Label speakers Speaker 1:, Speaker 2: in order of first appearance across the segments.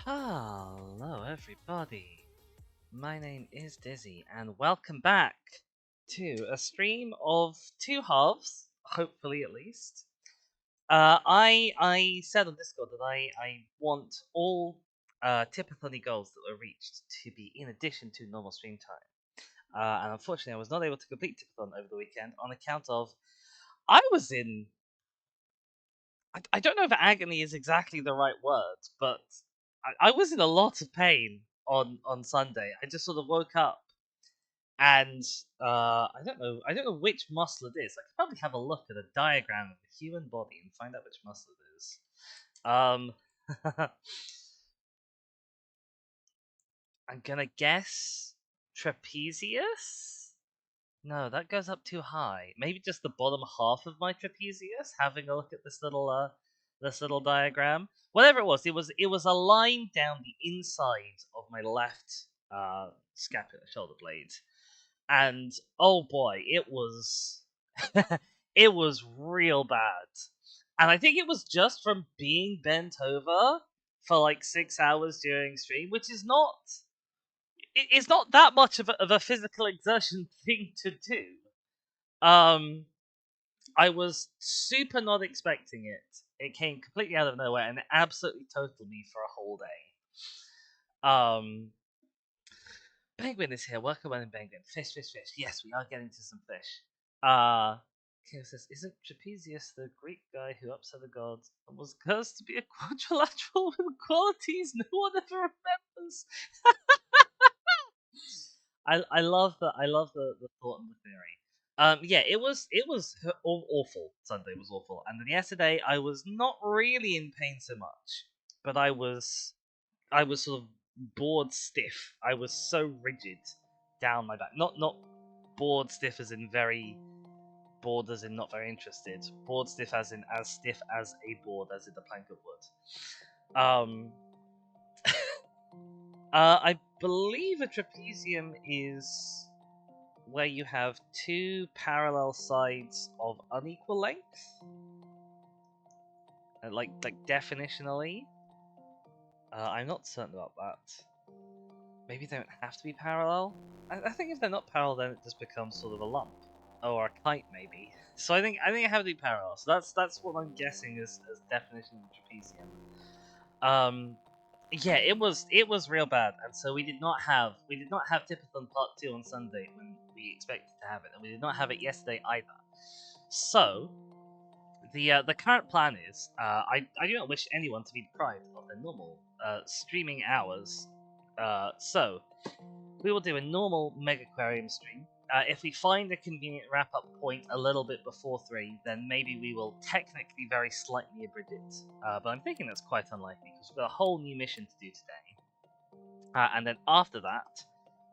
Speaker 1: Hello, everybody. My name is Dizzy, and welcome back to a stream of two halves, hopefully at least. I said on Discord that I want all Tipathony goals that were reached to be in addition to normal stream time. And unfortunately, I was not able to complete Tipathon over the weekend on account of I was in. I don't know if agony is exactly the right word, but I was in a lot of pain on Sunday. I just sort of woke up and I don't know which muscle it is. I could probably have a look at a diagram of the human body and find out which muscle it is. Um, I'm gonna guess trapezius. No, that goes up too high. Maybe just the bottom half of my trapezius. Having a look at this little diagram. Whatever it was a line down the inside of my left scapular shoulder blade, and oh boy, it was it was real bad. And I think it was just from being bent over for like 6 hours during stream, which is not it's not that much of a physical exertion thing to do. Um, I was super not expecting it. It came completely out of nowhere and it absolutely totaled me for a whole day. Penguin is here. Welcome in, Penguin. Fish, fish, fish. Yes, we are getting to some fish. Keo says, isn't Trapezius the Greek guy who upset the gods and was cursed to be a quadrilateral with qualities no one ever remembers? I love the thought and the theory. Yeah, it was awful. Sunday was awful, and then yesterday I was not really in pain so much, but I was sort of bored stiff. I was so rigid down my back. Not bored stiff as in very bored as in not very interested. Bored stiff as in as stiff as a board as in the plank of wood. I believe a trapezium is where you have two parallel sides of unequal length, like definitionally. I'm not certain about that. Maybe they don't have to be parallel. I think if they're not parallel, then it just becomes sort of a lump or a kite, maybe. So I think it have to be parallel. So that's what I'm guessing as definition of trapezium. Yeah, it was real bad, and so we did not have Tipathon Part 2 on Sunday when we expected to have it, and we did not have it yesterday either. So the current plan is I do not wish anyone to be deprived of their normal streaming hours. So we will do a normal Megaquarium stream. If we find a convenient wrap-up point a little bit before 3, then maybe we will technically very slightly abridge it. But I'm thinking that's quite unlikely, because we've got a whole new mission to do today. And then after that,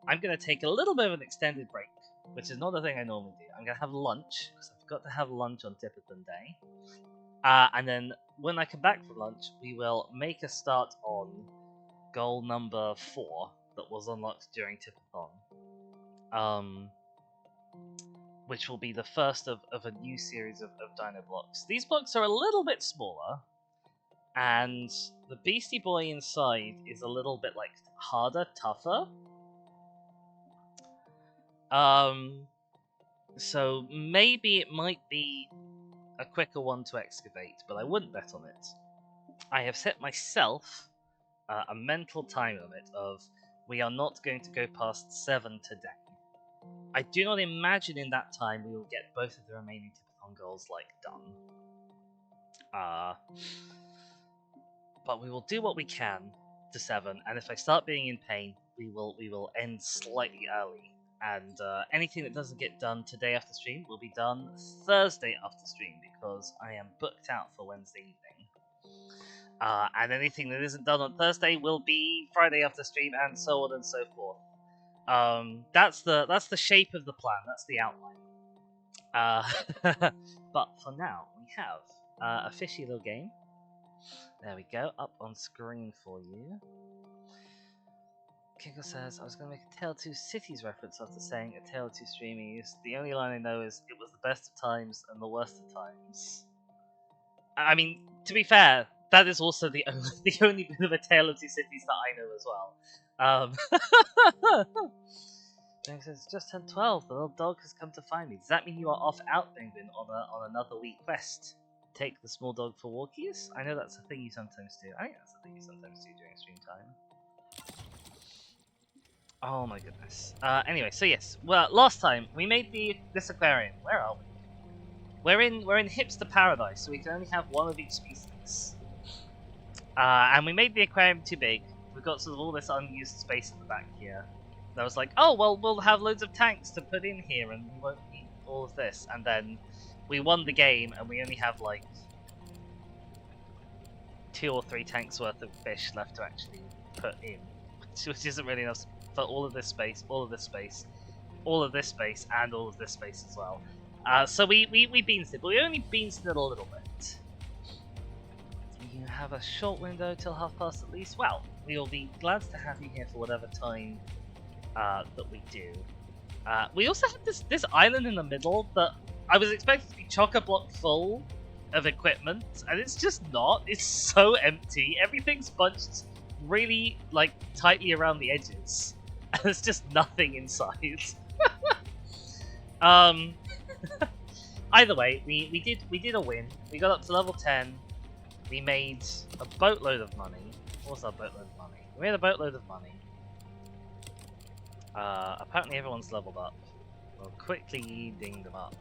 Speaker 1: I'm going to take a little bit of an extended break, which is not a thing I normally do. I'm going to have lunch, because I've got to have lunch on Tipathon Day. And then when I come back from lunch, we will make a start on goal number 4 that was unlocked during Tipathon. Which will be the first of a new series of dino blocks. These blocks are a little bit smaller, and the Beastie Boy inside is a little bit like harder, tougher. So maybe it might be a quicker one to excavate, but I wouldn't bet on it. I have set myself a mental time limit of we are not going to go past 7 today. I do not imagine in that time we will get both of the remaining Tipathon goals done. But we will do what we can to 7, and if I start being in pain, we will end slightly early. And anything that doesn't get done today after stream will be done Thursday after stream, because I am booked out for Wednesday evening. And anything that isn't done on Thursday will be Friday after stream, and so on and so forth. That's the shape of the plan. That's the outline. But for now, we have a fishy little game. There we go, up on screen for you. Kiko says, I was going to make a Tale 2 Cities reference after saying a Tale 2 streaming is. The only line I know is, it was the best of times and the worst of times. I mean, to be fair, That is also the only bit of a Tale of Two Cities that I know as well. Penguin says, it's just turned 12. The little dog has come to find me. Does that mean you are off out, Penguin, on another week quest? Take the small dog for walkies? I know that's a thing you sometimes do. I think that's a thing you sometimes do during stream time. Oh my goodness. Anyway, so yes. Well, last time we made this aquarium. Where are we? We're in hipster paradise, so we can only have one of each species. And we made the aquarium too big. We've got sort of all this unused space in the back here. I was like, oh well, we'll have loads of tanks to put in here, and we won't need all of this. And then we won the game, and we only have like 2 or 3 tanks worth of fish left to actually put in, which isn't really enough for all of this space, all of this space, all of this space, and all of this space as well. So we beansed it, but we only beansed it a little bit. You have a short window till past at least. Well, we will be glad to have you here for whatever time that we do. We also have this island in the middle that I was expecting to be chock-a-block full of equipment, and it's just not. It's so empty. Everything's bunched really like tightly around the edges, and there's just nothing inside. Either way, we did a win. We got up to level 10. We made a boatload of money. What was our boatload of money? We made a boatload of money. Apparently everyone's leveled up. We'll quickly ding them up,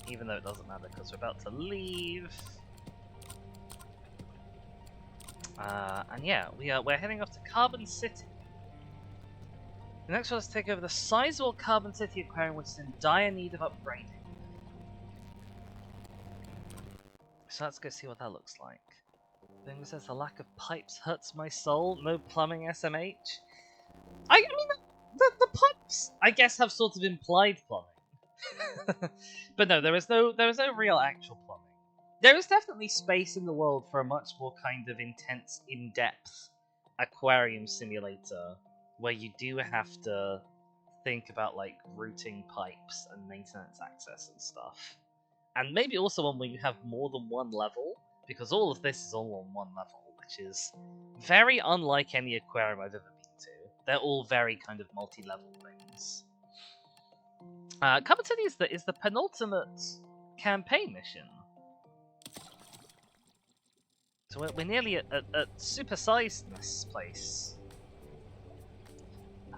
Speaker 1: even though it doesn't matter because we're about to leave. And yeah, we're heading off to Carbon City. The next one is to take over the sizable Carbon City aquarium, which is in dire need of upgrading. So let's go see what that looks like. Then says the lack of pipes hurts my soul. No plumbing, SMH. I mean, the pipes, I guess, have sort of implied plumbing, but no, there is no real actual plumbing. There is definitely space in the world for a much more kind of intense, in-depth aquarium simulator, where you do have to think about like routing pipes and maintenance access and stuff, and maybe also one where you have more than one level, because all of this is all on one level, which is very unlike any aquarium I've ever been to. They're all very kind of multi-level things. Carbon City is the penultimate campaign mission. So we're nearly at supersized this place.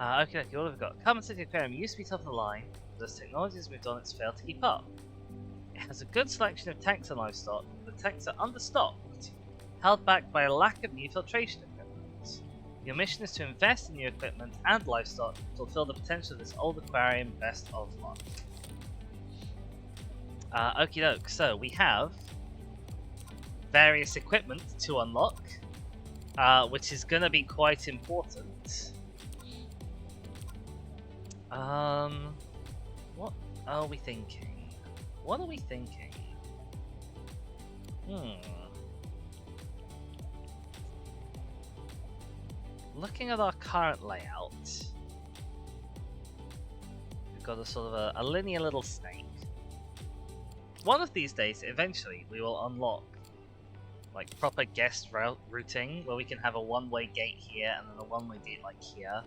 Speaker 1: Okay, what have we got? Carbon City Aquarium used to be top of the line, but as technology has moved on, it's failed to keep up. It has a good selection of tanks and livestock, but the tanks are understocked, held back by a lack of new filtration equipment. Your mission is to invest in new equipment and livestock to fulfill the potential of this old aquarium. Best of luck. Okie doke, so we have various equipment to unlock, which is going to be quite important. What are we thinking? What are we thinking? Looking at our current layout, we've got a sort of a linear little snake. One of these days, eventually, we will unlock like proper guest routing, where we can have a one-way gate here and then a one-way gate like here.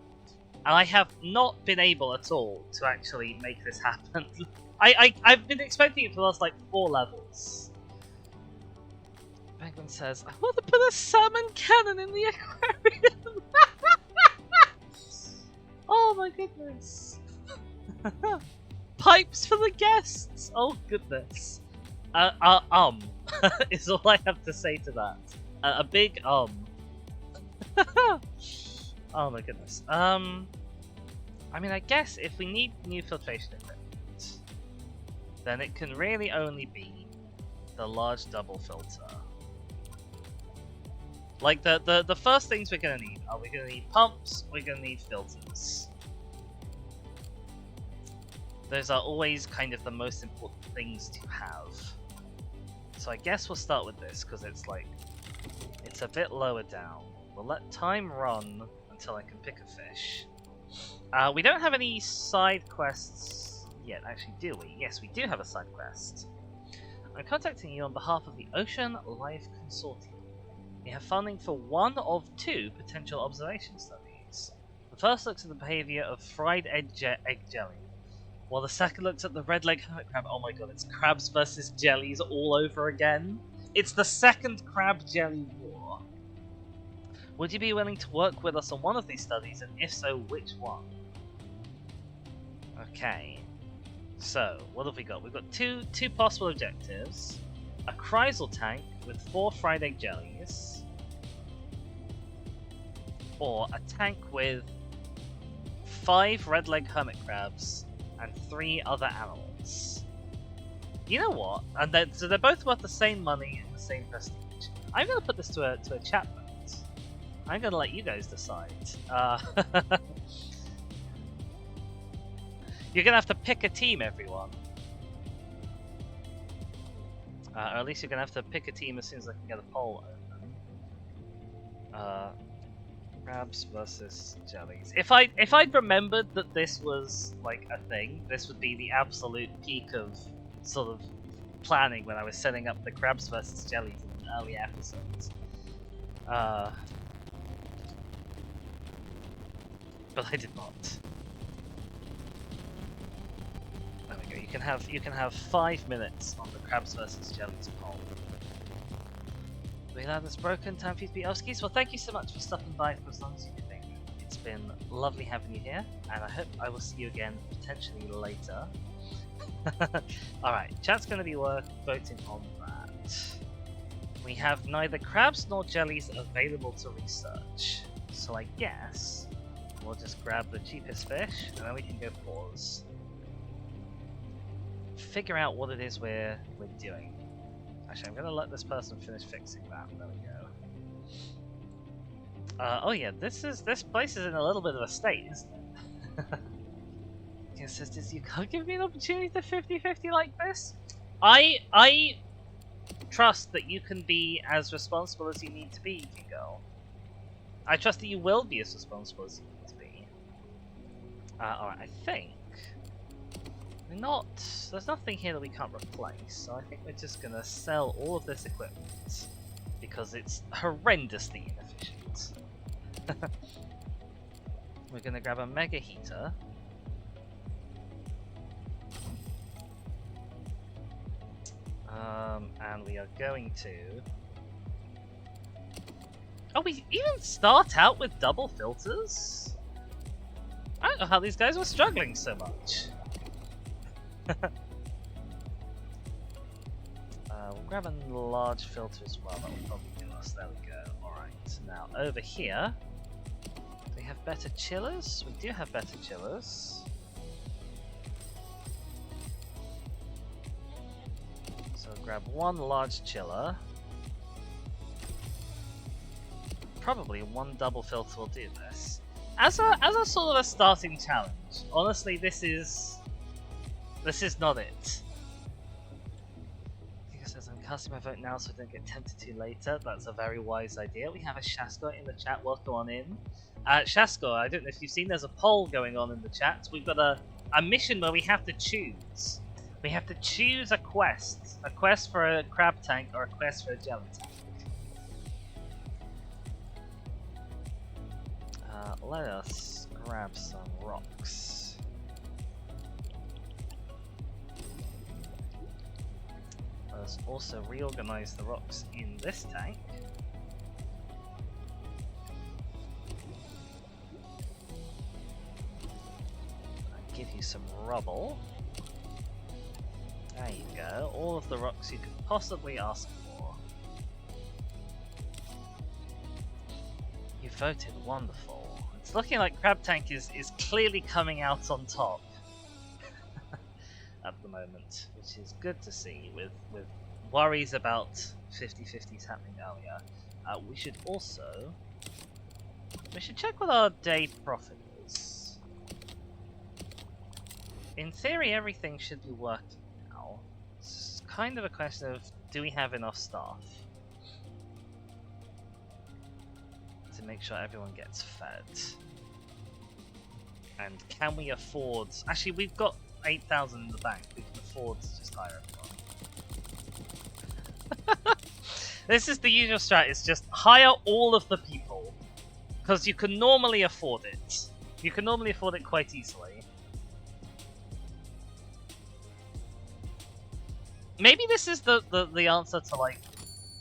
Speaker 1: And I have not been able at all to actually make this happen. I've been expecting it for the last like 4 levels. Penguin says, I want to put a salmon cannon in the aquarium! Oh my goodness. Pipes for the guests! Oh goodness. Is all I have to say to that. A big Oh my goodness. I mean, I guess if we need new filtration equipment, then it can really only be the large double filter. Like, the first things we're going to need are we're going to need pumps, we're going to need filters. Those are always kind of the most important things to have. So I guess we'll start with this, because it's like, it's a bit lower down. We'll let time run until I can pick a fish. We don't have any side quests yet, actually, do we? Yes, we do have a side quest. I'm contacting you on behalf of the Ocean Life Consortium. We have funding for one of 2 potential observation studies. The first looks at the behavior of fried egg jelly, while the second looks at the red leg hermit crab. Oh my god, it's crabs versus jellies all over again. It's the second crab jelly war. Would you be willing to work with us on one of these studies, and if so, which one? Okay, so what have we got? We've got two possible objectives: a chrysal tank with 4 fried egg jellies, or a tank with 5 red leg hermit crabs and 3 other animals. You know what? And so they're both worth the same money and the same prestige. I'm going to put this to a chat vote. I'm going to let you guys decide. You're going to have to pick a team, everyone. Or at least you're going to have to pick a team as soon as I can get a poll open. Crabs versus jellies. If I'd remembered that this was like a thing, this would be the absolute peak of sort of planning when I was setting up the crabs versus jellies in early episodes. But I did not. There we go. You can have 5 minutes on the crabs versus jellies poll. The land is broken, time for you to be Oskies. Well, thank you so much for stopping by for as long as you've been. It's been lovely having you here, and I hope I will see you again potentially later. Alright, chat's going to be voting on that. We have neither crabs nor jellies available to research, so I guess we'll just grab the cheapest fish, and then we can go pause. Figure out what it is we're doing. Actually, I'm going to let this person finish fixing that. There we go. Oh yeah, this place is in a little bit of a state, isn't it? It says, you can't give me an opportunity to 50-50 like this? I trust that you can be as responsible as you need to be, girl. I trust that you will be as responsible as you need to be. Alright, I think there's nothing here that we can't replace, so I think we're just gonna sell all of this equipment because it's horrendously inefficient. We're gonna grab a mega heater. And we are going to... Oh, we even start out with double filters? I don't know how these guys were struggling so much. We'll grab a large filter as well, that will probably do us. There we go. Alright, now over here, do we have better chillers? We do have better chillers. So grab one large chiller. Probably one double filter will do this. As a sort of a starting challenge, honestly, this is not it. Giga says, I'm casting my vote now so I don't get tempted to later. That's a very wise idea. We have a Shaskor in the chat. Welcome on in. Shaskor, I don't know if you've seen, there's a poll going on in the chat. We've got a mission where we have to choose. We have to choose a quest. A quest for a crab tank or a quest for a jelly tank. Let us grab some rocks. Let's also reorganize the rocks in this tank. I'll give you some rubble. There you go, all of the rocks you could possibly ask for. You voted wonderful. It's looking like Crab Tank is clearly coming out on top at the moment, which is good to see, with worries about 50-50s happening earlier. We should check what our day profit is. In theory, everything should be working now. It's kind of a question of, do we have enough staff to make sure everyone gets fed? And can we afford... Actually, we've got 8,000 in the bank. We can afford to just hire everyone. This is the usual strat, it's just hire all of the people. Because you can normally afford it. You can normally afford it quite easily. Maybe this is the answer to, like,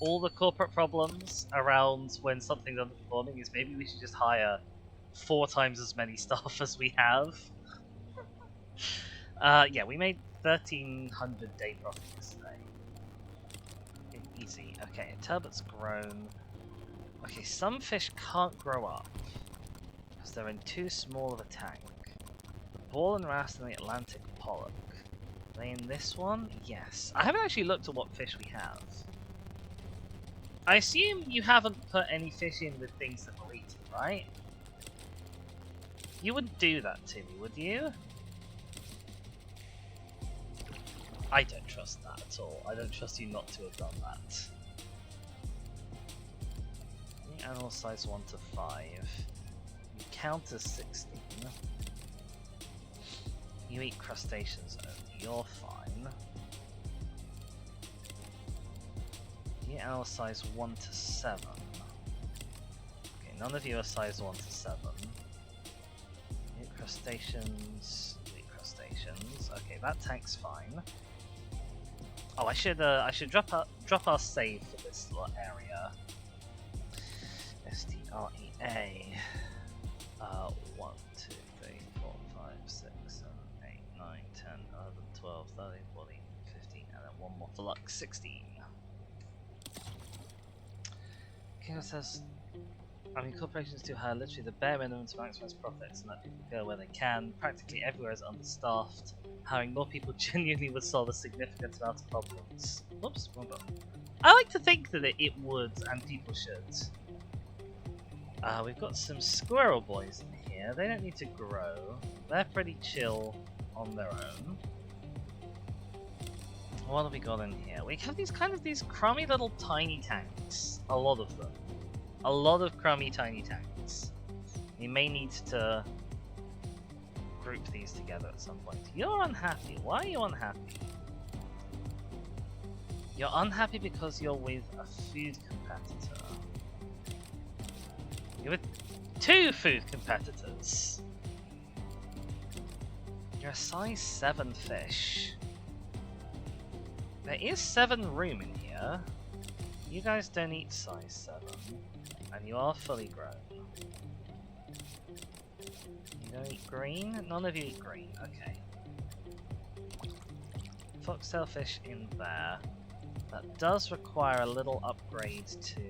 Speaker 1: all the corporate problems around when something's underperforming, is maybe we should just hire 4 times as many staff as we have. Yeah, we made 1,300 day profit yesterday. Easy. Okay, turbot's grown. Okay, some fish can't grow up because they're in too small of a tank. The ball and wrasse and the Atlantic pollock. Are they in this one? Yes. I haven't actually looked at what fish we have. I assume you haven't put any fish in with things that were eaten, right? You wouldn't do that to me, would you? I don't trust that at all. I don't trust you not to have done that. Animal size 1 to 5. You count as 16. You eat crustaceans only. You're fine. You eat animal size 1 to 7. Okay, none of you are size 1 to 7. You eat crustaceans. You eat crustaceans. Okay, that tank's fine. Oh, I should drop our save for this little area. STREA. 1, 2, 3, 4, 5, 6, 7, 8, 9, 10, 11, 12, 13, 14, 15, and then one more for luck, 16. King says, I mean, corporations do hire literally the bare minimum to maximize profits and let people go where they can. Practically everywhere is understaffed. Hiring more people genuinely would solve a significant amount of problems. Whoops, wrong button. I like to think that it would, and people should. We've got some squirrel boys in here. They don't need to grow. They're pretty chill on their own. What have we got in here? We have these crummy little tiny tanks. A lot of them. A lot of crummy tiny tanks. We may need to group these together at some point. You're unhappy. Why are you unhappy? You're unhappy because you're with a food competitor. You're with 2 food competitors. You're a size 7 fish. There is 7 room in here. You guys don't eat size 7. And you are fully grown. You don't eat green? None of you eat green. Okay. Foxtail fish in there. That does require a little upgrade to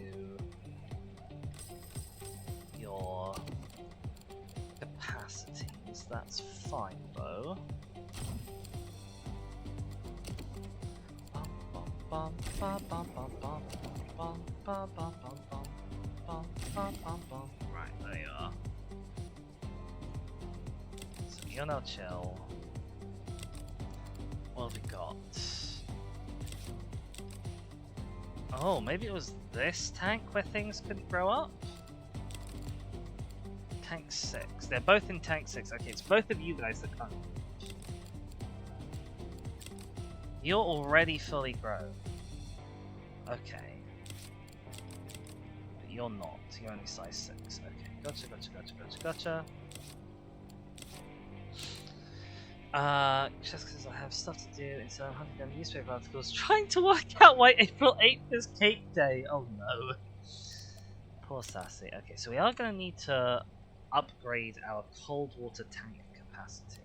Speaker 1: your capacities. That's fine though. Right, there you are. So you're now chill. What have we got? Oh, maybe it was this tank where things couldn't grow up? Tank 6. They're both in tank 6. Okay, it's both of you guys that can't. You're already fully grown. Okay. But you're not. You're only size 6. Okay, gotcha. Just because I have stuff to do instead of hunting down newspaper articles, trying to work out why April 8th is Cake Day. Oh no. Poor Sassy. Okay, so we are going to need to upgrade our cold water tank capacity.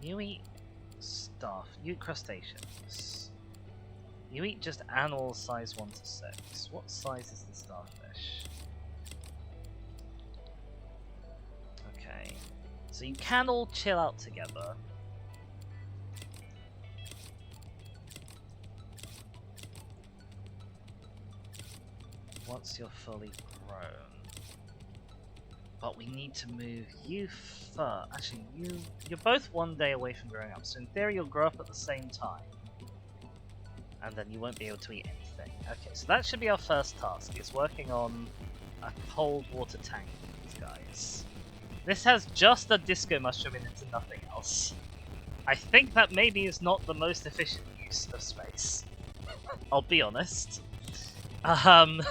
Speaker 1: You eat stuff. You eat crustaceans. You eat just animals size 1 to 6. What size is the starfish? Okay. So you can all chill out together. Once you're fully grown. But we need to move you first. Actually, you're both 1 day away from growing up, so in theory you'll grow up at the same time. And then you won't be able to eat anything. Okay, so that should be our first task, is working on a cold water tank for these guys. This has just a disco mushroom in it and nothing else. I think that maybe is not the most efficient use of space. I'll be honest. Um,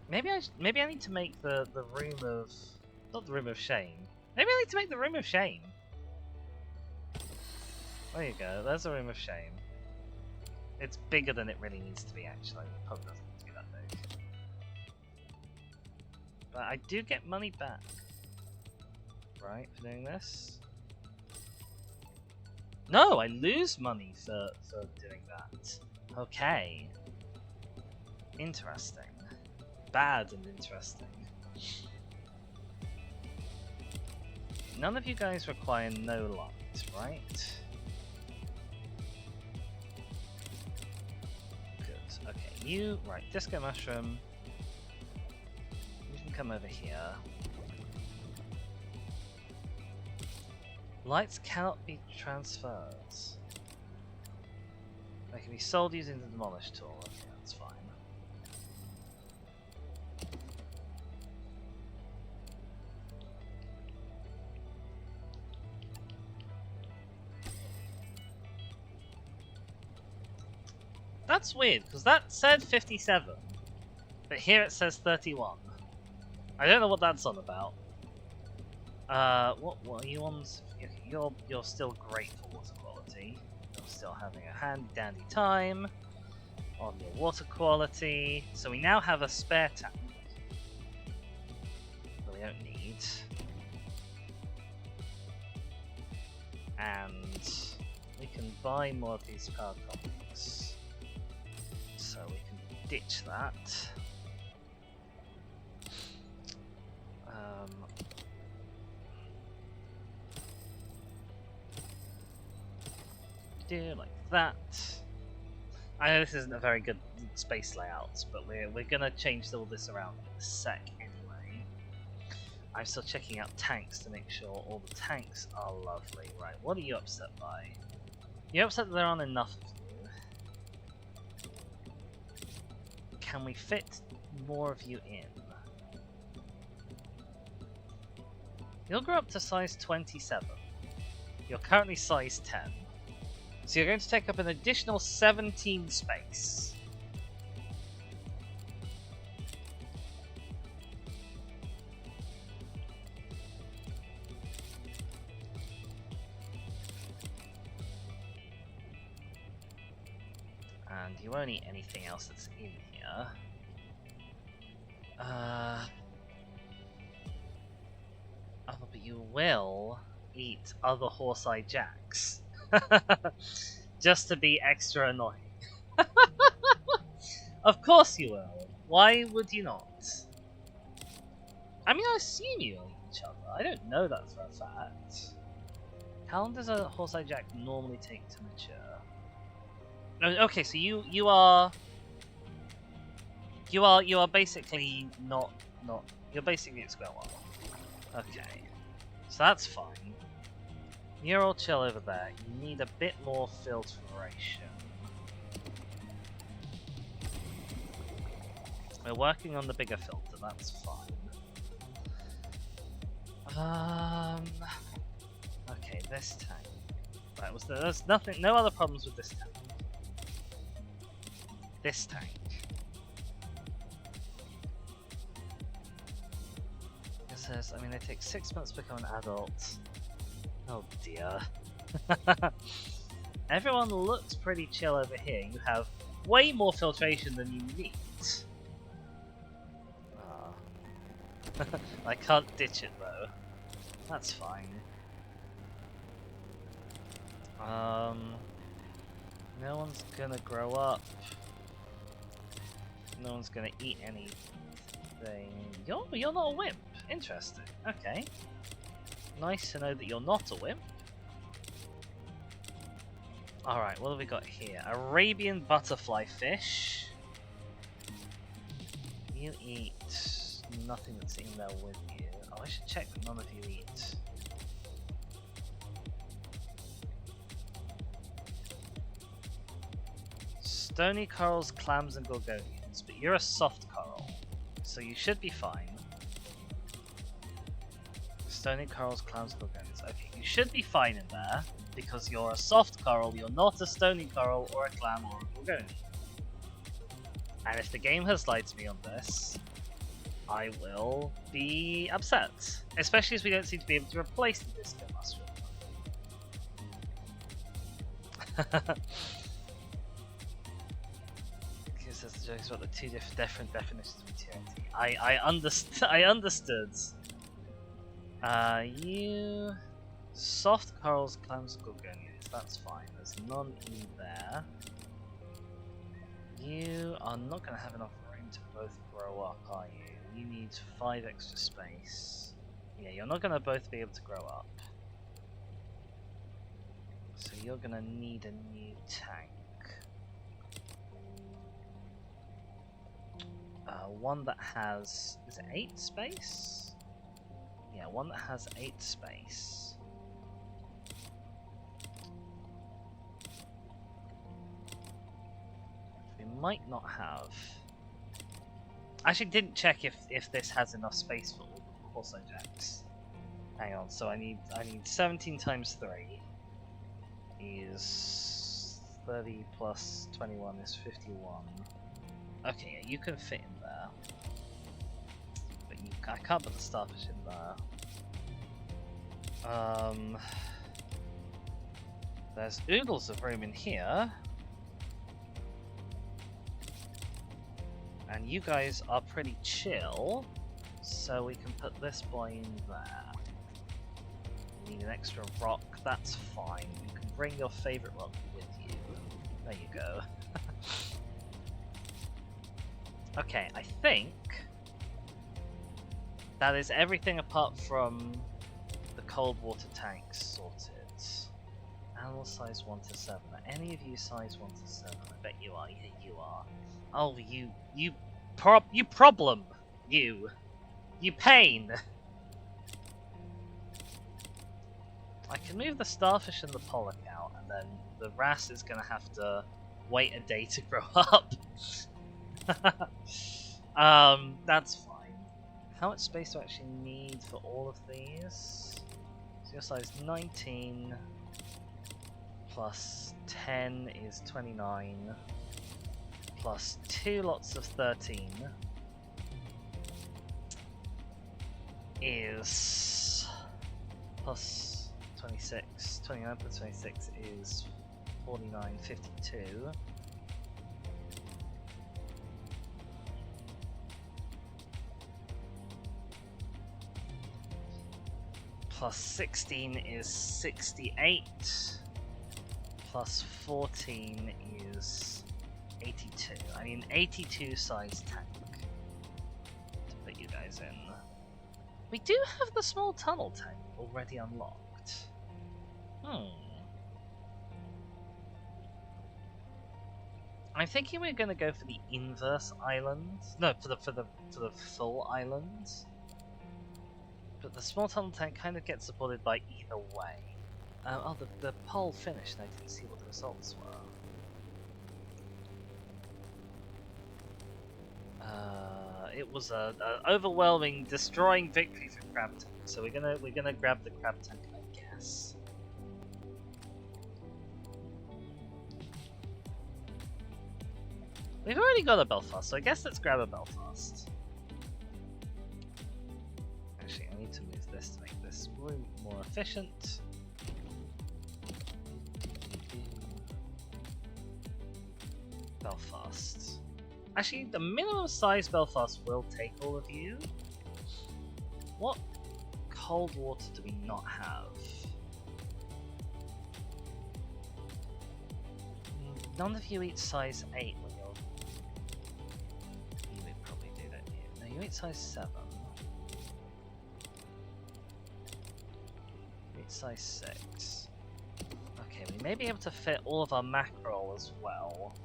Speaker 1: maybe I need to make the room of, not the room of shame. Maybe I need to make the room of shame. There you go. There's a room of shame. It's bigger than it really needs to be, actually. It probably doesn't need to be that big. But I do get money back, right, for doing this? No, I lose money for doing that. Okay. Interesting. Bad and interesting. None of you guys require no light, right? Good. Okay, you, right, Disco Mushroom. You can come over here. Lights cannot be transferred. They can be sold using the demolish tool. Okay, that's fine. That's weird, because that said 57, but here it says 31. I don't know what that's on about. What are you on? You're still great for water quality. You're still having a handy dandy time on your water quality. So we now have a spare tank that we don't need, and we can buy more of these power copies. So we can ditch that. Do like that. I know this isn't a very good space layout, but we're gonna change all this around in a sec anyway. I'm still checking out tanks to make sure all the tanks are lovely. Right, what are you upset by? You're upset that there aren't enough of you. Can we fit more of you in? You'll grow up to size 27. You're currently size 10. So you're going to take up an additional 17 space. And you won't eat anything else that's in here. Oh, but you will eat other horse-eye jacks. Just to be extra annoying. Of course you will. Why would you not? I mean, I assume you will eat each other. I don't know that for a fact. How long does a horse-eye jack normally take to mature? Okay, so you are basically not you're basically at square one. Okay, so that's fine. You're all chill over there. You need a bit more filtration. We're working on the bigger filter, that's fine. Okay, this tank. Right, there's no other problems with this tank. This tank. It says, I mean, they take 6 months to become an adult. Oh dear. Everyone looks pretty chill over here. You have way more filtration than you need. I can't ditch it though. That's fine. No one's gonna grow up. No one's gonna eat anything. You're not a wimp. Interesting. Okay. Nice to know that you're not a wimp. Alright, what have we got here? Arabian butterfly fish. You eat nothing that's in there with you. Oh, I should check that none of you eat. Stony corals, clams, and gorgonians, but you're a soft coral, so you should be fine. Stony corals, clams, gorgonians. Okay, you should be fine in there. because you're a soft coral, you're not a stony coral, or a clam, or a gorgonian. And if the game has lied to me on this, I will be upset. Especially as we don't seem to be able to replace the disco mushroom. Because there's the jokes about the two different definitions of maturity. I understood. You soft corals, clams, gorgonians. That's fine. There's none in there. You are not going to have enough room to both grow up, are you? You need 5 extra space. Yeah, you're not going to both be able to grow up. So you're going to need a new tank. One that has... is it 8 space? Yeah, one that has 8 space. We might not have... I actually didn't check if this has enough space for all the Corso Jacks. Hang on, so I need 17 times 3 is 30 plus 21 is 51. Okay, yeah, you can fit in there. But I can't put the starfish in there. There's oodles of room in here. And you guys are pretty chill, so we can put this boy in there. Need an extra rock, that's fine. You can bring your favourite rock with you. There you go. Okay, I think that is everything apart from the cold water tanks sorted. Animal size 1 to 7. Are any of you size 1 to 7? I bet you are. Yeah, you are. Oh, you problem. You pain. I can move the starfish and the pollock out, and then the wrasse is gonna have to wait a day to grow up. That's fine. How much space do I actually need for all of these? So your size 19 plus 10 is 29 plus 2 lots of 13 is plus 26. 29 plus 26 is 49, 52. Plus 16 is 68. Plus 14 is 82. I need an 82 size tank to put you guys in. We do have the small tunnel tank already unlocked. I'm thinking we're going to go for the inverse island. No, for the full island. But the small tunnel tank kind of gets supported by either way. Oh, the poll finished and I didn't see what the results were. It was a overwhelming, destroying victory for Crab Tank. So we're gonna grab the Crab Tank, I guess. We've already got a Belfast, so I guess let's grab a Belfast. Actually, I need to move this to make this room more efficient. Belfast. Actually, the minimum size Belfast will take all of you. What cold water do we not have? None of you eat size 8 when you're... You would probably do that here. No, you eat size 7. You eat size 6. Okay, we may be able to fit all of our mackerel as well.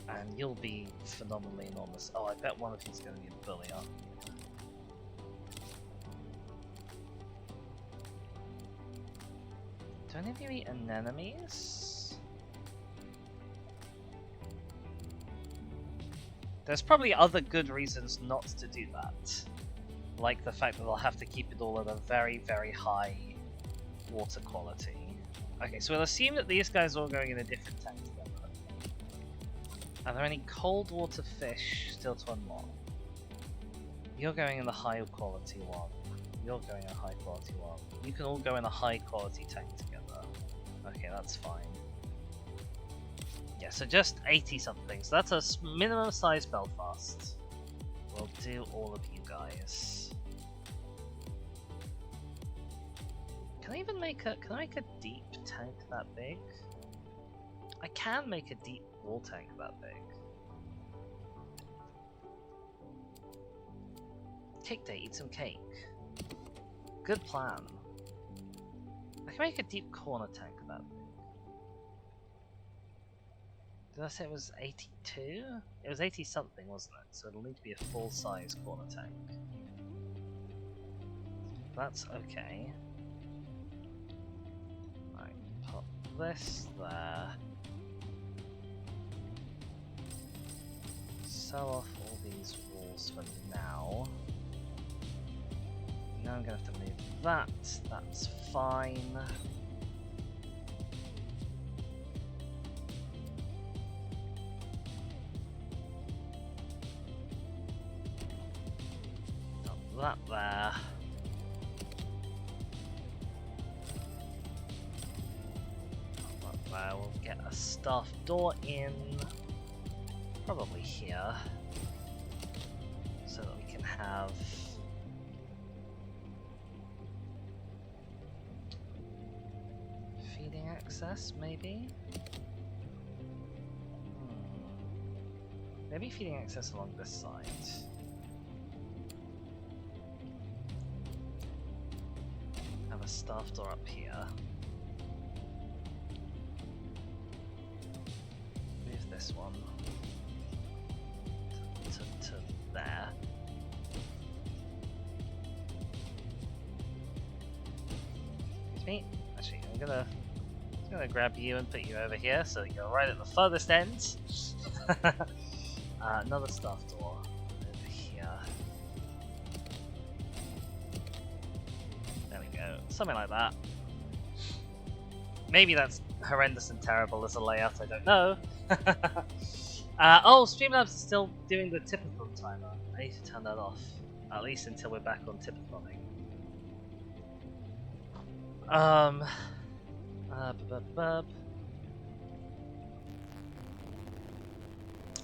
Speaker 1: And you'll be phenomenally enormous. Oh, I bet one of you's going to be a bully, aren't you? Do any of you eat anemones? There's probably other good reasons not to do that. Like the fact that they'll have to keep it all at a very, very high water quality. Okay, so we'll assume that these guys are all going in a different tank together. Are there any cold water fish still to unlock? You're going in the high quality one. You're going in a high quality one. You can all go in a high quality tank together. Okay, that's fine. Yeah, so just 80 something. So that's a minimum size Belfast. We'll do all of you guys. Can I even make a? Can I make a deep tank that big? I can make a deep wall tank that big. Cake day, eat some cake. Good plan. I can make a deep corner tank that big. Did I say it was 82? It was 80 something, wasn't it? So it'll need to be a full size corner tank. That's okay. Right, put this there. Sell off all these walls for now. Now I'm gonna have to move that. That's fine. That there. That there. We'll get a staff door in, probably here, so that we can have feeding access, maybe? Maybe feeding access along this side. A staff door up here. Move this one to there. Excuse me. Actually, I'm gonna grab you and put you over here, so you're right at the furthest end. Another staff door over here. Something like that. Maybe that's horrendous and terrible as a layout, I don't know. Oh, Streamlabs is still doing the Tipathon timer. I need to turn that off. At least until we're back on Tipathoning.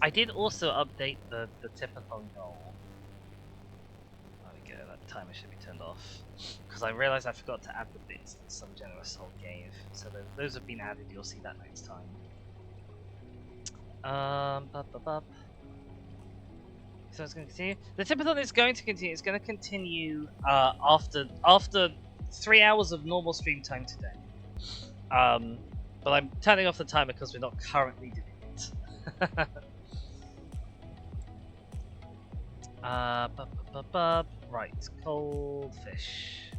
Speaker 1: I did also update the Tipathon goal. There we go, that timer should be turned off. Because I realised I forgot to add the bits that some generous soul gave. So those have been added, you'll see that next time. So it's going to continue. The Tipathon is going to continue. It's going to continue after 3 hours of normal stream time today. But I'm turning off the timer because we're not currently doing it. Right, cold fish.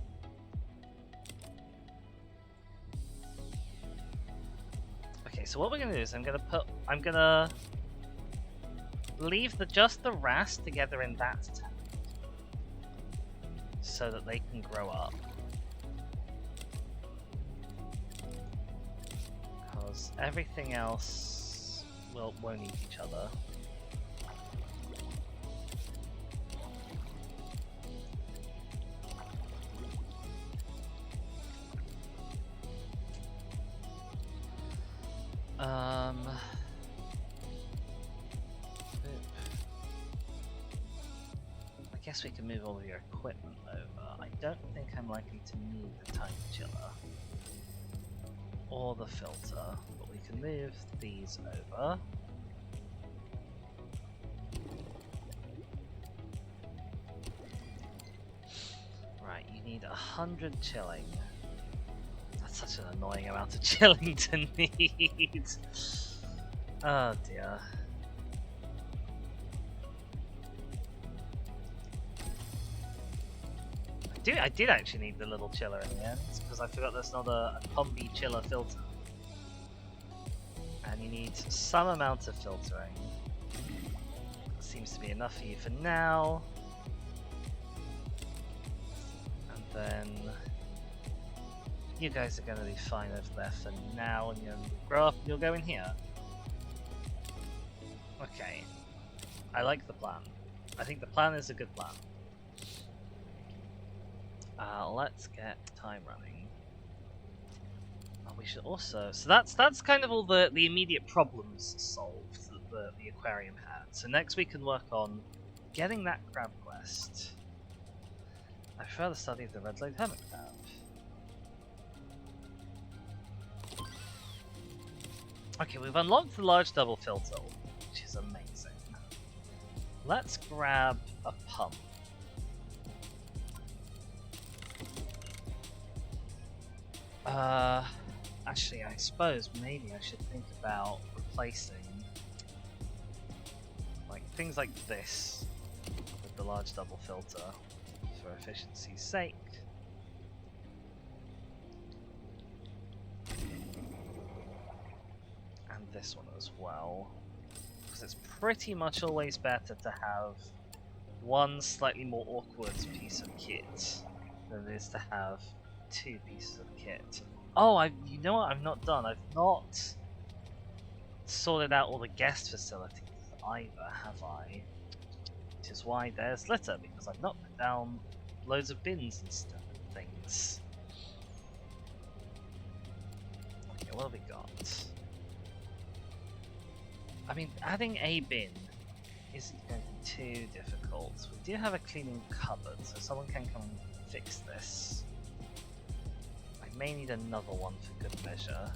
Speaker 1: Okay, so what we're gonna do is I'm gonna leave just the wrasse together in that tank, so that they can grow up. Because everything else won't eat each other. I guess we can move all of your equipment over. I don't think I'm likely to need the time chiller or the filter, but we can move these over. Right, you need 100 chilling. That's such an annoying amount of chilling to need. Oh dear. I did actually need the little chiller in the end, because I forgot there's not a combi chiller filter. And you need some amount of filtering. That seems to be enough for you for now. And then You guys are going to be fine over there for now, and you'll grow up and you'll go in here. Okay. I like the plan. I think the plan is a good plan. Let's get time running. Oh, we should also... So that's kind of all the immediate problems solved that the aquarium had. So next we can work on getting that crab quest. I prefer the study of the red-legged hermit crab. Okay, we've unlocked the large double filter, which is amazing. Let's grab a pump. Actually, I suppose maybe I should think about replacing like things like this with the large double filter for efficiency's sake. And this one as well, because it's pretty much always better to have one slightly more awkward piece of kit than it is to have two pieces of kit. Oh, you know what? I've not done. I've not sorted out all the guest facilities either, have I? Which is why there's litter, because I've not put down loads of bins and stuff and things. Okay, what have we got? I mean, adding a bin isn't going to be too difficult. We do have a cleaning cupboard, so someone can come and fix this. I may need another one for good measure.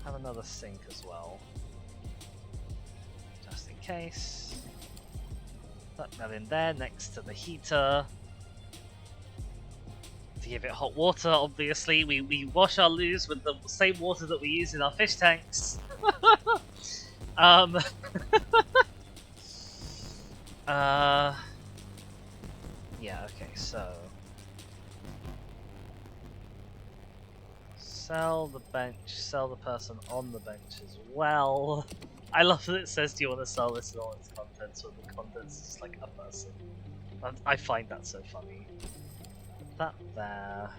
Speaker 1: Have another sink as well, just in case. Put that in there next to the heater. To give it hot water, obviously. We wash our loos with the same water that we use in our fish tanks. Yeah, okay, so sell the bench, sell the person on the bench as well. I love that it says, do you want to sell this and all its contents, when the contents is just like a person. I find that so funny. Put that there.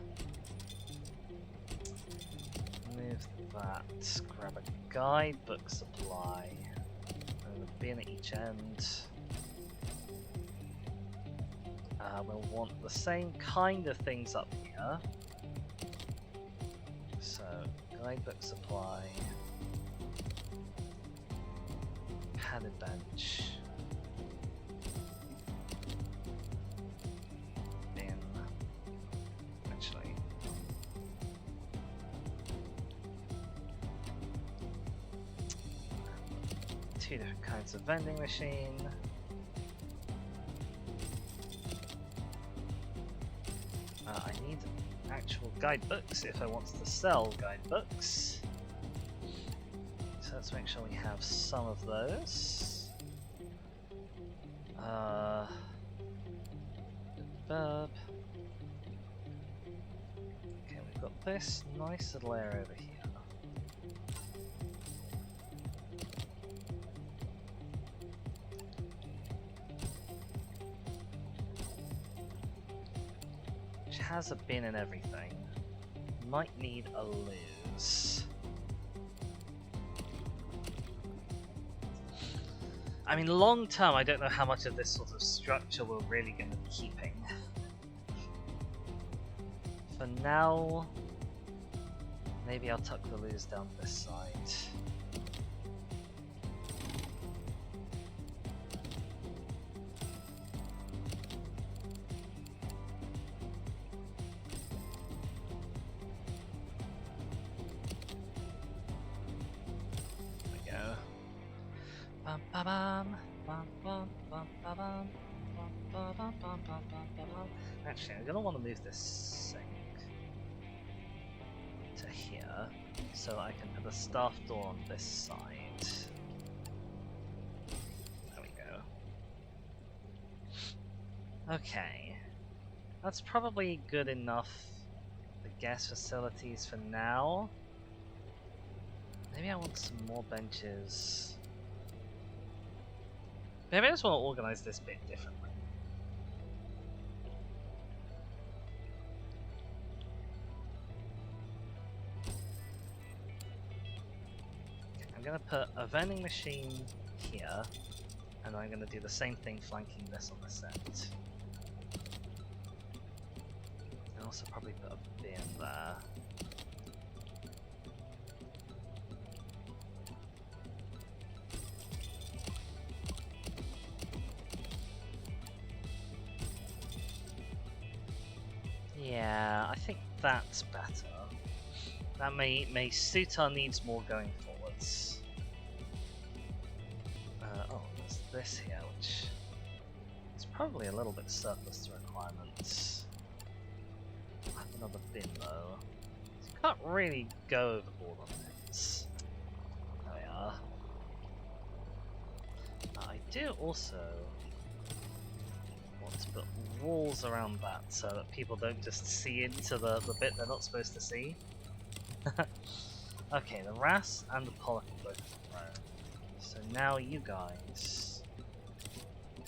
Speaker 1: Move that. Grab a guidebook supply. And a bin at each end. We'll want the same kind of things up here. So, guidebook supply, padded bench, bin, actually. Two different kinds of vending machine. I need actual guidebooks if I want to sell guidebooks. So let's make sure we have some of those. Verb. Okay, we've got this nice little area over here. Has a bin and everything. Might need a loose. I mean, long term, I don't know how much of this sort of structure we're really going to be keeping. For now, maybe I'll tuck the loose down this side. Actually, I'm gonna want to move this sink to here so I can put the staff door on this side. There we go. Okay, that's probably good enough for guest facilities for now. Maybe I want some more benches Maybe I just want to organize this bit differently. I'm going to put a vending machine here, and I'm going to do the same thing flanking this on this end. And also probably put a bin there. Yeah, I think that's better. That may suit our needs more going forwards. Oh, there's this here, which is probably a little bit surplus to requirements. I have another bin though. You can't really go overboard on bins. There we are. I do also want to put walls around that so that people don't just see into the bit they're not supposed to see. Okay, the wrasse and the pollock are both grown. So now you guys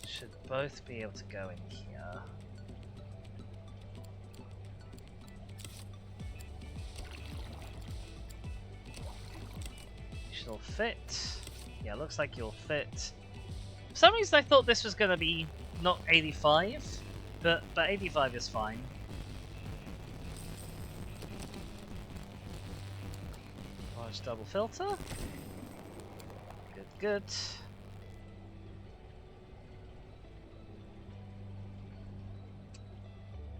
Speaker 1: should both be able to go in here. You should all fit. Yeah, looks like you'll fit. For some reason I thought this was going to be not 85, but 85 is fine. Large double filter. Good, good.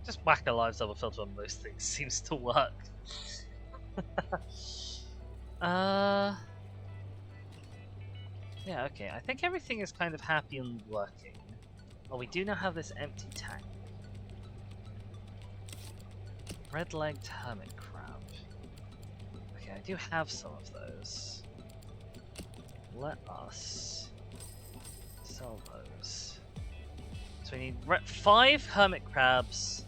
Speaker 1: Just whack a live double filter on most things seems to work. Yeah, okay. I think everything is kind of happy and working. Oh, we do now have this empty tank. Red-legged hermit crab. Okay, I do have some of those. Let us sell those. So we need 5 hermit crabs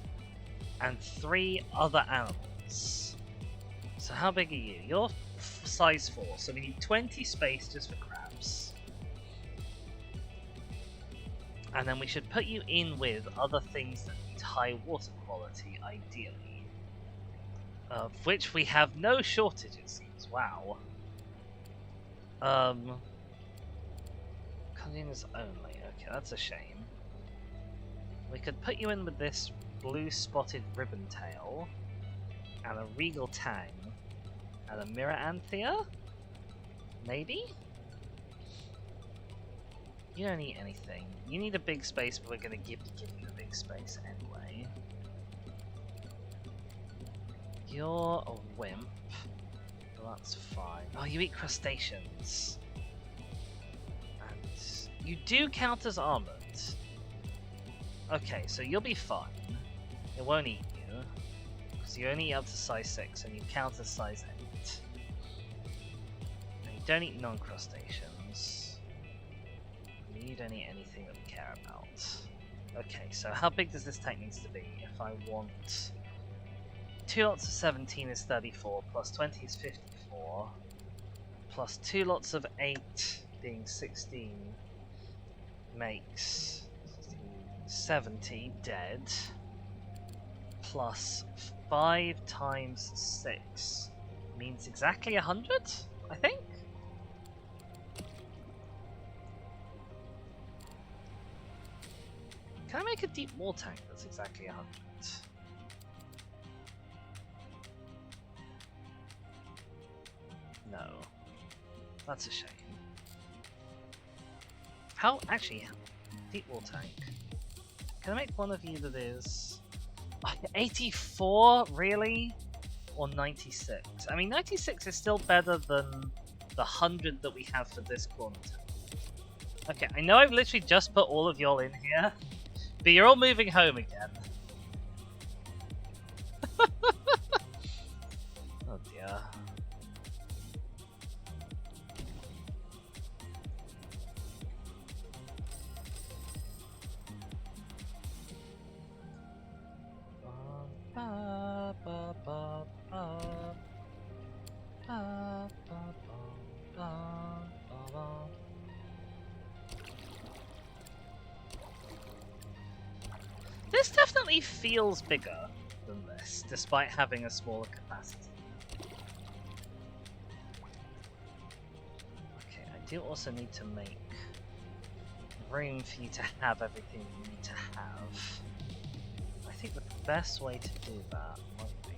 Speaker 1: and 3 other animals. So how big are you? You're size 4, so we need 20 space just for crabs. And then we should put you in with other things that need high water quality, ideally. Of which we have no shortage, it seems. Wow. Congeners only. Okay, that's a shame. We could put you in with this blue spotted ribbon tail, and a regal tang, and a mirror anthea? Maybe? You don't need anything. You need a big space, but we're going to give you a big space anyway. You're a wimp. Well, that's fine. Oh, you eat crustaceans. And you do count as armored. Okay, so you'll be fine. It won't eat you. Because you only eat up to size 6, and you count as size 8. And you don't eat non-crustaceans. You don't eat anything that we care about. Okay, so how big does this tank need to be? If I want 2 lots of 17 is 34, plus 20 is 54, plus 2 lots of 8 being 16 makes 70 dead, plus 5 times 6 means exactly 100, I think? Can I make a deep wall tank that's exactly 100? No. That's a shame. How? Actually, deep wall tank. Can I make one of you that is 84? Really? Or 96? I mean, 96 is still better than the 100 that we have for this corner tank. Okay, I know I've literally just put all of y'all in here, but you're all moving home again. Oh dear. definitely feels bigger than this, despite having a smaller capacity. Okay, I do also need to make room for you to have everything you need to have. I think the best way to do that might be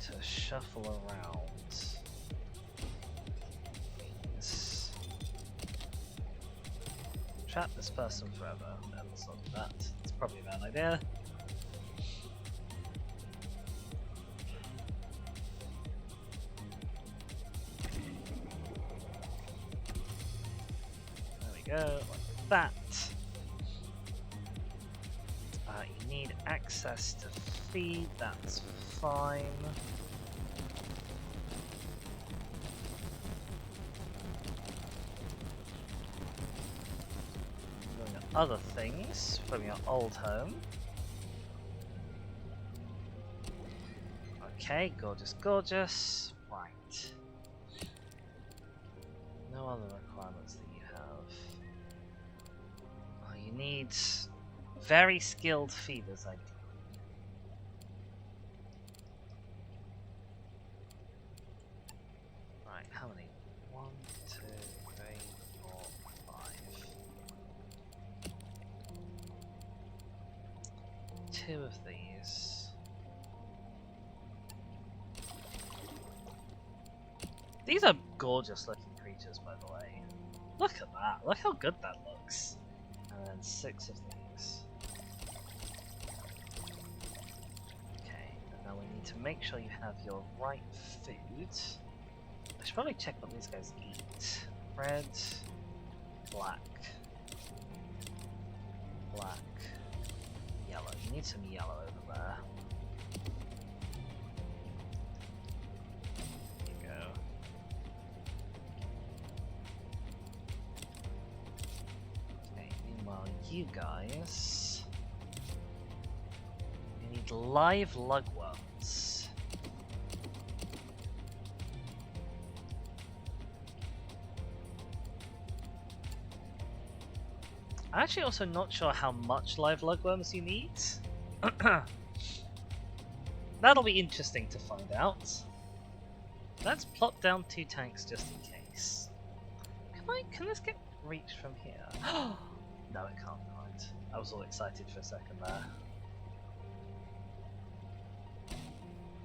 Speaker 1: to shuffle around these. Trap this person forever, and let's not do that. It's probably a bad idea. Go like that. You need access to feed, that's fine. Doing other things from your old home. Okay, gorgeous, gorgeous. Right. No other requirements that you have. You need very skilled feeders, ideally. Right, how many? 1, 2, 3, 4, 5. 2 of these. These are gorgeous looking creatures, by the way. Look at that. Look how good that looks. And then 6 of these. Okay, and now we need to make sure you have your right food. I should probably check what these guys eat. Red, black, black, yellow. You need some yellow over there. There you go. Meanwhile, you guys, you need live lugworms. I'm actually also not sure how much live lugworms you need. That'll be interesting to find out. Let's plop down 2 tanks just in case. Can this get reached from here? No, it can't quite. I was all excited for a second there.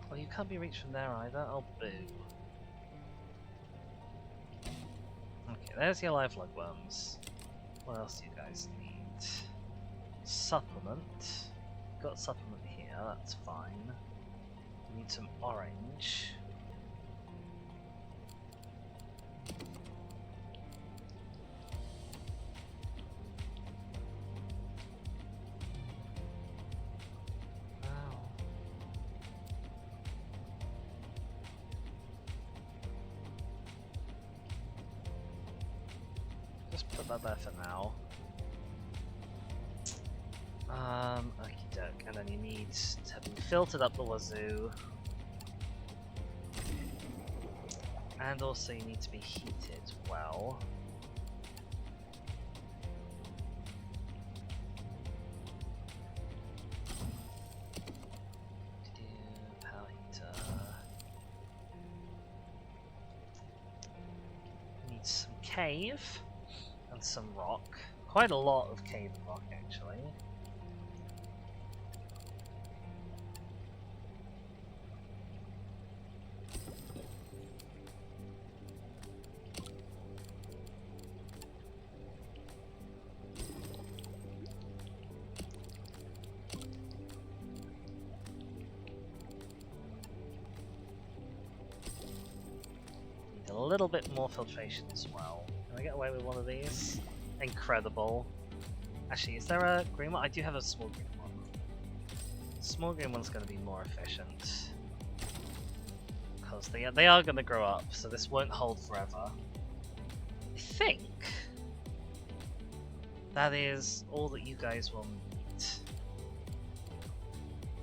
Speaker 1: Well, you can't be reached from there either. Oh, boo. Okay, there's your live lugworms. What else do you guys need? Supplement. Got supplement here, that's fine. Need some orange. Just put that there for now. Okie doke, and then you need to be filtered up the wazoo. And also you need to be heated well. Power heater. Need some cave and some rock. Quite a lot of cave and rock actually. A little bit more filtration as well. Can I get away with one of these? Incredible. Actually, is there a green one? I do have a small green one. Small green one's going to be more efficient. Because they are going to grow up, so this won't hold forever. I think that is all that you guys will need.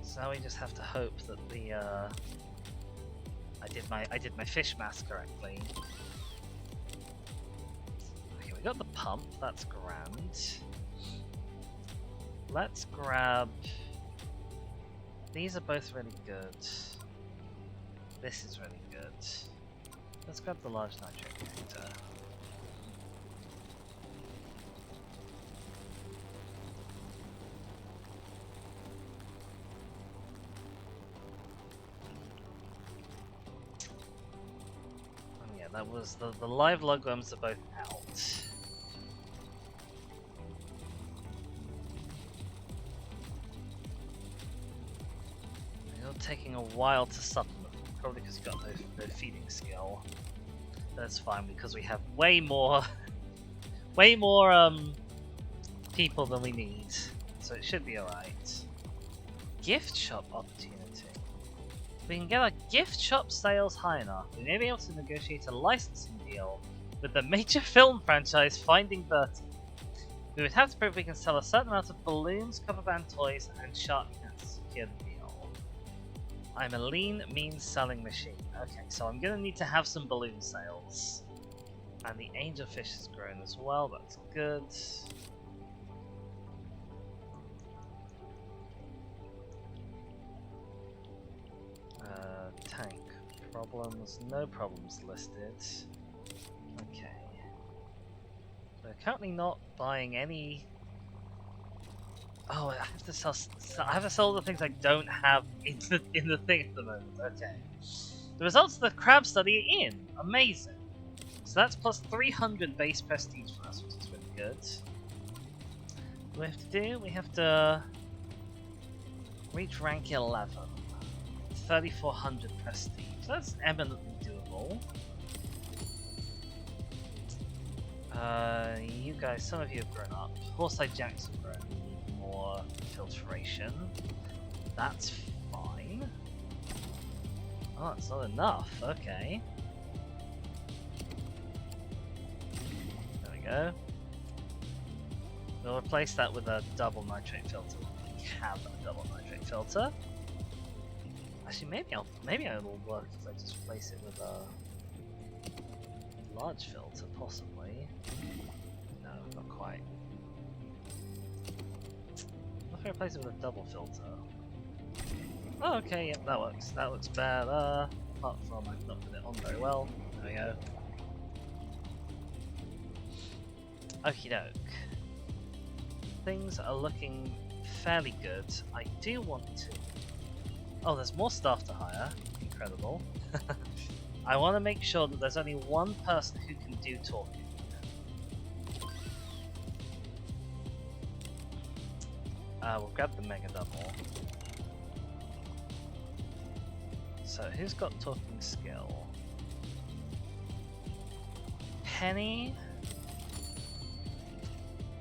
Speaker 1: So now we just have to hope that the I did my fish math correctly. Okay, we got the pump, that's grand. let's grab... These are both really good. This is really good. Let's grab the large nitrate reactor. Oh yeah, that was the live lugworms are both out. You're taking a while to supplement. Probably because you've got no feeding skill. That's fine because we have way more people than we need, so it should be alright. Gift shop opportunity. If we can get our gift shop sales high enough, we may be able to negotiate a licensing deal with the major film franchise Finding Bertie. We would have to prove we can sell a certain amount of balloons, cover band toys, and shark nets to secure the deal. I'm a lean, mean selling machine. Okay, so I'm gonna need to have some balloon sales. And the angelfish has grown as well, that's good. Tank. Problems, no problems listed. Okay. We're currently not buying any... Oh, I have to sell the things I don't have in the thing at the moment. Okay. The results of the crab study are in. Amazing. So that's plus 300 base prestige for us, which is really good. What do we have to do? We have to reach rank 11. 3,400 prestige. So that's eminently doable. You guys, some of you have grown up. Horse-eyed jacks have grown. More filtration. That's fine. Oh, that's not enough. Okay. There we go. We'll replace that with a double nitrate filter. We have a double nitrate filter. Actually, maybe it'll work if I just replace it with a large filter, possibly. No, not quite. What if I replace it with a double filter? Oh, okay, yep, that works. That looks better. Apart from I've not put it on very well. There we go. Okie doke. Things are looking fairly good. I do want to... Oh, there's more staff to hire. Incredible. I want to make sure that there's only one person who can do talking. We'll grab the mega double. So, who's got talking skill? Penny?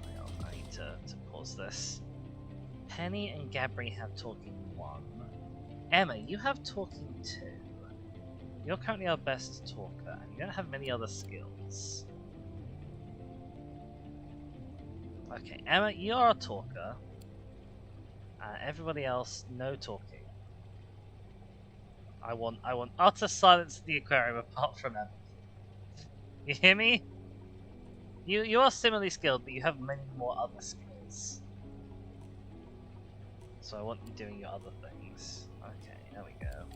Speaker 1: Hang on, I need to pause this. Penny and Gabri have talking 1. Emma, you have talking 2. You're currently our best talker, and you don't have many other skills. Okay, Emma, you're a talker. Everybody else, no talking. I want utter silence in the aquarium apart from Emma. You hear me? You are similarly skilled, but you have many more other skills. So I want you doing your other things. Okay, there we go.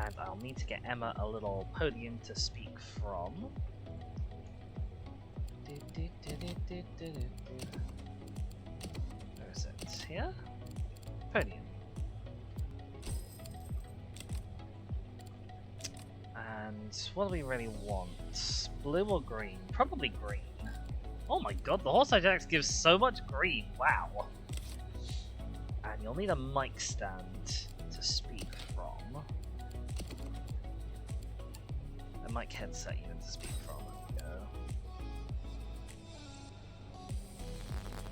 Speaker 1: And I'll need to get Emma a little podium to speak from. Where is it? Here? Podium. And what do we really want? Blue or green? Probably green. Oh my god, the Horse-eyed Jacks gives so much green. Wow. And you'll need a mic stand to speak from. A mic headset even to speak from. There we go.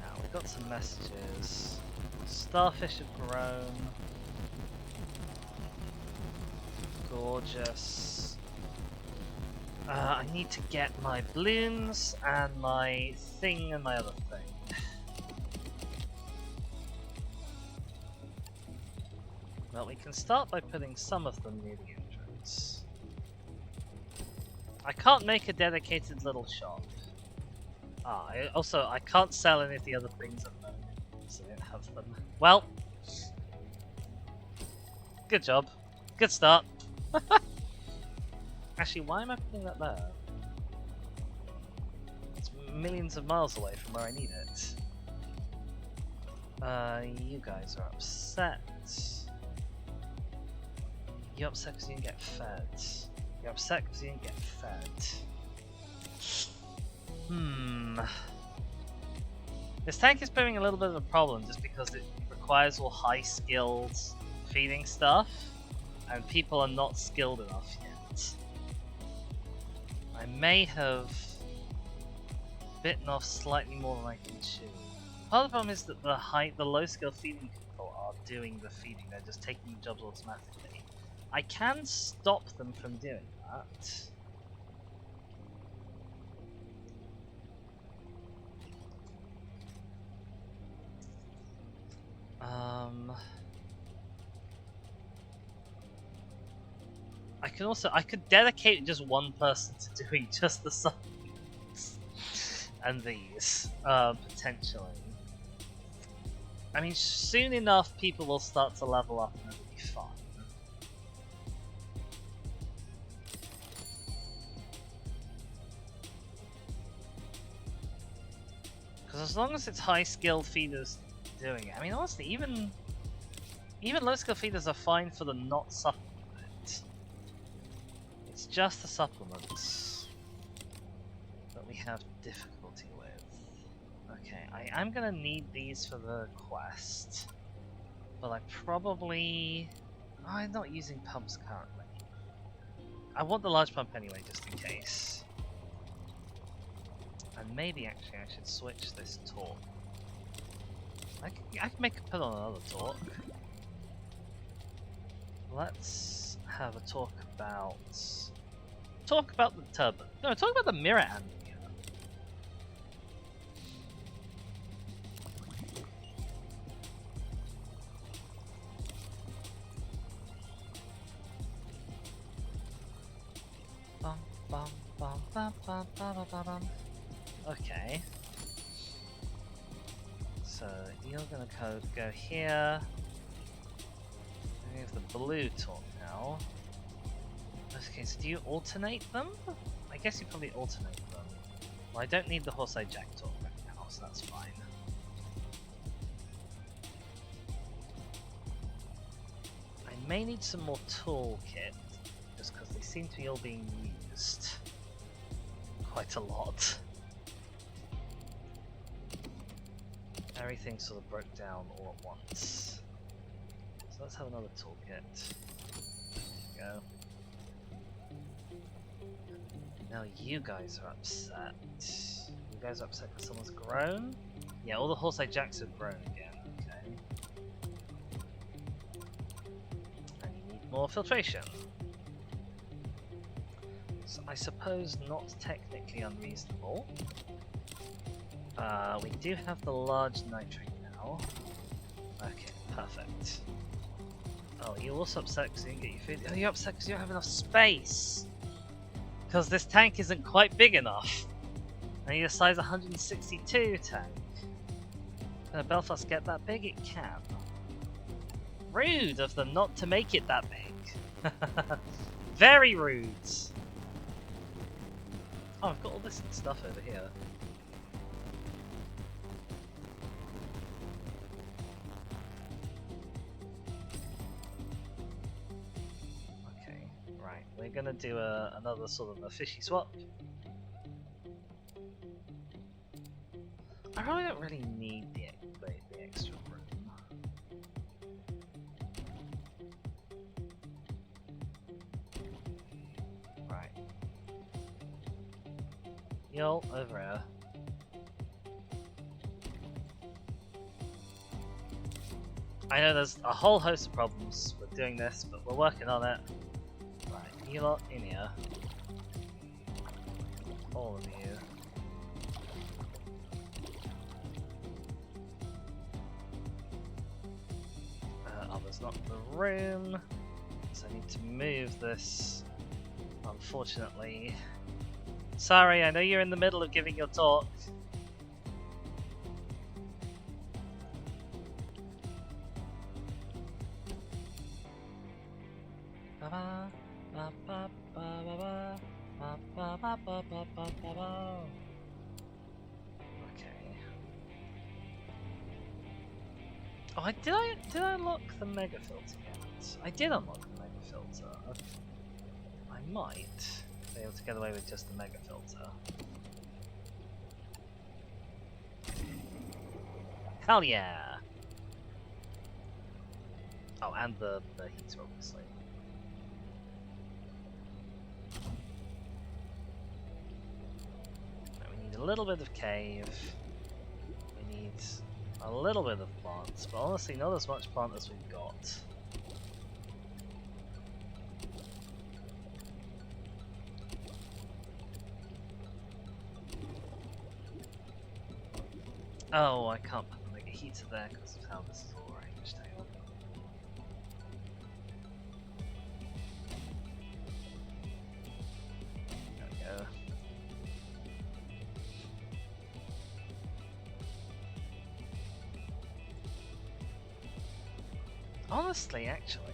Speaker 1: Now we've got some messages. Starfish have grown. Gorgeous. I need to get my balloons and my thing and my other thing. Well, we can start by putting some of them near the entrance. I can't make a dedicated little shop. I can't sell any of the other things at the moment. of them. Well, good job. Good start. Actually, why am I putting that there? It's millions of miles away from where I need it. You guys are upset. You're upset because you didn't get fed. You're upset because you didn't get fed. This tank is proving a little bit of a problem just because it requires all high-skilled feeding stuff, and people are not skilled enough yet. I may have bitten off slightly more than I can chew. Part of the problem is that the low-skill feeding people are doing the feeding, they're just taking jobs automatically. I can stop them from doing that. I could dedicate just one person to doing just the supplements and these, potentially. I mean, soon enough people will start to level up and it'll be fine. Because as long as it's high-skilled feeders doing it, I mean, honestly, even low-skill feeders are fine for the not supplement. It's just the supplements that we have difficulty with. Okay, I am gonna need these for the quest, but I probably... I'm not using pumps currently. I want the large pump anyway, just in case. And maybe actually I should switch this torque. I can put on another torque. Let's have a talk about the turbine. No, talk about the mirror handling here. Bum, bum, bum, bum, bum, bum, bum, bum. Okay. So you're gonna go here. We have the blue torque now. Okay, so do you alternate them? I guess you probably alternate them. Well, I don't need the horse-eye jack torque right now, so that's fine. I may need some more toolkit, just because they seem to be all being used quite a lot. Everything sort of broke down all at once. So let's have another toolkit. There we go. Now you guys are upset. You guys are upset because someone's grown? Yeah, all the horse-eye jacks have grown again. Okay. And you need more filtration. So I suppose not technically unreasonable. We do have the large nitrate now. Okay, perfect. Oh, you're also upset because you didn't get your food. Oh, you're upset because you don't have enough space! Because this tank isn't quite big enough. I need a size 162 tank. Can a Belfast get that big? It can. Rude of them not to make it that big. Very rude. Oh, I've got all this stuff over here. We're gonna do another sort of a fishy swap. I probably don't really need the extra room. Right. Y'all over here. I know there's a whole host of problems with doing this, but we're working on it. You lot in here. All of you. Oh, there's not the room. So I need to move this. Unfortunately. Sorry, I know you're in the middle of giving your talk. Oh, did I unlock the mega filter yet? I did unlock the mega filter. I might be able to get away with just the mega filter. Hell yeah! Oh, and the heater, obviously. We need a little bit of cave. We need a little bit of plants, but honestly not as much plant as we've got. Oh, I can't put the mega heater there because of how this is all arranged. Hang on. There we go. Honestly, actually.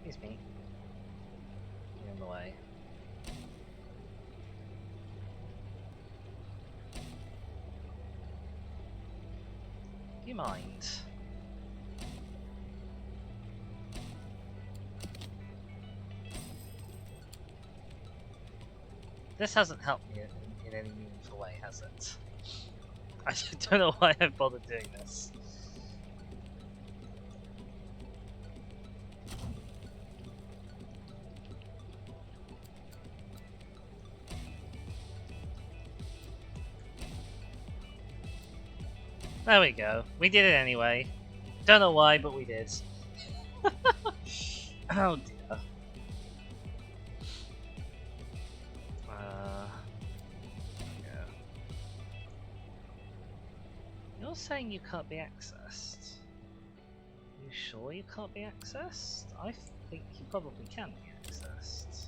Speaker 1: Excuse me. You're in the way. Do you mind? This hasn't helped me in any meaningful way, has it? I don't know why I've bothered doing this. There we go. We did it anyway. Don't know why, but we did. Oh dear. You're saying you can't be accessed. Are you sure you can't be accessed? I think you probably can be accessed.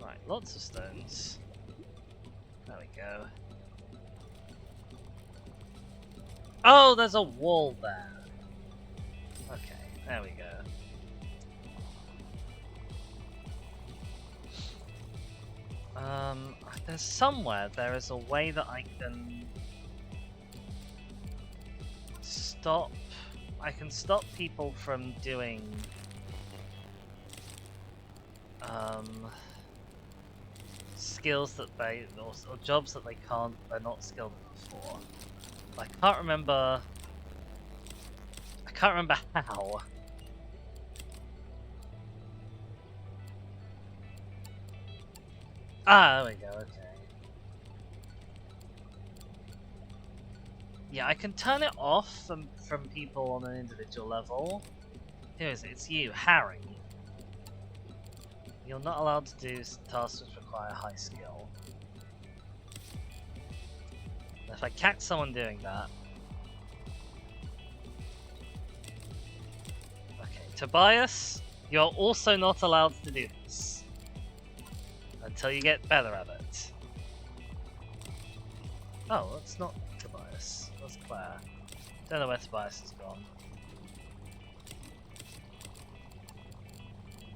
Speaker 1: Right, lots of stones. There we go. Oh, there's a wall there. Okay, there we go. There's somewhere there is a way that I can stop. I can stop people from doing skills that they or jobs that they're not skilled in before. I can't remember how. Ah, there we go, okay. Yeah, I can turn it off from people on an individual level. Who is it? It's you, Harry. You're not allowed to do tasks which require high skill. If I catch someone doing that... Okay, Tobias, you're also not allowed to do this. Until you get better at it. Oh, that's not Tobias. That's Claire. Don't know where Tobias has gone.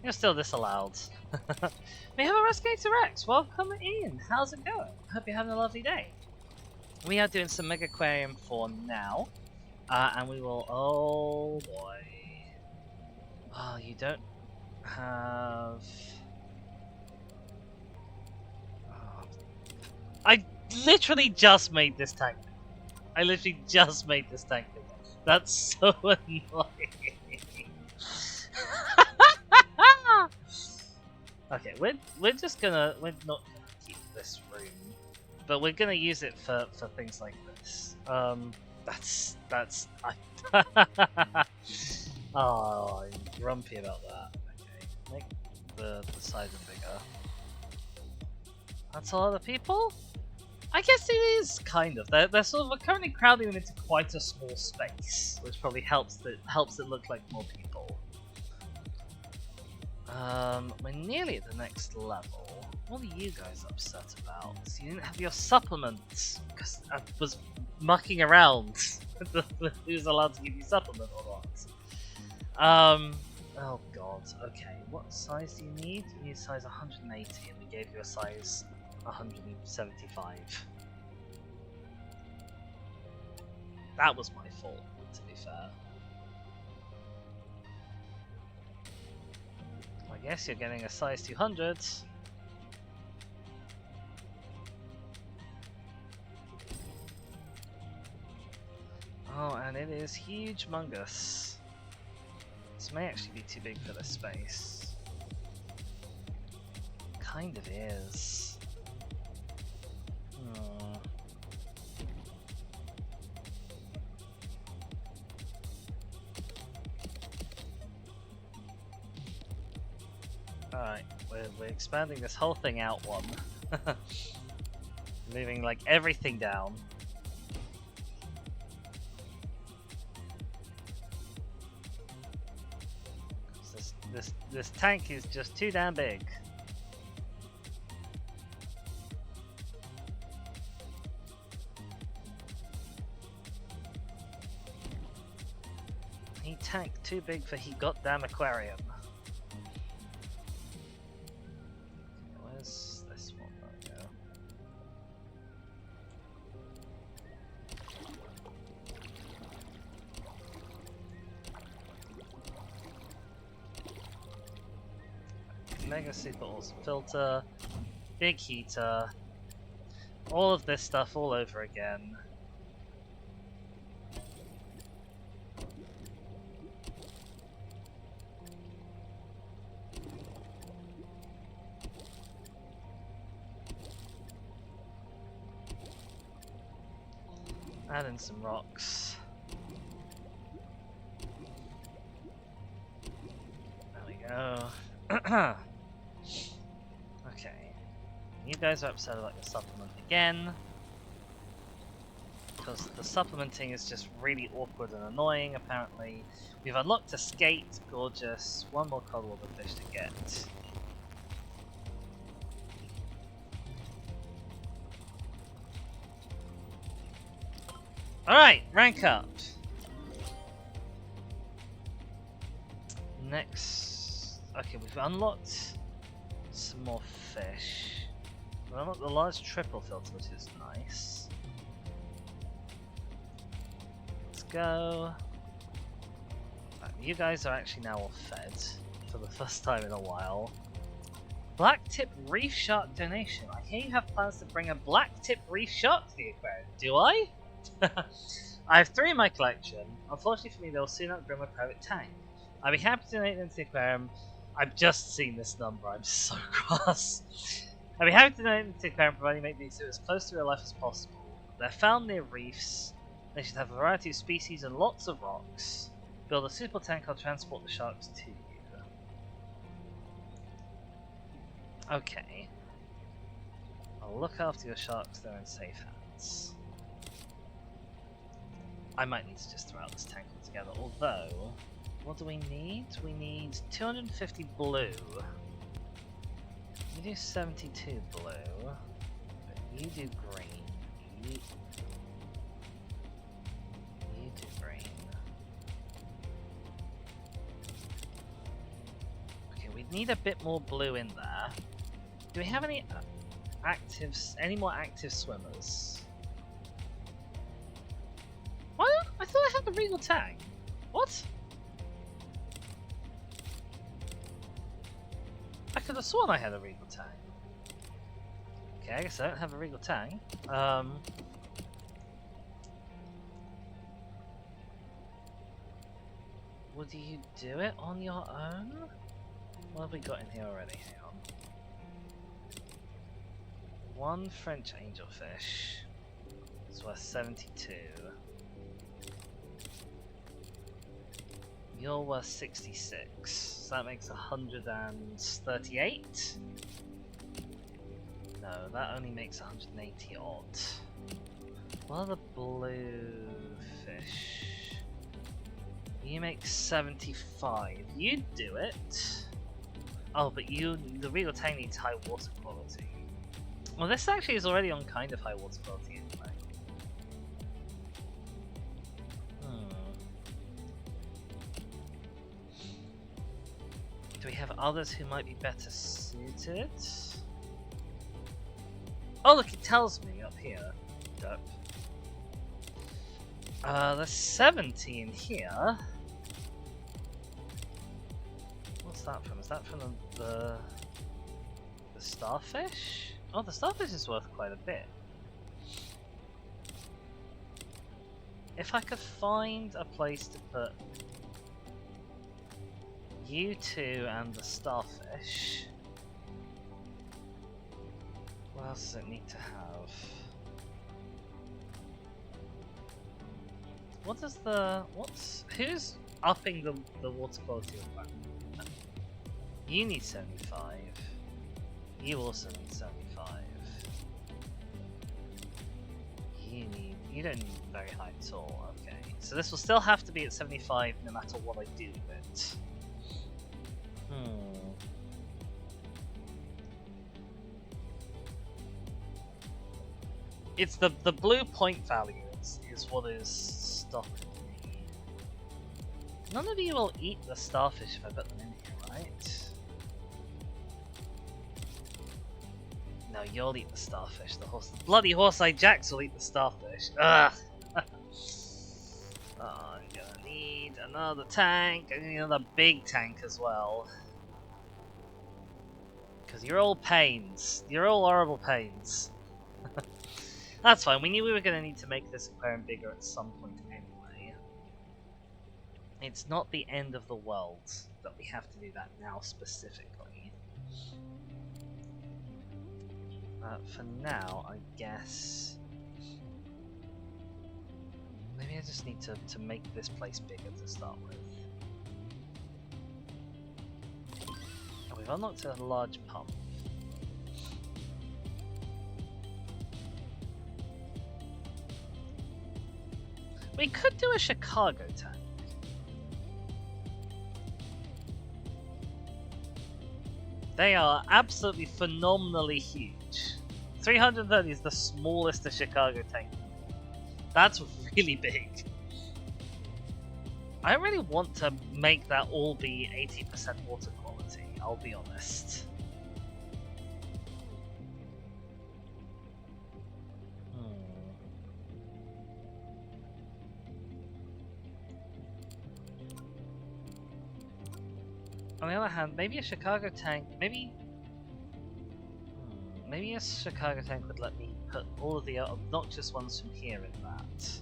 Speaker 1: You're still disallowed. We have a Rescator Rex. Welcome in. How's it going? Hope you're having a lovely day. We are doing some Megaquarium for now. And we will... Oh boy. Oh, you don't have... Oh. I literally just made this tank. I literally just made this tank. That's so annoying. Okay, we're not gonna keep this room, but we're gonna use it for things like this. Oh, I'm grumpy about that. Okay, make the size bigger. That's a lot of people? I guess it is kind of. They're sort of we're currently crowding them into quite a small space, which probably helps it look like more people. We're nearly at the next level. What are you guys upset about? You didn't have your supplements because I was mucking around with who's allowed to give you supplement or not. Oh god. Okay, what size do you need? You need size 180, and we gave you a size 175. That was my fault, to be fair. I guess you're getting a size 200. Oh, and it is huge mungus. This may actually be too big for this space. Kind of is. Alright, we're expanding this whole thing out one. Moving like everything down. This tank is just too damn big. He tanked too big for he goddamn aquarium. Where's this one right now? Mega super awesome filter, big heater, all of this stuff all over again. Add in some rocks. There we go. Okay. You guys are upset about your supplement again. Because the supplementing is just really awkward and annoying, apparently. We've unlocked a skate, gorgeous. One more cold water fish to get. Alright, rank up. Next. Okay, we've unlocked some more fish. We've unlocked the large triple filter, which is nice. Let's go. Right, you guys are actually now all fed for the first time in a while. Black tip reef shark donation. I hear you have plans to bring a black tip reef shark to the aquarium. Do I? I have 3 in my collection. Unfortunately for me, they'll soon outgrow my private tank. I'd be happy to donate them to the aquarium. I've just seen this number, I'm so cross. I'd be happy to donate them to the aquarium, providing you make these as close to real life as possible. They're found near reefs. They should have a variety of species and lots of rocks. Build a suitable tank, I'll transport the sharks to you. Okay. I'll look after your sharks, they're in safe hands. I might need to just throw out this tank altogether, although, what do we need? We need 250 blue. You do 72 blue, but you do green. You do green. Okay, we need a bit more blue in there. Do we have any more active swimmers? What? I thought I had the regal tag. What? I could have sworn I had a regal tag. Okay, I guess I don't have a regal tag. Would you do it on your own? What have we got in here already? Hang on. 1 French angelfish. It's worth 72. You're worth 66, so that makes 138? No, No, that only makes 180 odd. What are the blue fish? You make 75. You do it. Oh, but the real tank needs high water quality. Well, this actually is already on kind of high water quality anyway. Do we have others who might be better suited? Oh look, it tells me up here. Dope. There's 70 in here. What's that from? Is that from the starfish? Oh, the starfish is worth quite a bit. If I could find a place to put you two and the starfish. What else does it need to have? Who's upping the water quality of that? You need 75. You also need 75. You don't need very high at all. Okay, so this will still have to be at 75 no matter what I do with it. It's the blue point value is what is stopping me. None of you will eat the starfish if I put them in here, right? No, you'll eat the starfish. The bloody horse-eyed jacks will eat the starfish. Ugh! Oh, I'm gonna need another tank. I need another big tank as well. Because you're all pains. You're all horrible pains. That's fine, we knew we were going to need to make this aquarium bigger at some point anyway. It's not the end of the world that we have to do that now specifically. For now, I guess... maybe I just need to make this place bigger to start with. Oh, we've unlocked a large pump. We could do a Chicago tank. They are absolutely phenomenally huge. 330 is the smallest a Chicago tank. That's really big. I really want to make that all be 80% water quality, I'll be honest. On the other hand, maybe a Chicago tank, maybe a Chicago tank would let me put all of the obnoxious ones from here in that.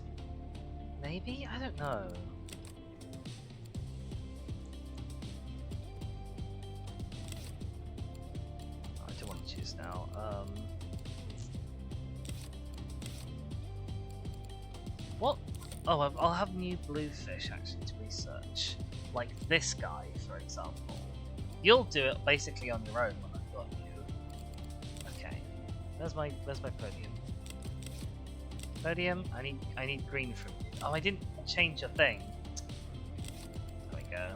Speaker 1: Maybe? I don't know. I don't want to choose now. What? Oh, I'll have new bluefish actually to research. Like this guy, for example. You'll do it basically on your own when I've got you. Okay. Where's my podium? Podium? I need green from you. Oh, I didn't change a thing. There we go.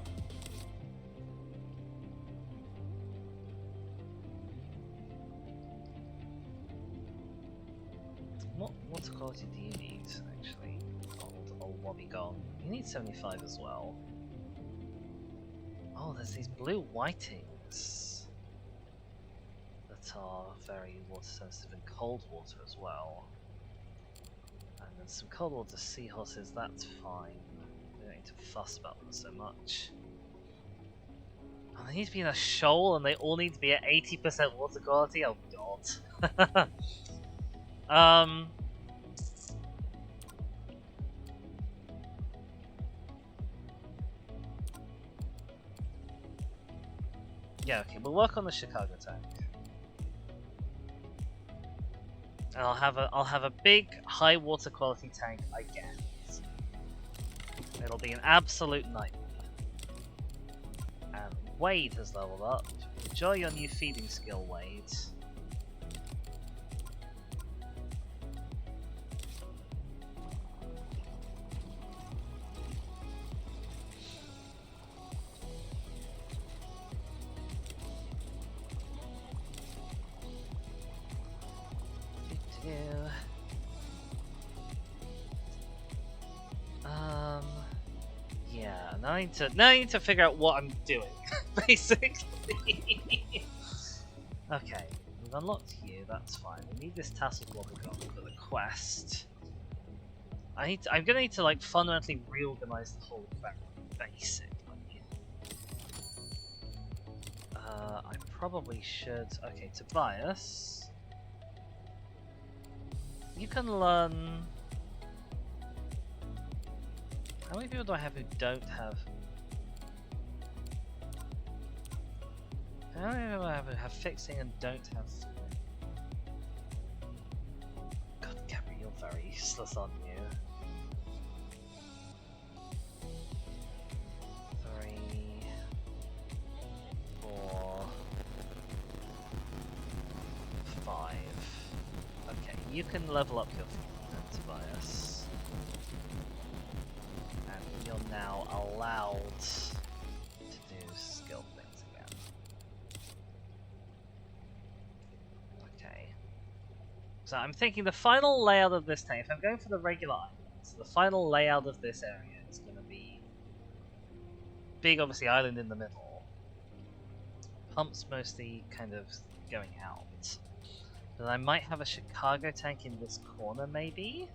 Speaker 1: What water quality do you need actually? Old Wobby gone. You need 75 as well. Oh, there's these blue whitings that are very water sensitive in cold water as well. And then some cold water seahorses, that's fine. We don't need to fuss about them so much. Oh, they need to be in a shoal and they all need to be at 80% water quality? Oh god. Yeah, okay, we'll work on the Chicago tank. And I'll have a big high water quality tank, I guess. It'll be an absolute nightmare. And Wade has leveled up. Enjoy your new feeding skill, Wade. Yeah, now I need to figure out what I'm doing, basically. Okay, we've unlocked you, that's fine. We need this tasseled water gun for the quest. I'm gonna need to like fundamentally reorganize the whole aquarium, basically. I probably should. Okay, Tobias, you can learn. How many people do I have who don't have? How many people do I have who have fixing and don't have? God, Gabby, you're very useless, aren't you? 3, 4, 5. Okay, you can level up your Tobias. And you're now allowed to do skill things again. Okay. So I'm thinking the final layout of this tank, if I'm going for the regular islands, the final layout of this area is going to be big, obviously, island in the middle. Pumps mostly kind of going out. But I might have a Chicago tank in this corner, maybe?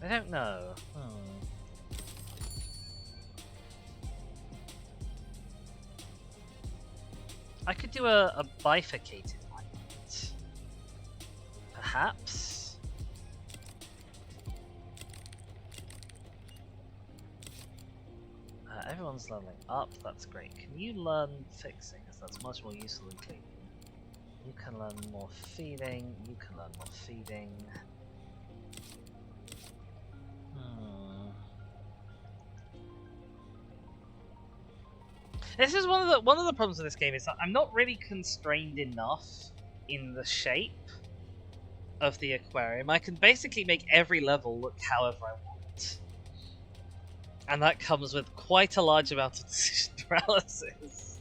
Speaker 1: I don't know. I could do a bifurcated island. Perhaps? Everyone's leveling up, that's great. Can you learn fixing? Because that's much more useful than cleaning. You can learn more feeding, you can learn more feeding. This is one of the problems with this game is that I'm not really constrained enough in the shape of the aquarium. I can basically make every level look however I want. And that comes with quite a large amount of decision paralysis.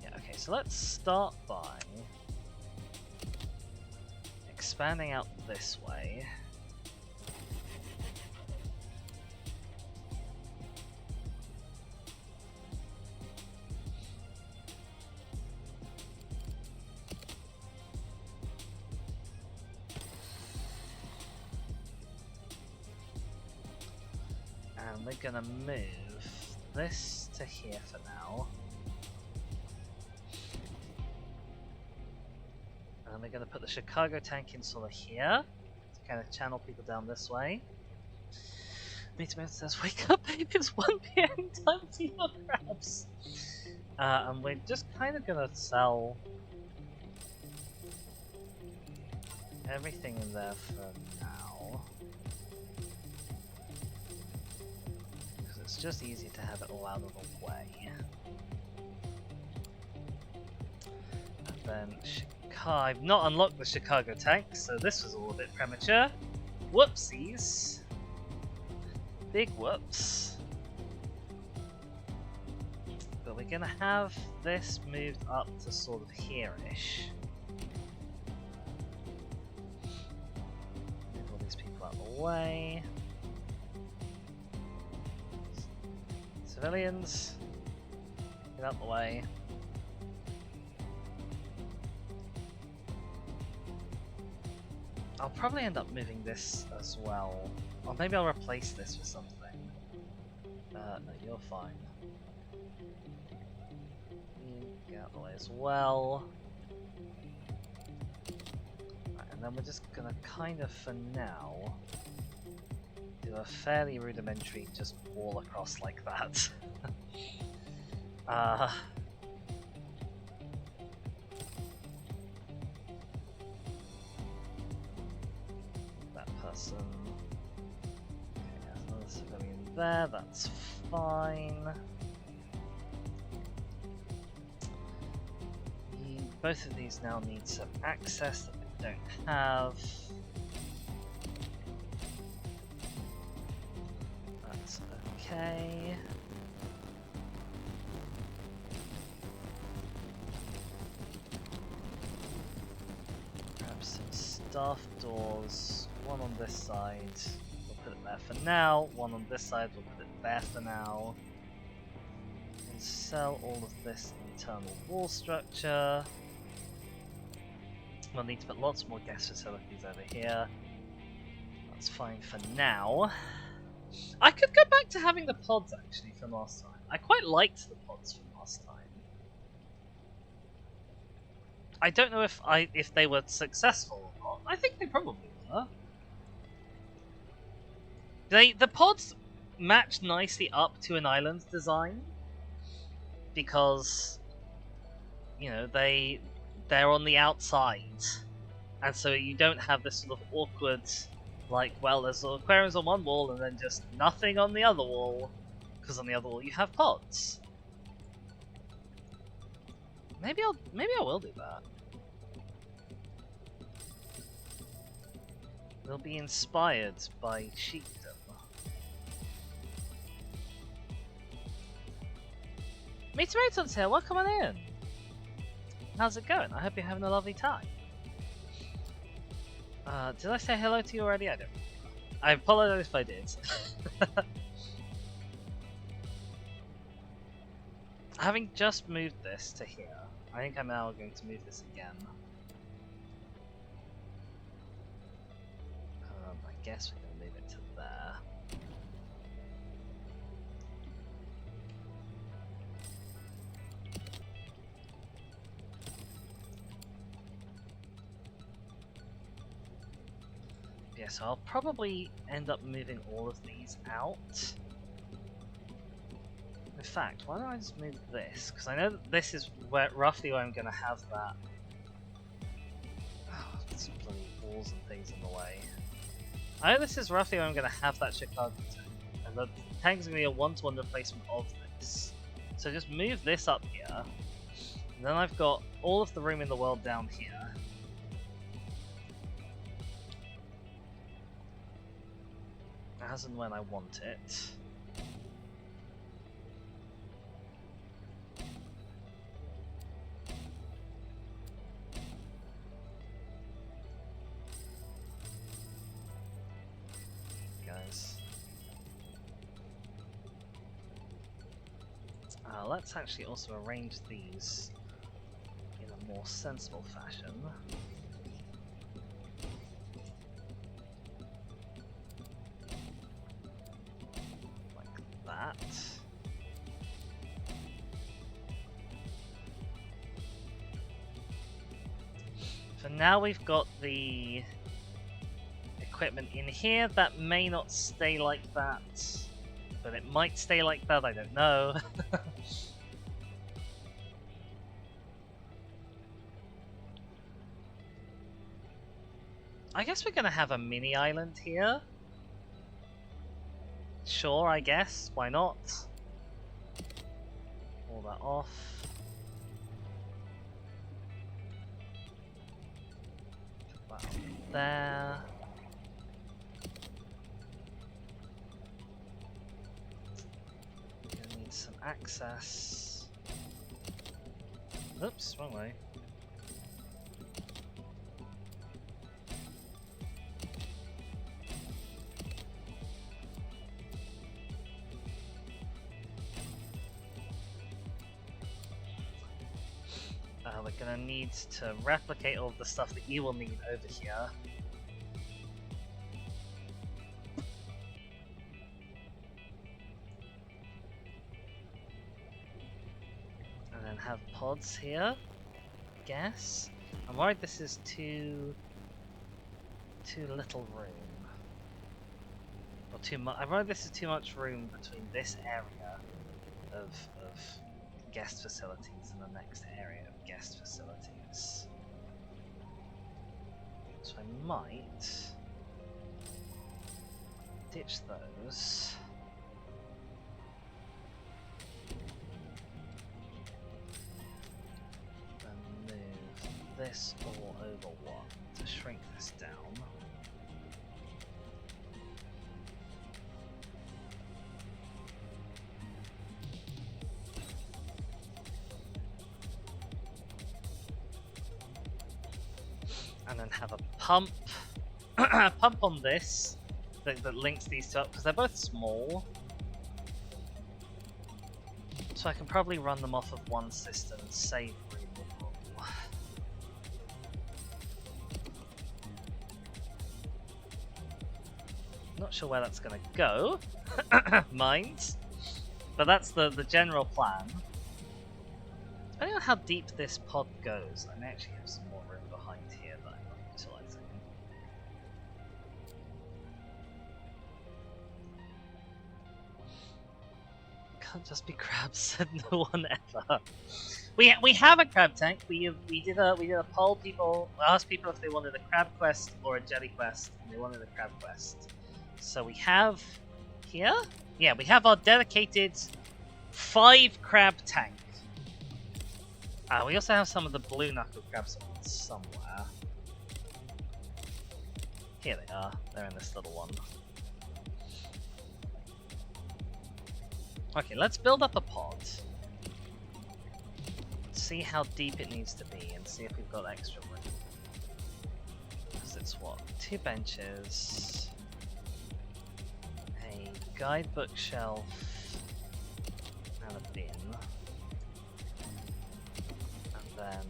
Speaker 1: Yeah, okay, so let's start by expanding out this way. And we're gonna move this to here for now. And we're gonna put the Chicago tank in sort of here to kind of channel people down this way. Meteor says, "Wake up, baby! It's 1 PM. Time to eat your crabs." And we're just kind of gonna sell everything in there for now. It's just easy to have it all out of the way. And then I've not unlocked the Chicago tank, so this was all a bit premature. Whoopsies. Big whoops. But we're gonna have this moved up to sort of here-ish. Move all these people out of the way. Civilians, get out the way. I'll probably end up moving this as well. Or maybe I'll replace this with something. No, you're fine. You get out the way as well. Right, and then we're just gonna kind of, for now, do a fairly rudimentary just wall across like that. That person. Okay, another civilian there, that's fine. Both of these now need some access that we don't have. That's okay. Grab some staff doors, one on this side, we'll put it there for now, one on this side, we'll put it there for now. And sell all of this internal wall structure. We'll need to put lots more guest facilities over here. That's fine for now. I could go back to having the pods actually from last time. I quite liked the pods from last time. I don't know if they were successful or not. I think they probably were. The pods match nicely up to an island design because you know they're on the outside, and so you don't have this sort of awkward, like, well, there's aquariums on one wall and then just nothing on the other wall, because on the other wall you have pods. Maybe I will do that. They'll be inspired by sheepdom. Meet Tomatoes here, welcome on in! How's it going? I hope you're having a lovely time. Did I say hello to you already? I don't remember. I apologize if I did. Having just moved this to here, I think I'm now going to move this again. I guess we're going to move it to there. Yeah, so I'll probably end up moving all of these out. In fact, why don't I just move this? Because I know that this is roughly where I'm going to have that. Oh, there's bloody walls and things in the way. I know this is roughly where I'm going to have that Chicago tank. And the tank's going to be a one-to-one replacement of this. So just move this up here. And then I've got all of the room in the world down here. As and when I want it. Guys. Let's actually also arrange these in a more sensible fashion. That. For now we've got the equipment in here. That may not stay like that, but it might stay like that, I don't know. I guess we're gonna have a mini island here. Sure, I guess. Why not? Pull that off. Put that up there. Gonna need some access. Oops, wrong way. We're gonna need to replicate all of the stuff that you will need over here. And then have pods here, I guess. I'm worried this is too little room. Or too much. I'm worried this is too much room between this area of guest facilities and the next area of guest facilities. So I might ditch those. this all over one to shrink this down. And then have a pump, pump on this that links these two up because they're both small. So I can probably run them off of one system and save room overall. Not sure where that's gonna go, mind, but that's the general plan. Depending on how deep this pod goes, I may actually have some more room behind here that I'm not utilising. Can't just be crabs, said no one ever. We have a crab tank. We did a poll. People asked people if they wanted a crab quest or a jelly quest, and they wanted a crab quest. So we have here, yeah, we have our dedicated 5 crab tank. We also have some of the blue knuckle crabs somewhere. Here they are. They're in this little one. Okay, let's build up a pod. See how deep it needs to be and see if we've got extra room. Because it's what? 2 benches, a guidebook shelf, and a bin. And then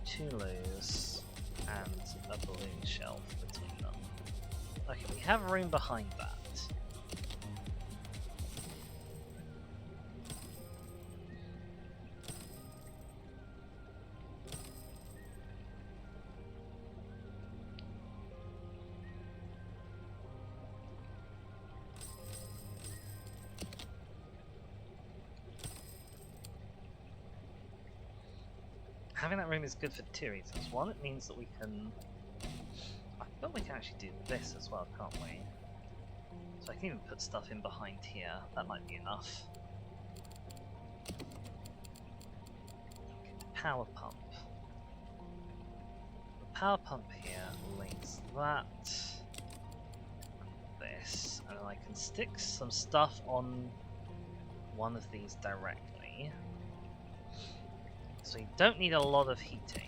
Speaker 1: two loos and a balloon shelf between them. Okay, we have room behind that. Having that room is good for 2 reasons. One, it means that we can... I thought we can actually do this as well, can't we? So I can even put stuff in behind here. That might be enough. Okay, power pump. The power pump here links that and this. And then I can stick some stuff on one of these directly. So you don't need a lot of heating.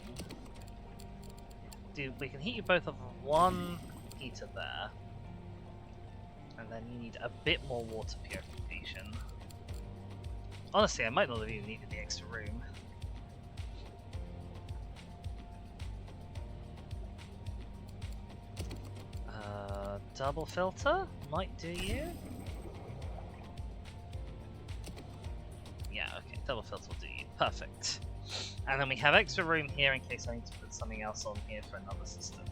Speaker 1: We can heat you both off of one heater there. And then you need a bit more water purification. Honestly, I might not have even needed the extra room. Double filter might do you. Yeah, okay, double filter will do you. Perfect. And then we have extra room here in case I need to put something else on here for another system.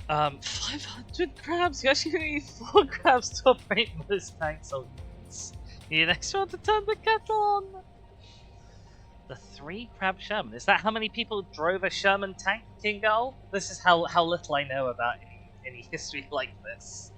Speaker 1: 500 crabs! You actually need 4 crabs to operate most tanks on units. You need an extra one to turn the kettle on! The 3 crab Sherman. Is that how many people drove a Sherman tank, King Gull? This is how little I know about any history like this.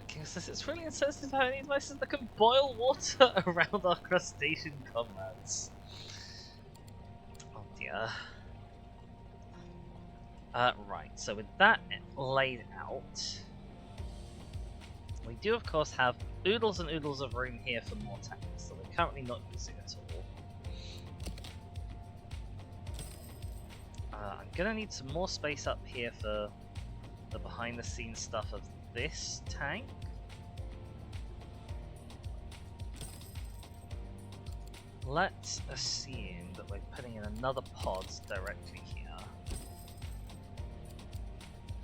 Speaker 1: King says it's really insensitive how any devices that can boil water around our crustacean comrades. Oh dear. Right, so with that laid out, we do of course have oodles and oodles of room here for more tanks that we're currently not using at all. I'm gonna need some more space up here for the behind the scenes stuff of this tank. Let's assume that we're putting in another pod directly here.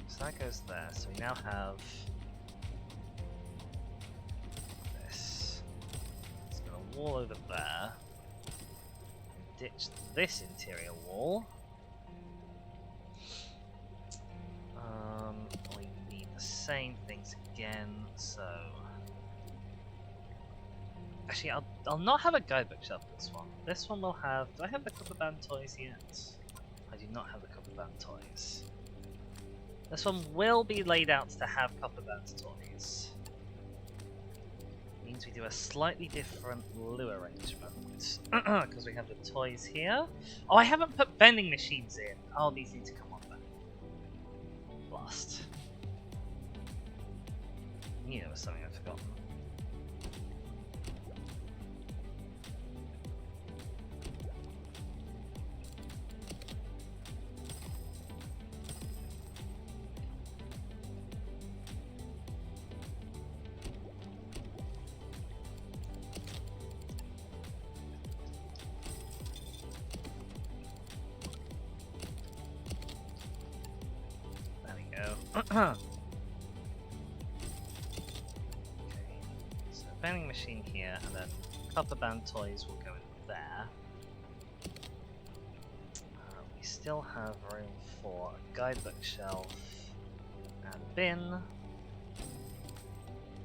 Speaker 1: So that goes there, so we now have this. It's got a wall over there. Ditch this interior wall. We need the same things again, so Actually, I'll not have a guidebook shelf for this one. This one will have... Do I have the Copper Band toys yet? I do not have the Copper Band toys. This one will be laid out to have Copper Band toys. Means we do a slightly different loo arrangement. Because we have the toys here. Oh, I haven't put vending machines in. Oh, these need to come on back. Blast. I knew there was something I'd forgotten. Okay, so vending machine here, and then Copper Band toys will go in there. We still have room for a guidebook shelf and bin.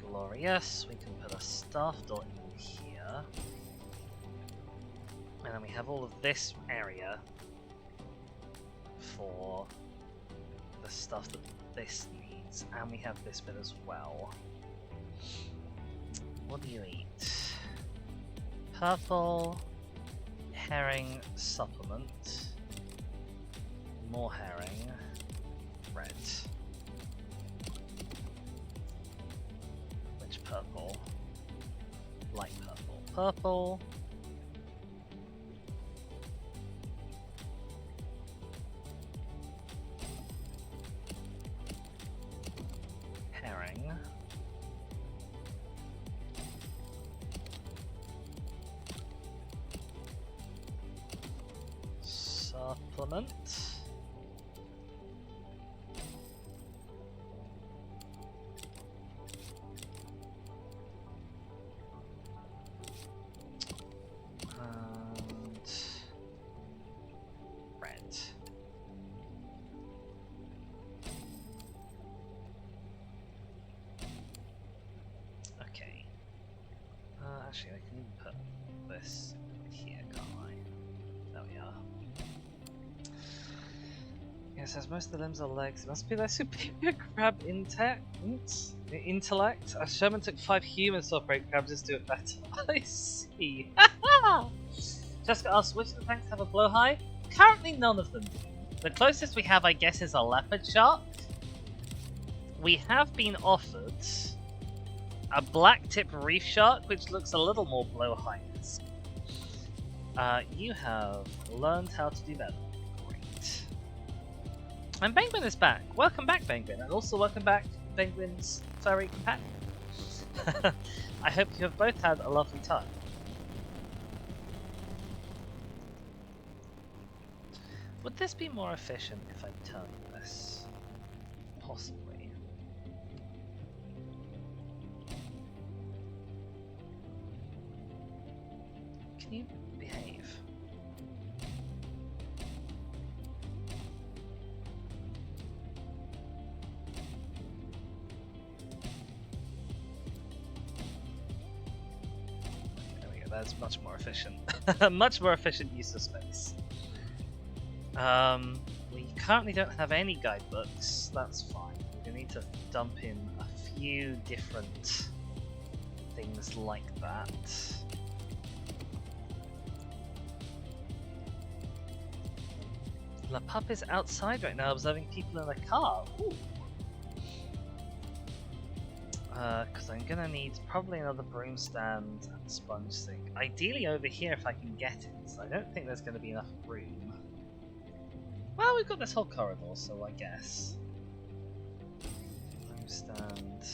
Speaker 1: Glorious, we can put a staff door in here. And then we have all of this area for the stuff that this needs, and we have this bit as well. What do you eat? Purple herring supplement, more herring, red. Which purple? Light purple. Purple. Herring. Supplement. And red. Okay. Actually, I can even put this here, can't I? There we are. Yes, as most of the limbs are legs, it must be their superior crab intellect. As Sherman took 5 humans to operate crabs, just do it better. I see. Jessica asks, which of the tanks have a blowhigh? Currently none of them do. The closest we have, I guess, is a leopard shark. We have been offered a black tip reef shark, which looks a little more blowhigh-esque. You have learned how to do better. Great. And Penguin is back. Welcome back, Penguin, and also welcome back, Penguin's furry companion. I hope you have both had a lovely time. Would this be more efficient if I turned this? Possibly. Can you behave? There we go, that's much more efficient. Much more efficient use of space. We currently don't have any guidebooks, that's fine. We're going to need to dump in a few different things like that. La Pup is outside right now observing people in a car. Because I'm going to need probably another broom stand and sponge sink. Ideally over here if I can get it, so I don't think there's going to be enough room. Well, we've got this whole corridor, so I guess. Broom stand,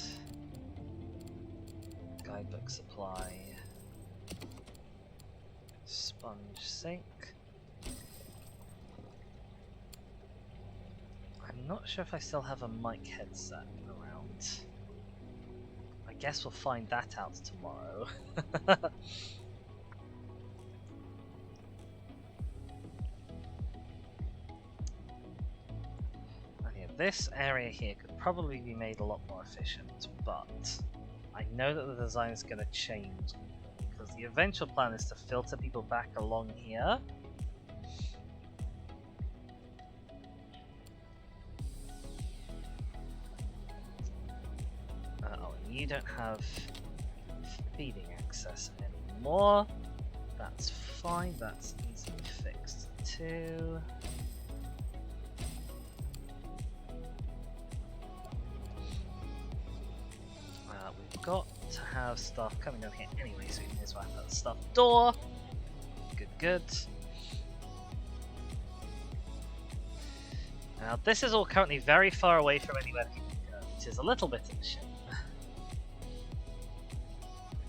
Speaker 1: guidebook supply, sponge sink. I'm not sure if I still have a mic headset around. I guess we'll find that out tomorrow. This area here could probably be made a lot more efficient, but I know that the design is going to change because because the eventual plan is to filter people back along here. Oh, and you don't have feeding access anymore. That's fine, that's easily fixed too. We've got to have stuff coming down here anyway, so we may as well have that stuff door. Good, good. Now this is all currently very far away from anywhere people can go, which is a little bit of a shame. I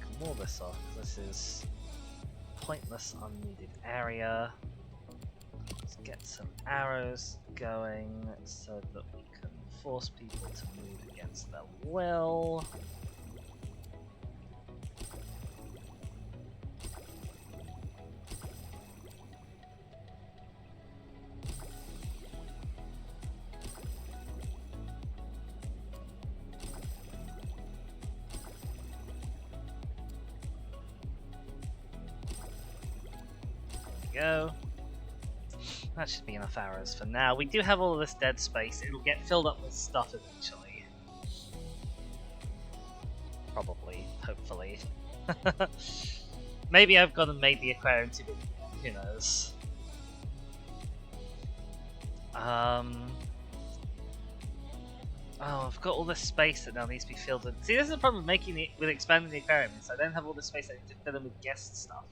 Speaker 1: can wall this off, this is pointless, unneeded area. Let's get some arrows going so that we can force people to move against their will. Go. That should be enough arrows for now. We do have all of this dead space. It'll get filled up with stuff eventually. Probably. Hopefully. Maybe I've gone and made the aquarium too big. Who knows? Oh, I've got all this space that now needs to be filled in. See, this is the problem with expanding the aquarium. Is I don't have all this space I need to fill in with guest stuff.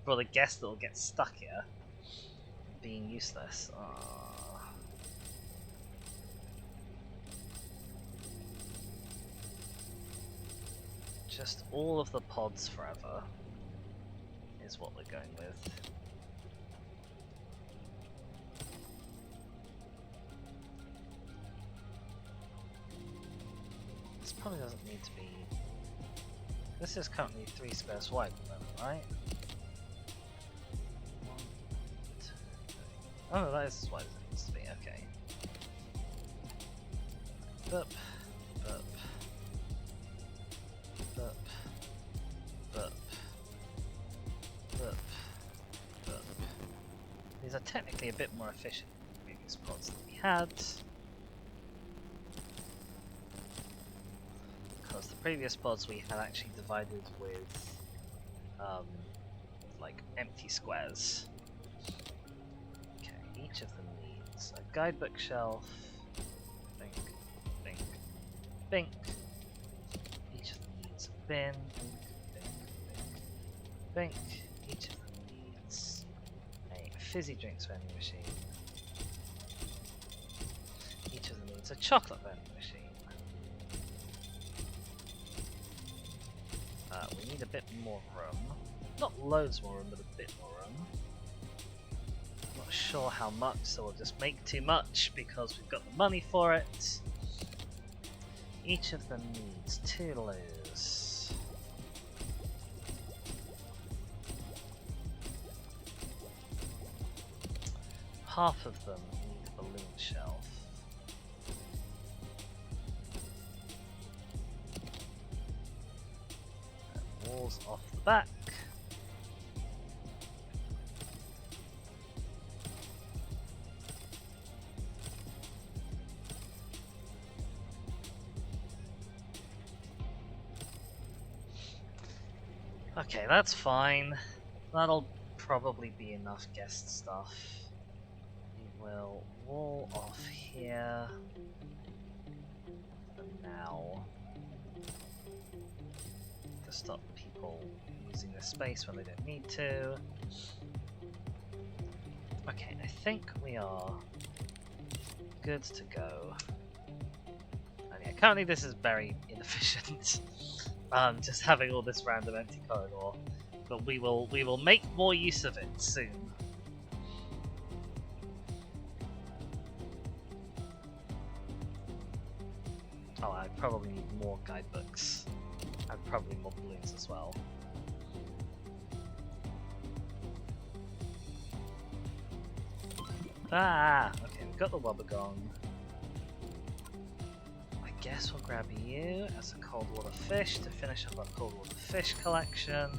Speaker 1: For all the guests that will get stuck here. Being useless. Just all of the pods forever is what we're going with. This probably doesn't need to be... This is currently 3 squares wide at the moment, right? Oh, that is as wide as it needs to be, okay. Bup, bup, bup, bup, bup, bup. These are technically a bit more efficient than the previous pods that we had. Because the previous pods we had actually divided with, like, empty squares. Each of them needs a guidebook shelf. Bink, bink, bink. Each of them needs a bin. Bink, bink, bink. Each of them needs a fizzy drinks vending machine. Each of them needs a chocolate vending machine. We need a bit more room. Not loads more room, but a bit more room. Not sure how much, so we'll just make too much because we've got the money for it. Each of them needs 2 loos. Half of them need a balloon shelf. And walls off the back. Okay, that's fine. That'll probably be enough guest stuff. We will wall off here for now to stop people using this space when they don't need to. Okay, I think we are good to go. And yeah, currently this is very inefficient. Just having all this random empty corridor, but we will make more use of it soon. Oh, I probably need more guidebooks, and probably more balloons as well. Ah, okay, we've got the Wobbegong. I guess we'll grab you as a cold water fish to finish up our cold water fish collection.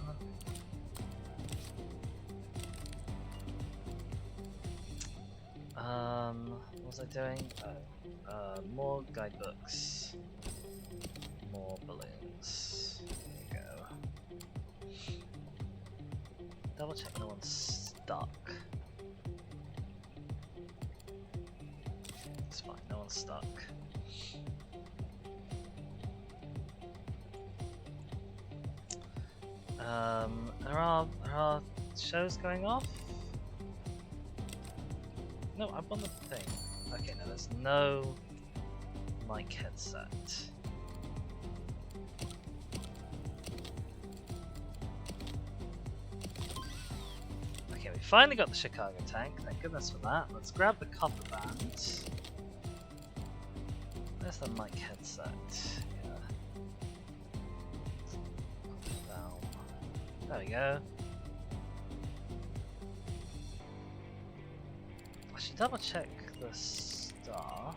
Speaker 1: What was I doing? More guidebooks. More balloons. There you go. Double check no one's stuck. It's fine, no one's stuck. Are our shows going off? No, I'm on the thing. Okay, no, there's no mic headset. Okay, we finally got the Chicago tank. Thank goodness for that. Let's grab the copper band. Where's the mic headset? Yeah. Down. There we go. I should double check the staff.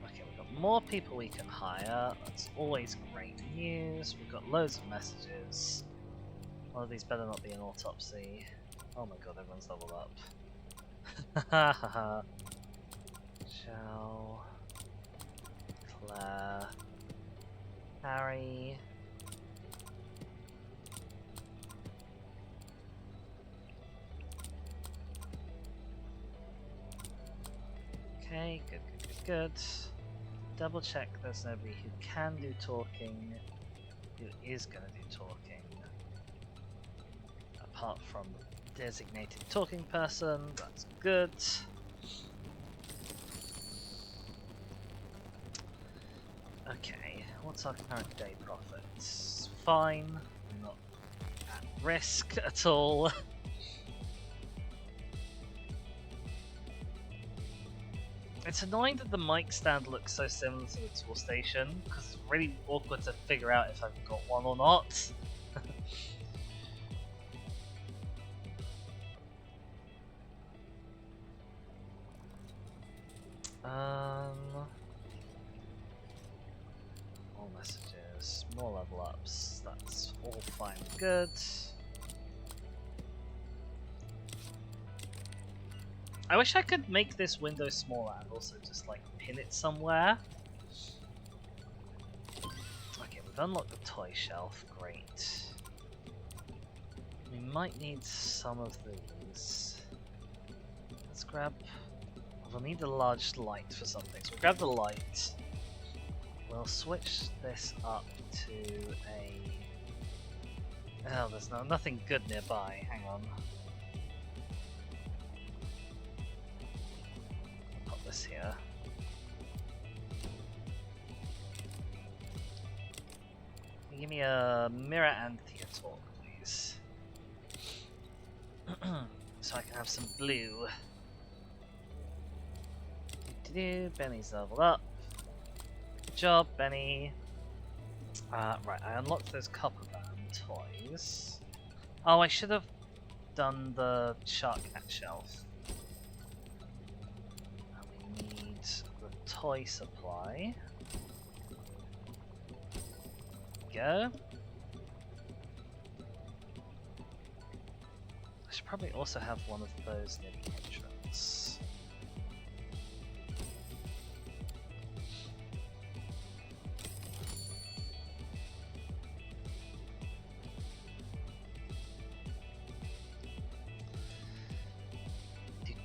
Speaker 1: Okay, we've got more people we can hire. That's always great news. We've got loads of messages. One of these better not be an autopsy. Oh my god, everyone's leveled up. Hahaha. Shao, Claire, Harry. Okay, good, good, good, good. Double check there's nobody who can do talking, who is going to do talking. Apart from the designated talking person, that's good. Okay, what's our current day profits? Fine, not at risk at all. It's annoying that the mic stand looks so similar to the tool station, because it's really awkward to figure out if I've got one or not. More messages, more level ups, that's all fine and good. I wish I could make this window smaller and also just like pin it somewhere. Okay, we've unlocked the toy shelf, great. We might need some of these. Let's grab... We'll need a large light for something, so we'll grab the light. We'll switch this up to a... Oh, there's nothing good nearby, hang on. This here. Give me a mirror and theatalk, please. So I can have some blue. Benny's leveled up. Good job, Benny. Right, I unlocked those copper band toys. Oh, I should have done the shark cat shelf. The toy supply. Go. I should probably also have one of those near the entrance.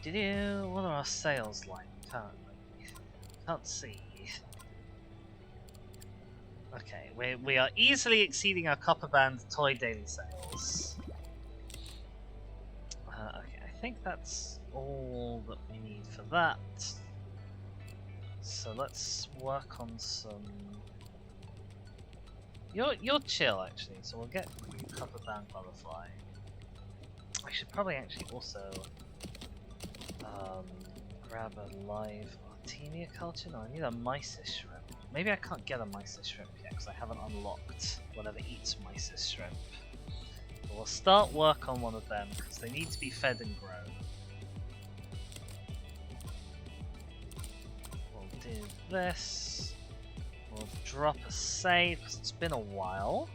Speaker 1: What are our sales like currently? Can't see. Okay, we are easily exceeding our copper band toy daily sales. Okay, I think that's all that we need for that. So let's work on some. You're chill actually, so we'll get copper band butterfly. I should probably actually also grab a live Artemia culture. No, I need a mysis shrimp. Maybe I can't get a mysis shrimp yet because I haven't unlocked whatever eats mysis shrimp. But we'll start work on one of them because they need to be fed and grown. We'll do this. We'll drop a save because it's been a while.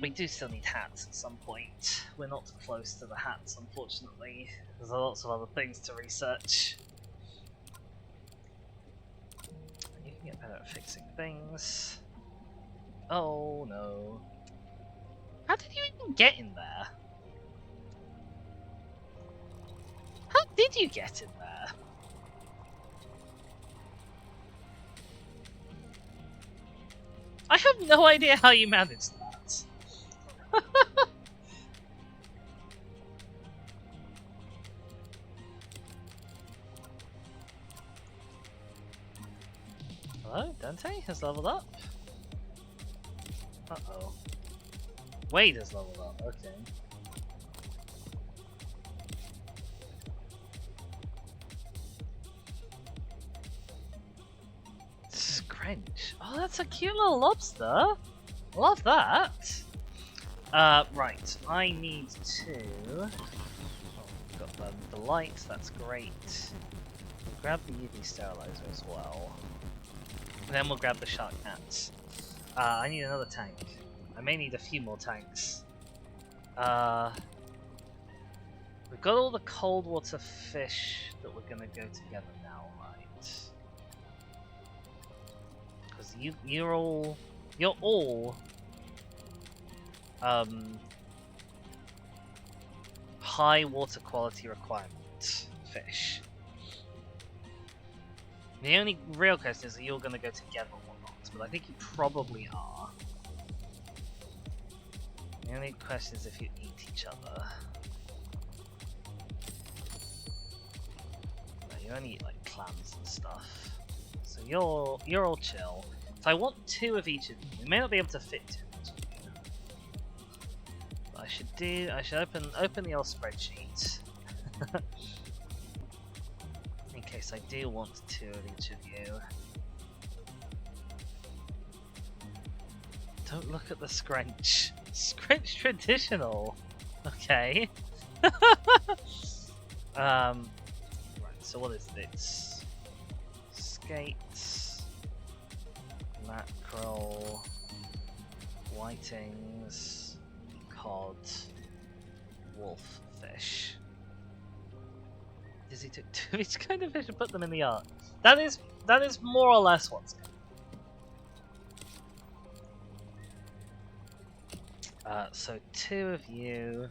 Speaker 1: We do still need hats at some point. We're not close to the hats, unfortunately. There's lots of other things to research. You can get better at fixing things. Oh no. How did you even get in there? How did you get in there? I have no idea how you managed that. Hello, Dante has leveled up. Uh-oh. Wade has leveled up, okay. Scrench. Oh, that's a cute little lobster. Love that. Right. I need to... Oh, got the light, that's great. We'll grab the UV sterilizer as well. And then we'll grab the shark cats. I need another tank. I may need a few more tanks. We've got all the cold water fish that we're gonna go together now, right? Because you're all high water quality requirement fish. The only real question is that you're gonna go together or not, but I think you probably are. The only question is if you eat each other. No, you only eat like clams and stuff. So you're all chill. So I want 2 of each of you. We may not be able to fit 2 of each of you. But I should open the old spreadsheet. In case I do want 2 of each of you. Don't look at the scrunch. Scrunch traditional. Okay. Right, so what is this? Skates, mackerel, whitings, cod, wolffish. Does he take 2 of each kind of fish and put them in the art? That is more or less what's going on. So 2 of you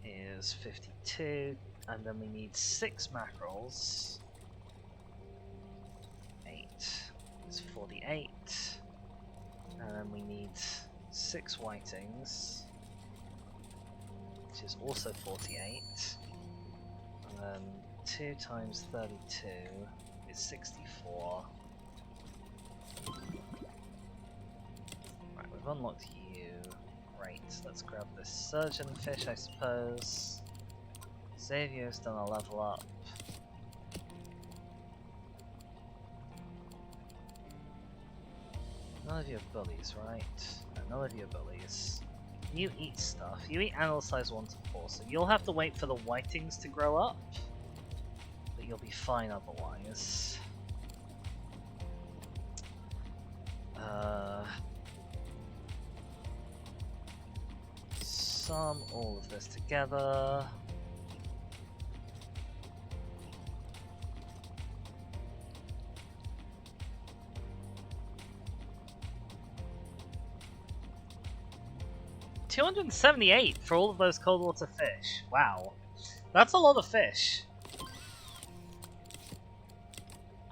Speaker 1: is 52, and then we need 6 mackerels. 8 is 48, and then we need 6 whitings, which is also 48. And then 2 times 32 is 64. Right, we've unlocked you. Great, let's grab this surgeon fish, I suppose. Xavier's done a level up. None of you are bullies, right? No, none of you are bullies. You eat stuff. You eat animal size 1 to 4, so you'll have to wait for the whitings to grow up. But you'll be fine otherwise. Sum all of this together. $278 for all of those cold water fish. Wow, that's a lot of fish.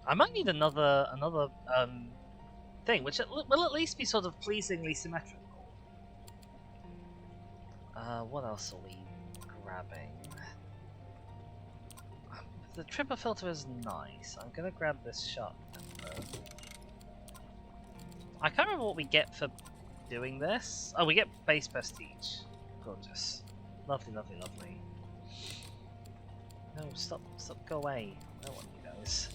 Speaker 1: I might need another thing, which will at least be sort of pleasingly symmetrical. What else are we grabbing? The tripper filter is nice. I'm gonna grab this shark member. I can't remember what we get for doing this. Oh, we get base prestige. Gorgeous. Lovely, lovely, lovely. No, stop, go away. I don't want you guys.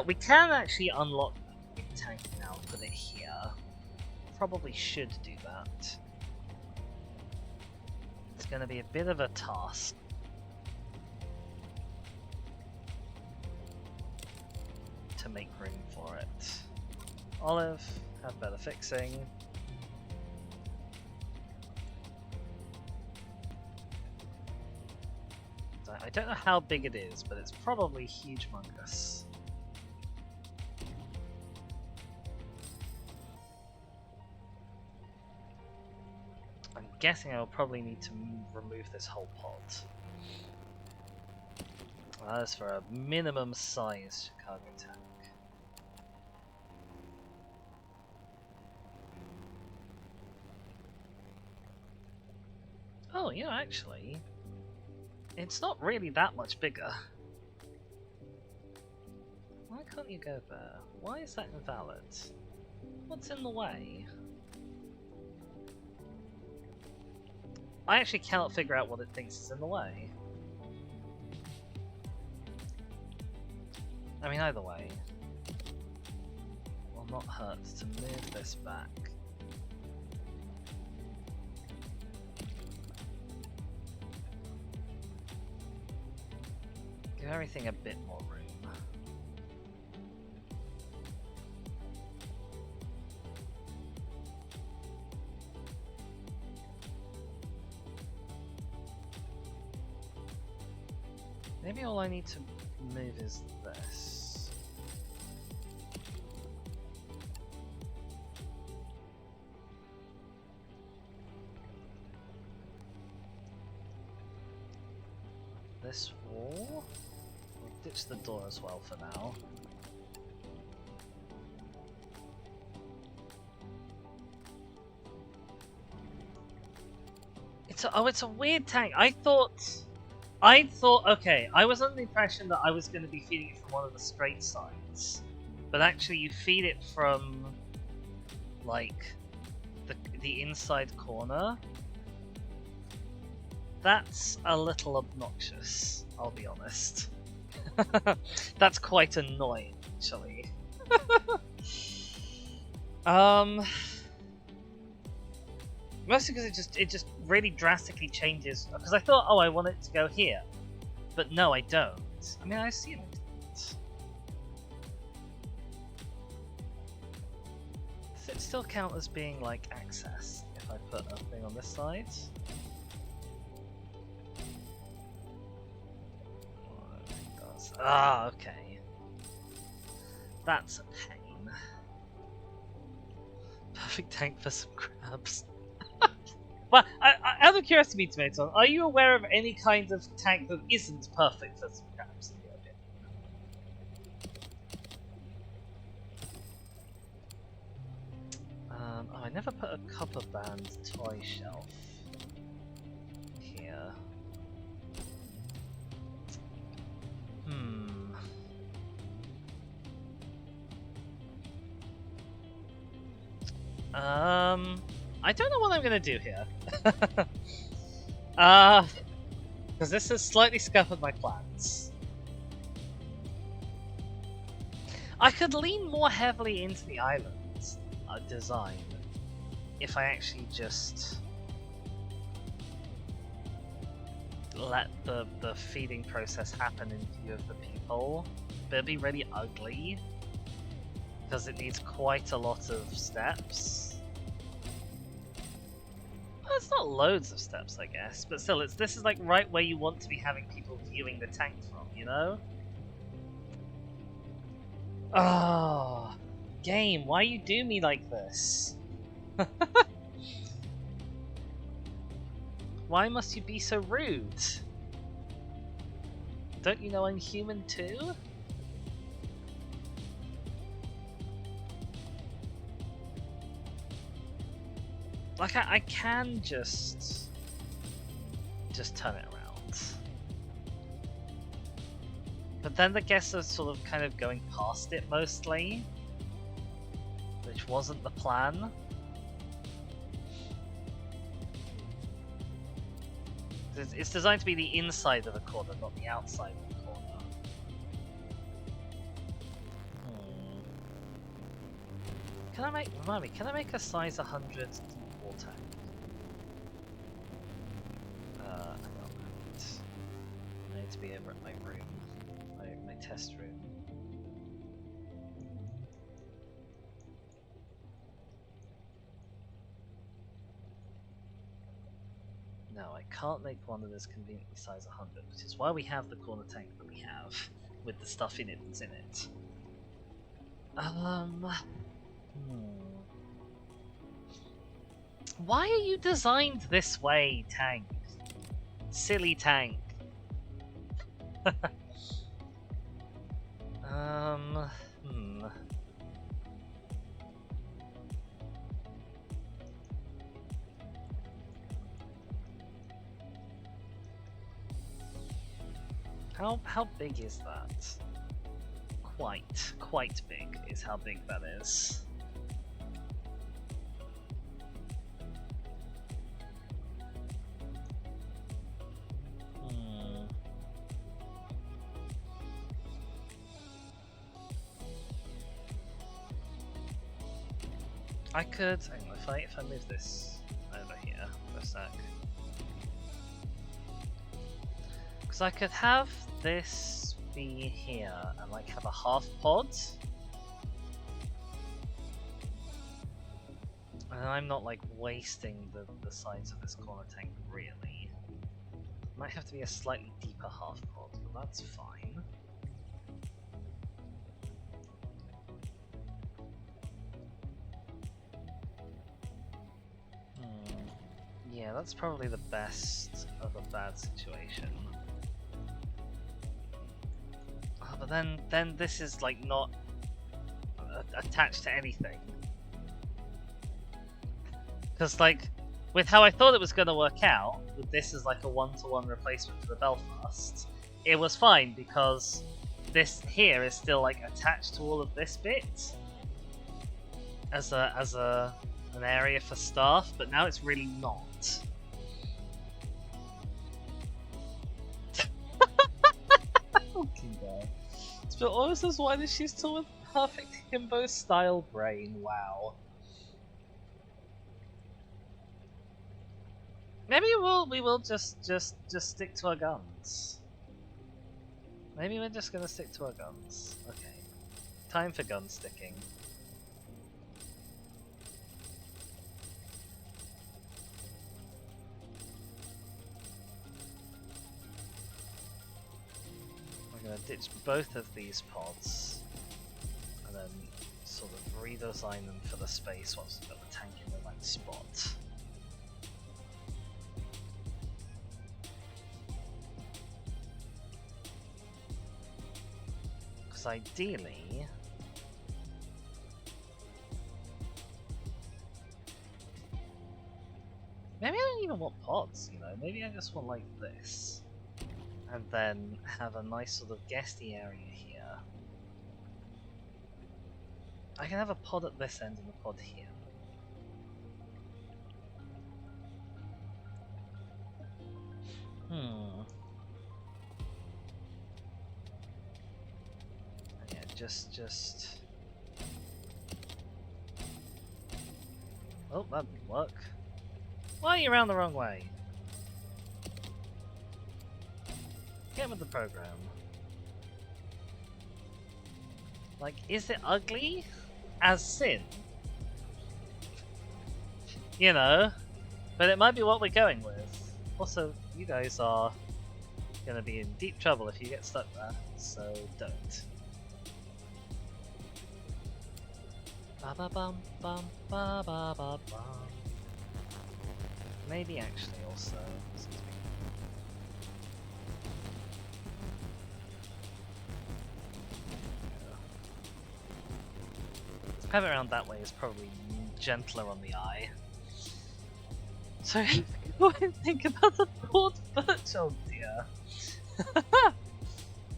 Speaker 1: We can actually unlock the tank now and put it here. Probably should do that. It's going to be a bit of a task. To make room for it. Olive, Have better fixing. I don't know how big it is, but it's probably humongous. I'm guessing I'll probably need to remove this whole pot. That is for a minimum size Chicago tank. Oh, yeah, actually, it's not really that much bigger. Why can't you go there? Why is that invalid? What's in the way? I actually cannot figure out what it thinks is in the way. I mean, either way, will not hurt to move this back. Give everything a bit more room. Maybe all I need to move is this. This wall? We'll ditch the door as well for now. It's a weird tank. I thought, okay, I was under the impression that I was going to be feeding it from one of the straight sides, but actually you feed it from, like, the inside corner. That's a little obnoxious, I'll be honest. That's quite annoying, actually. Mostly because it just really drastically changes. Because I thought, oh, I want it to go here, but no, I don't. I mean, I assume it didn't. Does it still count as being like access if I put a thing on this side? Oh, it does. Ah, okay. That's a pain. Perfect tank for some crabs. Well, out of curiosity, Tomato, are you aware of any kind of tank that isn't perfect for some crabs, in your opinion? Oh, I never put a copper band toy shelf here. I don't know what I'm gonna do here. Because this has slightly scuppered my plans. I could lean more heavily into the island design if I actually just let the feeding process happen in view of the people. But it'd be really ugly because it needs quite a lot of steps. Well, it's not loads of steps, I guess, but still, this is like right where you want to be having people viewing the tank from, you know? Oh, game, why you do me like this? Why must you be so rude? Don't you know I'm human too? Like, I can just turn it around. But then the guests are sort of kind of going past it mostly, which wasn't the plan. It's designed to be the inside of the corner, not the outside of the corner. Remind me, can I make a size 100 wall tank? I need to be over at my room, my test room. No, I can't make one that is conveniently size 100, which is why we have the corner tank that we have, with the stuff in it that's in it. Why are you designed this way, tank? Silly tank. How big is that? Quite big is how big that is. I could, hang on, if I move this over here for a sec. Because I could have this be here and like have a half pod. And I'm not like wasting the size of this corner tank really. Might have to be a slightly deeper half pod, but that's fine. Yeah, that's probably the best of a bad situation. Oh, but then this is like not attached to anything. Because like, with how I thought it was going to work out, with this as like a one-to-one replacement for the Belfast, it was fine because this here is still like attached to all of this bit as an area for staff, but now it's really not. Fucking god. But almost as wide as she's still with perfect himbo style brain, wow. Maybe we will just stick to our guns. Maybe we're just gonna stick to our guns. Okay. Time for gun sticking. We're gonna ditch both of these pods and then sort of redesign them for the space once we've got the tank in the right spot. Because ideally, maybe I don't even want pods, you know, maybe I just want like this. And then have a nice sort of guesty area here. I can have a pod at this end and a pod here. Yeah, just... Oh, that didn't work. Why are you around the wrong way? Get with the program. Like, is it ugly? As sin? You know? But it might be what we're going with. Also, you guys are gonna be in deep trouble if you get stuck there, so don't. Ba ba bum bum ba ba ba bum. Maybe actually also. Have it around that way is probably gentler on the eye. So go and think about the broad birch, oh dear.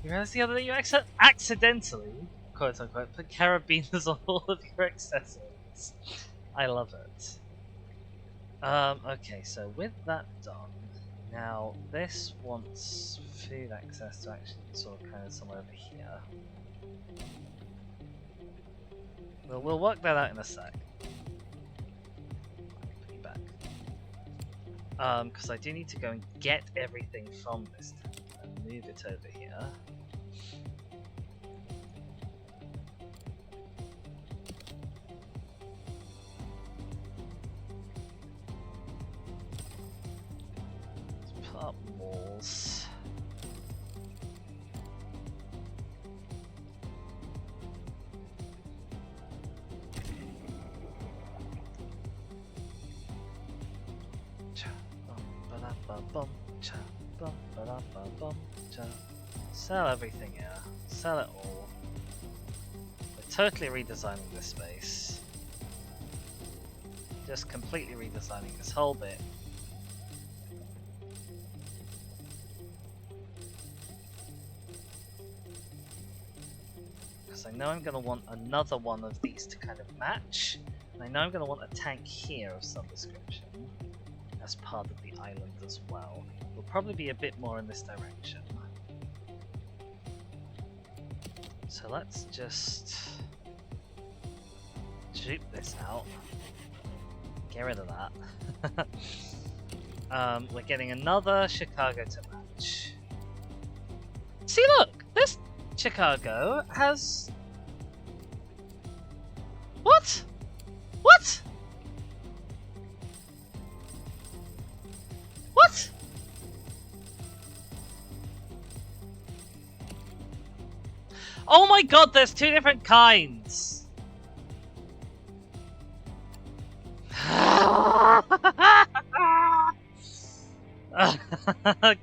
Speaker 1: You realize the other day you accidentally, quote unquote, put carabiners on all of your accessories. I love it. Okay, so with that done, now this wants food access to actually sort of kind of somewhere over here. Well, we'll work that out in a sec. Put you back. Because I do need to go and get everything from this tank and move it over here. up walls. Sell everything here. Sell it all. We're totally redesigning this space. Just completely redesigning this whole bit. Because I know I'm going to want another one of these to kind of match. And I know I'm going to want a tank here of some description as part of the island as well. Will probably be a bit more in this direction. So let's just shoot this out. Get rid of that. We're getting another Chicago to match. See, look! This Chicago has... What? What? What? Oh my god, there's two different kinds!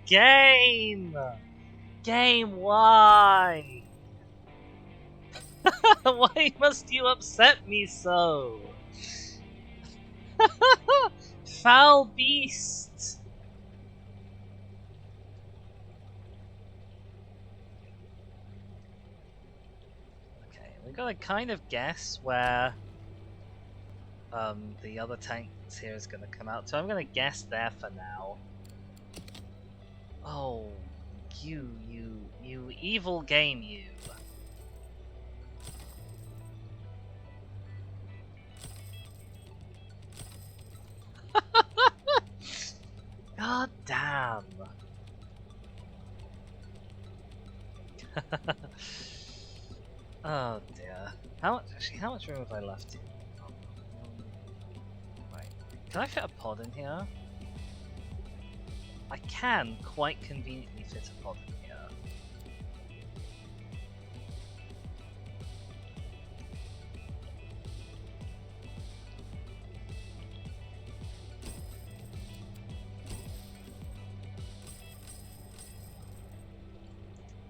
Speaker 1: Game! Game, why? Why must you upset me so? Foul beast! Okay, we've got to kind of guess where the other tanks here is going to come out. So I'm going to guess there for now. Oh, you evil game, you. God damn. Oh dear. How much room have I left here? Right. Can I fit a pod in here? I can quite conveniently fit a pod in here.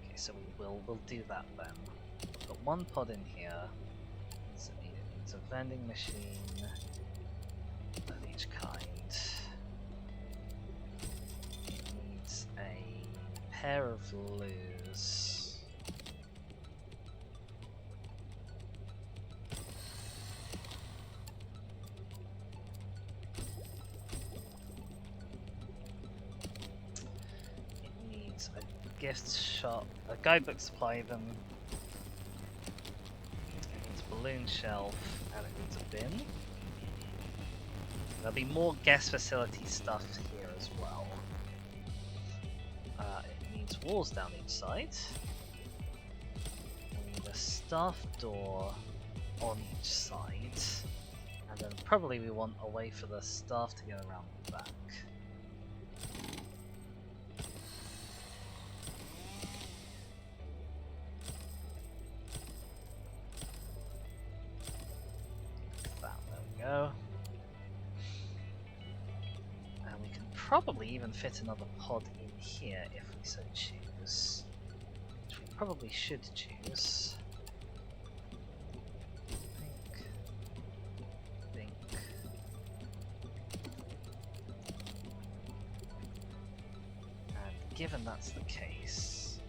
Speaker 1: Okay, so we'll do that then. We've got one pod in here. So it needs a vending machine of each kind. Pair of loos. It needs a gift shop, a guidebook supply even. It needs a balloon shelf, and it needs a bin. There'll be more guest facility stuff here as well. Walls down each side. We need a staff door on each side. And then probably we want a way for the staff to get around the back. There we go. And we can probably even fit another pod in here if we so choose, which we probably should choose. Think. And given that's the case,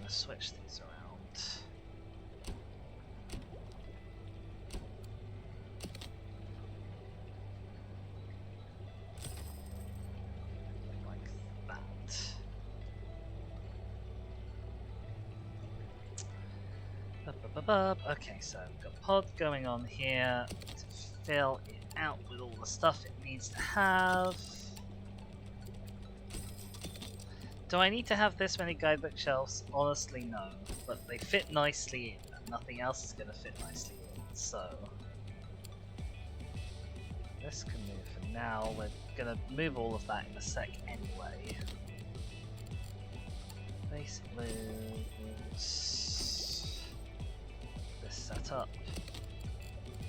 Speaker 1: switch these around. Like that. Okay, so we've got pod going on here to fill it out with all the stuff it needs to have. Do I need to have this many guidebook shelves? Honestly, no. But they fit nicely in, and nothing else is going to fit nicely in, so... This can move for now. We're going to move all of that in a sec anyway. Basic moves... This setup.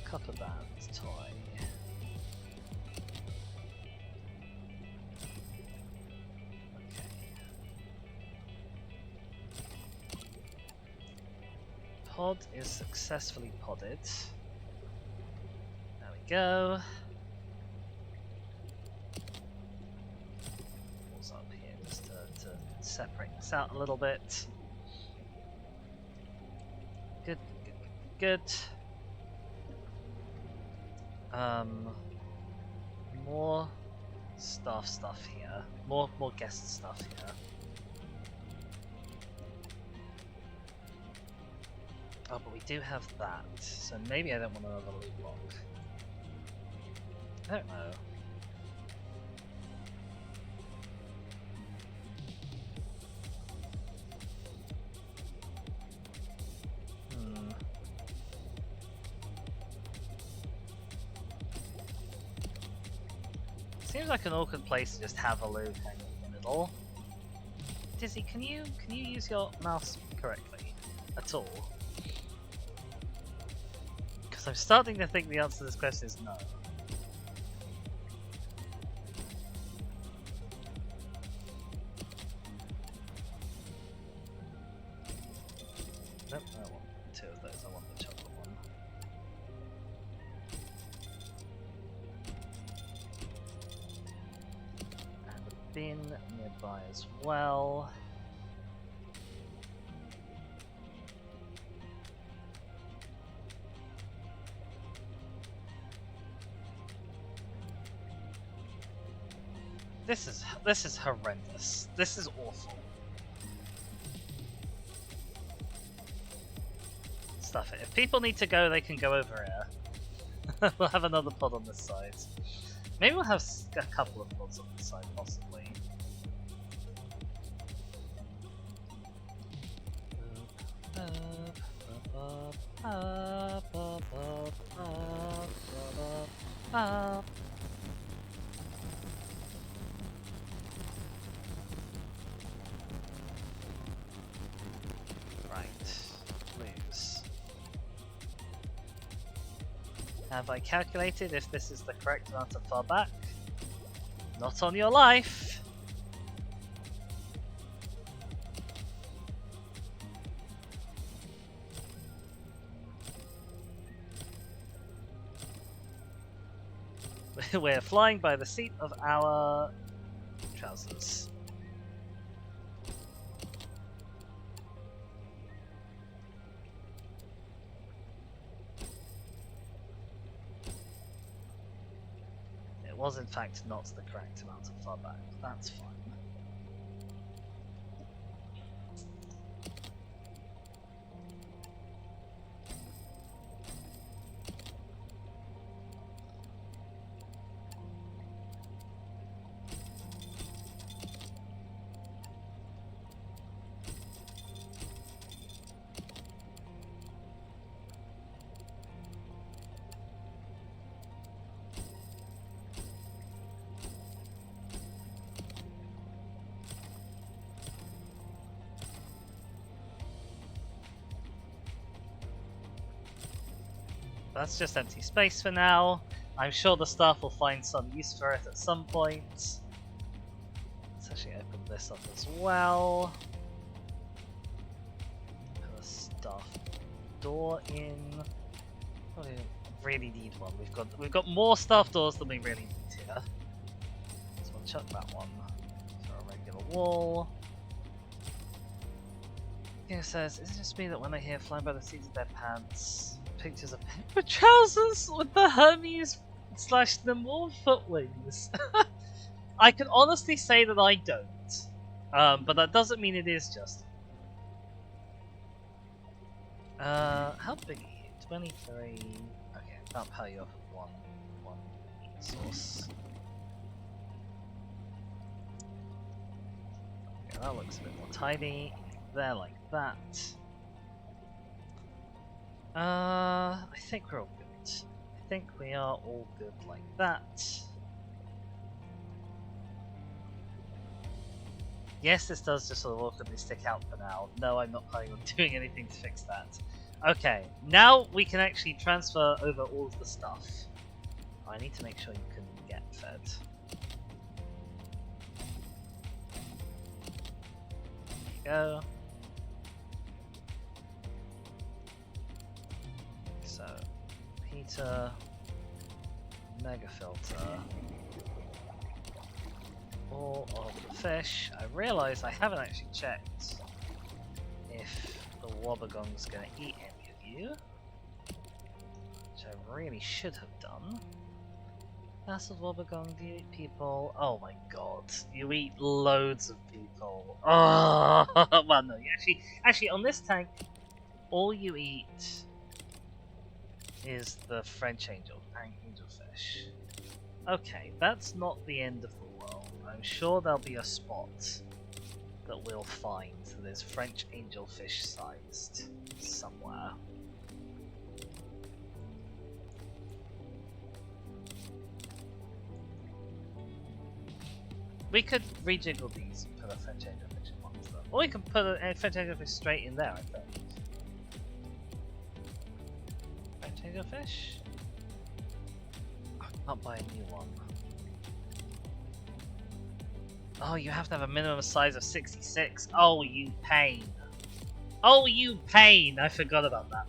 Speaker 1: Copper bands toy. Pod is successfully podded. There we go. What's up here just to separate this out a little bit. Good, good, good, good. More stuff here. More guest stuff here. Oh, but we do have that, so maybe I don't want another loot block. I don't know. Seems like an awkward place to just have a loot hanging in the middle. Dizzy, can you use your mouse correctly at all? I'm starting to think the answer to this question is no. Nope, I don't want two of those, I want the chocolate one. And a bin nearby as well. This is horrendous. This is awful. Stuff it. If people need to go, they can go over here. We'll have another pod on this side. Maybe we'll have a couple of pods on this side, possibly. Have I calculated if this is the correct amount of far back? Not on your life! We're flying by the seat of our trousers. It was in fact not the correct amount of far back. That's fine. That's just empty space for now. I'm sure the staff will find some use for it at some point. Let's actually open this up as well. Put a staff door in. Oh, we really need one. We've got more staff doors than we really need here. So we'll chuck that one for a regular wall. It says, is it just me that when I hear flying by the seats of their pants? Pictures of paper trousers with the Hermes / the more foot wings. I can honestly say that I don't, but that doesn't mean it is just. How big are you? 23. Okay, can't power you off of one source. That looks a bit more tidy. There, like that. I think we're all good. I think we are all good like that. Yes, this does just sort of awkwardly stick out for now. No, I'm not planning on doing anything to fix that. Okay, now we can actually transfer over all of the stuff. I need to make sure you can get fed. There you go. So, Peter, Mega Filter. All of the fish. I realise I haven't actually checked if the Wobbegong's going to eat any of you, which I really should have done. Massive Wobbegong, do you eat people? Oh my god, you eat loads of people. Oh, well no, actually on this tank, all you eat is the French angelfish. Okay, that's not the end of the world. I'm sure there'll be a spot that we'll find that is French angelfish sized somewhere. We could rejiggle these and put a French angelfish in one of them. Or we can put a French angelfish straight in there, I think. French angelfish? I can't buy a new one. Oh, you have to have a minimum size of 66. Oh, you pain. Oh, you pain! I forgot about that.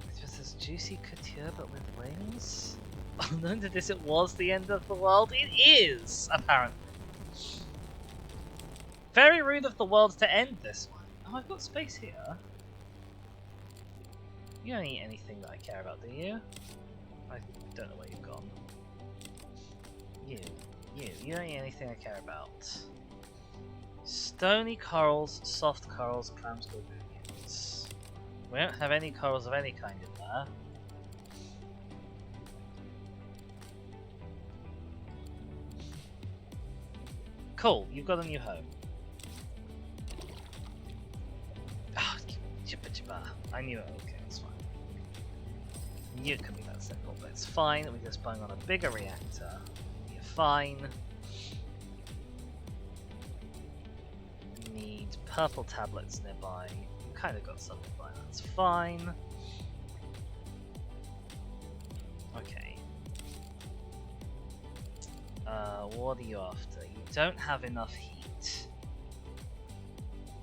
Speaker 1: It's just this juicy couture but with wings? Oh no, this it was the end of the world? It is, apparently. Very rude of the world to end this one. Oh, I've got space here. You don't eat anything that I care about, do you? I don't know where you've gone. You don't eat anything I care about. Stony corals, soft corals, clams, gorgonians. We don't have any corals of any kind in there. Cool, you've got a new home. Ah, chippa chippa. I knew it. Okay, that's fine. Knew it could be that simple, but it's fine. We just bang on a bigger reactor. You're fine. Need purple tablets nearby. You kind of got some nearby. That's fine. Okay. What are you after? You don't have enough heat.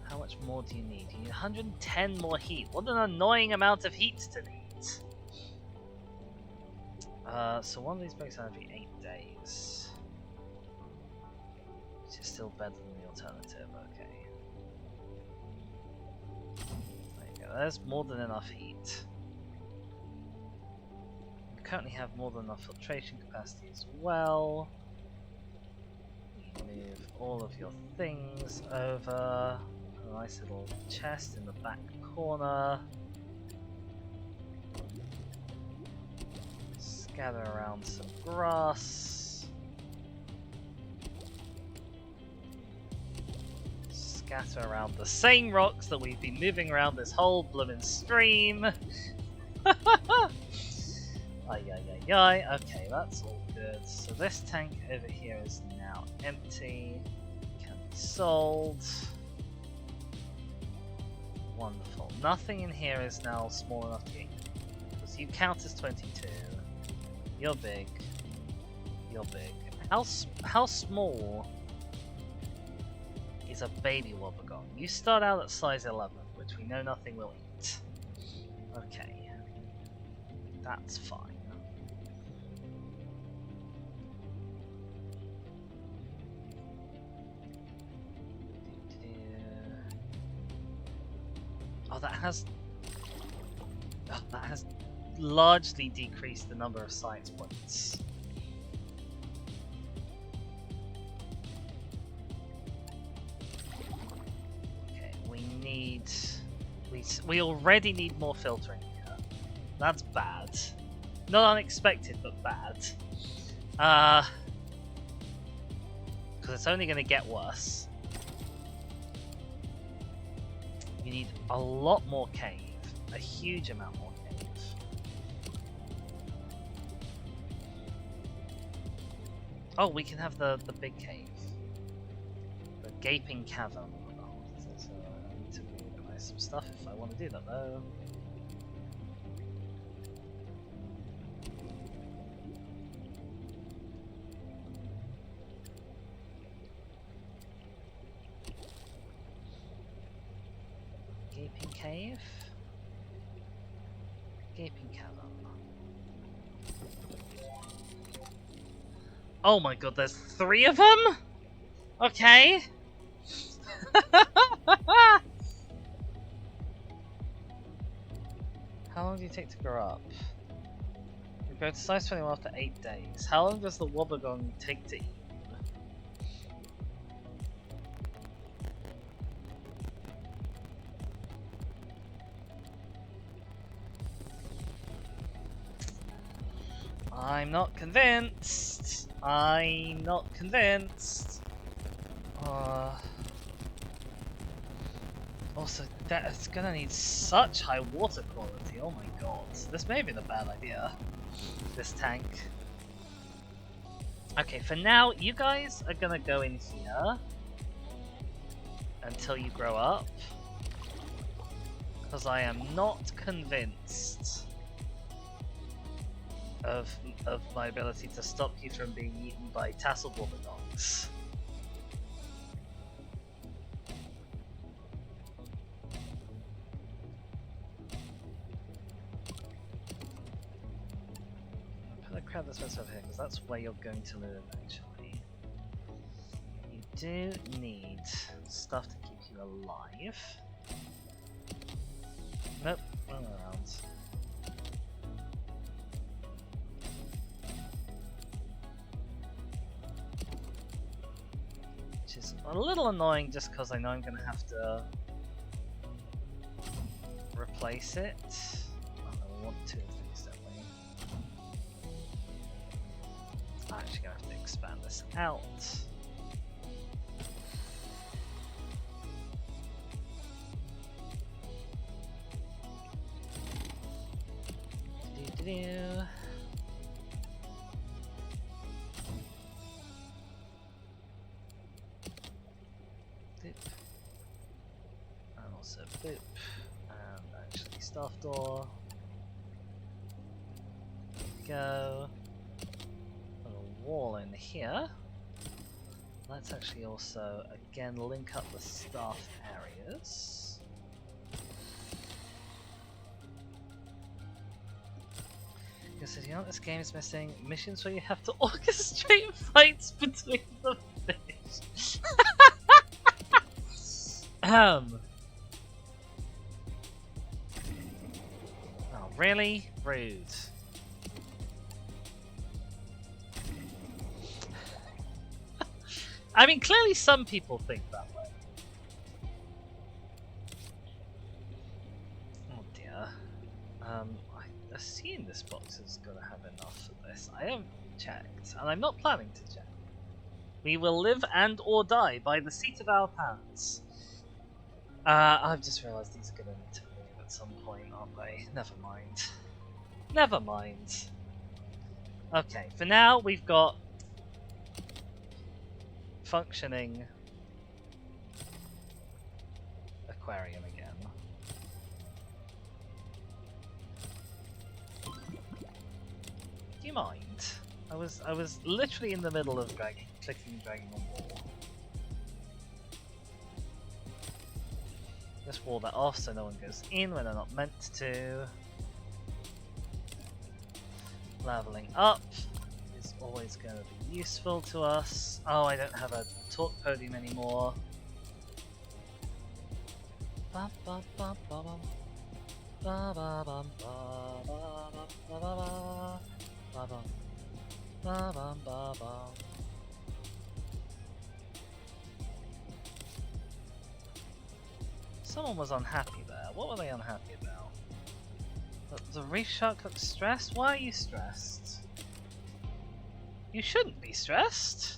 Speaker 1: How much more do you need? You need 110 more heat. What an annoying amount of heat to need. So one of these breaks down every 8 days. Which is still better than the alternative, okay. There you go, there's more than enough heat. You currently have more than enough filtration capacity as well. Move all of your things over. A nice little chest in the back corner. Gather around some grass. Scatter around the same rocks that we've been moving around this whole bloomin' stream. Okay, that's all good. So this tank over here is now empty. Can be sold. Wonderful. Nothing in here is now small enough to get you. Because you count as 22. You're big. You're big. How small is a baby Wobbegong? You start out at size 11, which we know nothing will eat. Okay. That's fine. Oh, that has largely decreased the number of science points. Okay, we already need more filtering here. That's bad. Not unexpected, but bad. Because it's only going to get worse. You need a lot more cave. A huge amount more cave. Oh, we can have the big cave. The gaping cavern. Oh, so I need to reorganize some stuff if I want to do that though. Gaping cave. Gaping cavern. Oh my god, there's 3 of them? Okay. How long do you take to grow up? You grow to size 21 after 8 days. How long does the wobbegong take to eat? I'm not convinced. I'm not convinced. Also, that's gonna need such high water quality. Oh my god. This may have been a bad idea. This tank. Okay, for now, you guys are gonna go in here until you grow up. Because I am not convinced of my ability to stop you from being eaten by tasseled wobbegons. Put a crab that's over here because that's where you're going to live eventually. You do need stuff to keep you alive. Nope, run around. Which is a little annoying just because I know I'm going to have to replace it. Oh, we want 2 of these, don't we? I'm actually going to have to expand this out. Do-do-do. Boop. And also boop. And actually staff door. There we go. Put a wall in here. Let's actually also again link up the staff areas. Because you know what this game is missing? Missions where you have to orchestrate fights between the fish. Oh, really? Rude. I mean, clearly some people think that way. Oh dear. I assume this box is gonna have enough for this. I haven't checked, and I'm not planning to check. We will live and or die by the seat of our pants. I've just realised these are gonna need to move at some point, aren't they? Never mind. Never mind. Okay, for now we've got functioning aquarium again. Do you mind? I was literally in the middle of clicking and dragging on wall. Just wall that off so no one goes in when they're not meant to. Leveling up is always going to be useful to us. Oh, I don't have a talk podium anymore. Ba ba ba ba ba ba ba ba ba ba ba ba ba ba ba. Someone was unhappy there. What were they unhappy about? The reef shark looks stressed? Why are you stressed? You shouldn't be stressed.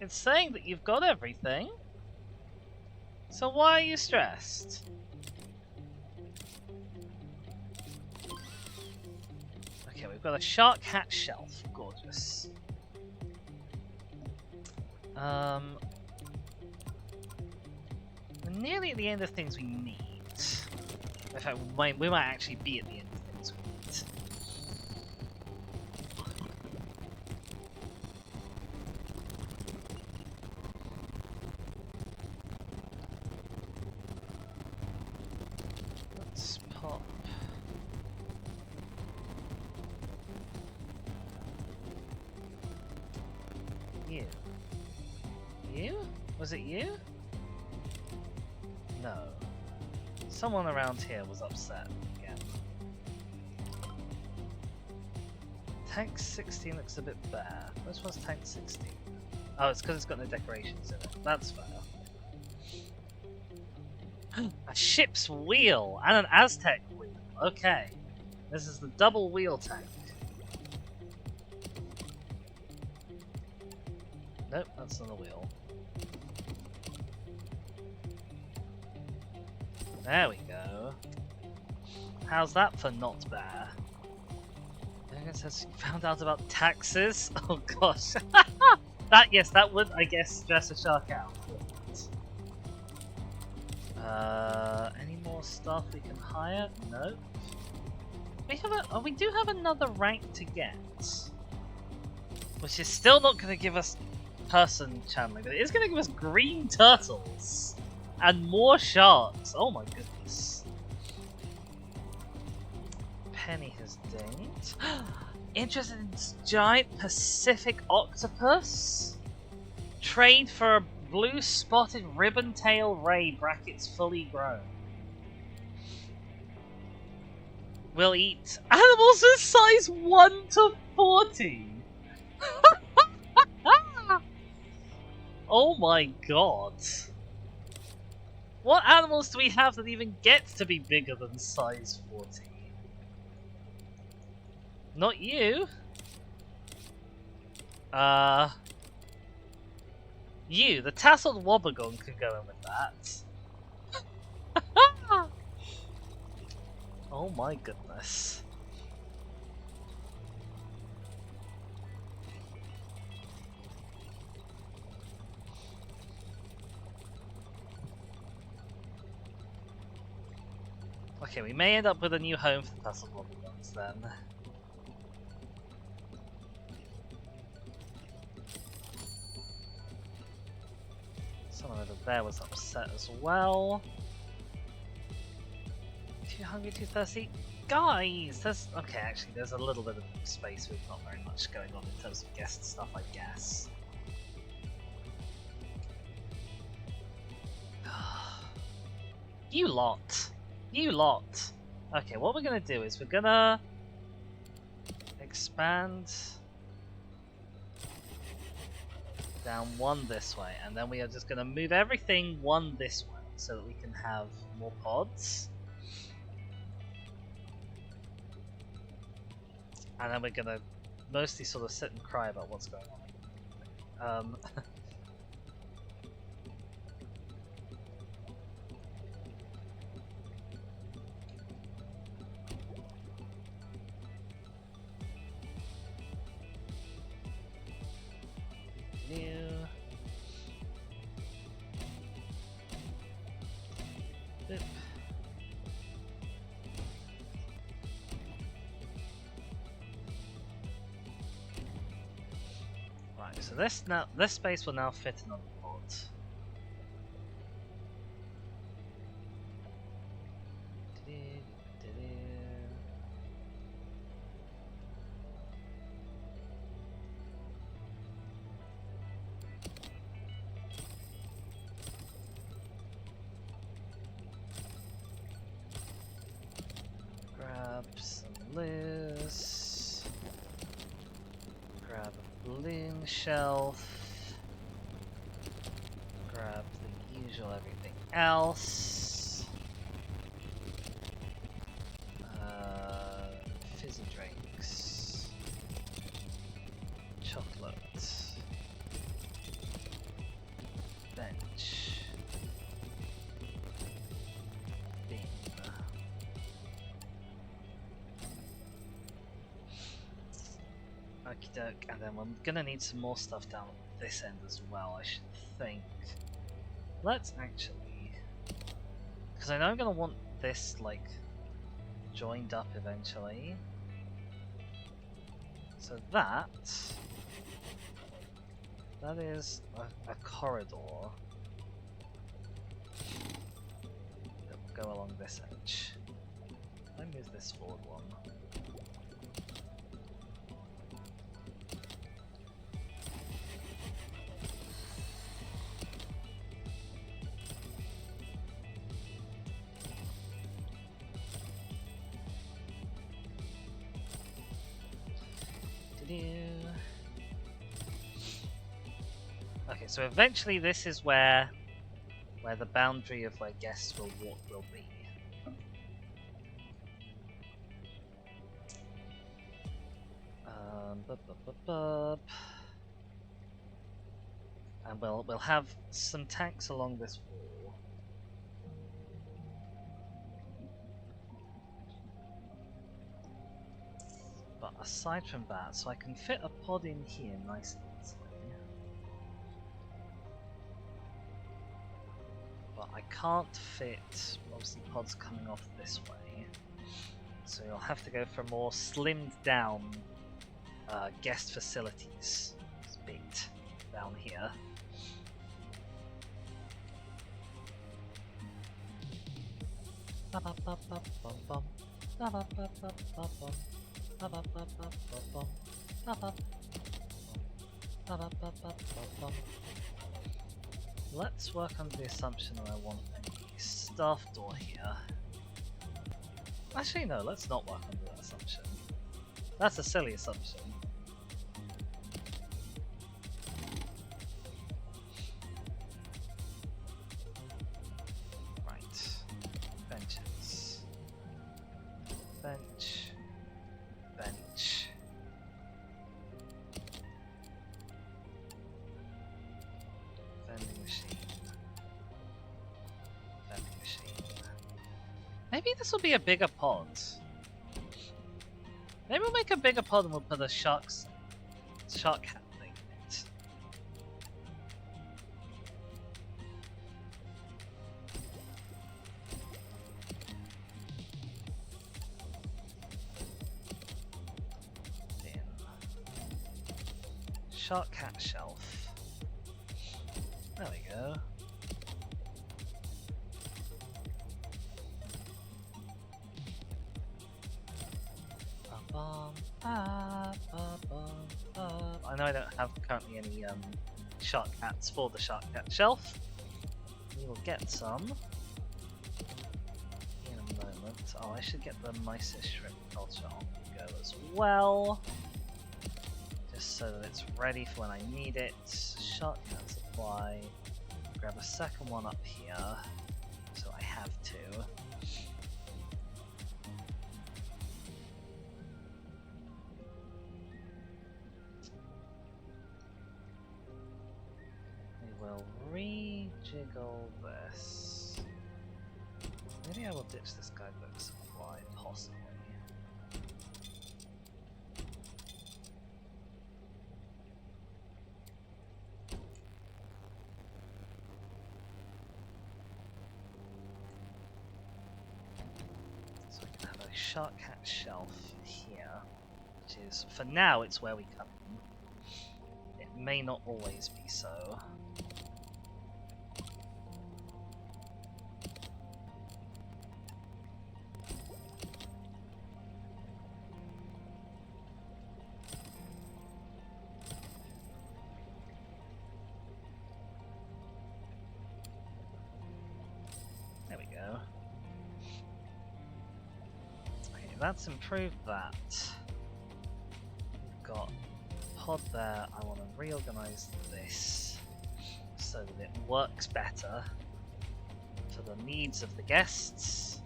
Speaker 1: It's saying that you've got everything. So why are you stressed? Okay, we've got a shark hat shelf. Gorgeous. We're nearly at the end of things we need. In fact, we might actually be at the end of things we need. Let's pop. You. You? Was it you? No. Someone around here was upset again. Tank 16 looks a bit bare. Which one's Tank 16? Oh, it's because it's got no decorations in it. That's fair. A ship's wheel and an Aztec wheel. Okay. This is the double wheel tank. Nope, that's not a wheel. There we go. How's that for not bare? It says you found out about taxes? Oh gosh. That would, I guess, stress a shark out. Any more stuff we can hire? Nope. We do have another rank to get. Which is still not going to give us person channeling, but it is going to give us green turtles. And more sharks! Oh my goodness. Penny has dinged. Interested in this giant Pacific octopus? Trade for a blue spotted ribbon tail ray brackets fully grown. We'll eat animals in size 1 to 40! Oh my god. What animals do we have that even get to be bigger than size 40? Not you. You, the tasseled wobbegong can go in with that. Oh my goodness. Okay, we may end up with a new home for the tasseled wobbegons then. Someone over there was upset as well. Too hungry, too thirsty? Guys! Okay, actually, there's a little bit of space with not very much going on in terms of guest stuff, I guess. You lot! You lot! Okay, what we're gonna do is we're gonna expand down one this way, and then we are just gonna move everything one this way so that we can have more pods. And then we're gonna mostly sort of sit and cry about what's going on. Boop. Right, so this space will now fit another pod. Grab some loose. Grab a balloon shelf. Grab the usual everything else. Fizzy drink. Okie doke, and then we're gonna need some more stuff down this end as well, I should think. Let's actually... because I know I'm gonna want this, like, joined up eventually. So that is a corridor that will go along this edge. Let me move this forward one. Okay, so eventually this is where the boundary of where guests will walk will be. And we'll have some tanks along this wall. But aside from that, so I can fit a pod in here nice and easily. But I can't fit, obviously, pods coming off this way. So you'll have to go for more slimmed down guest facilities bit down here. Let's work under the assumption that I want a staff door here. Actually, no, let's not work under that assumption. That's a silly assumption. Right. Benches. Bench. Bench. Vending machine. Vending machine. Maybe this will be a bigger pod. Maybe we'll make a bigger pod and we'll put a shark hat thing in it. Bin. Shark hat shelf. There we go. I know I don't have currently any shark hats for the shark hat shelf. We will get some in a moment. Oh, I should get the Mysis shrimp culture on the go as well, just so that it's ready for when I need it. Shark hat supply. Grab a second one up here, so I have to. We'll rejiggle this. Maybe I will ditch this guidebook supply, possibly. So I can have a shark hat shelf here, which is, for now, it's where we come in. It may not always be so. That's improved that. We've got a pod there. I want to reorganize this so that it works better for the needs of the guests.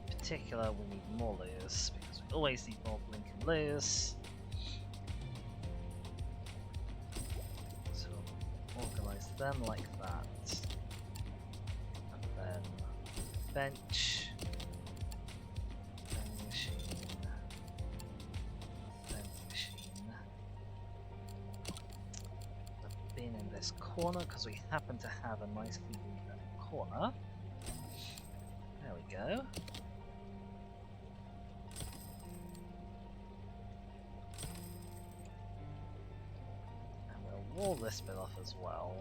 Speaker 1: In particular, we need more lures because we always need more blinking lures. So we'll organize them like that. Bench, vending machine, corner because we happen to have a nice convenient corner. There we go. And we'll wall this bit off as well,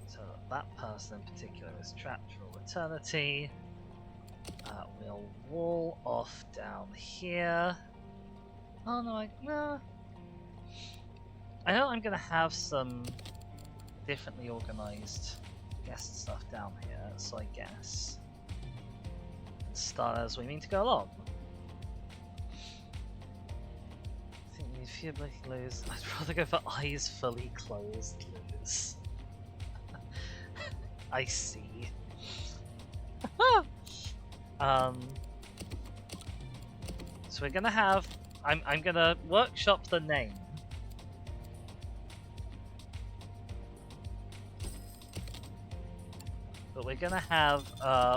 Speaker 1: so that that person in particular is trapped for all eternity. We'll wall off down here. Oh no, no. I know I'm gonna have some differently organized guest stuff down here, so I guess start as we mean to go along. I think we need fewer blinking clues. I'd rather go for eyes fully closed clues. I see. So we're gonna have. I'm gonna workshop the name. But we're gonna have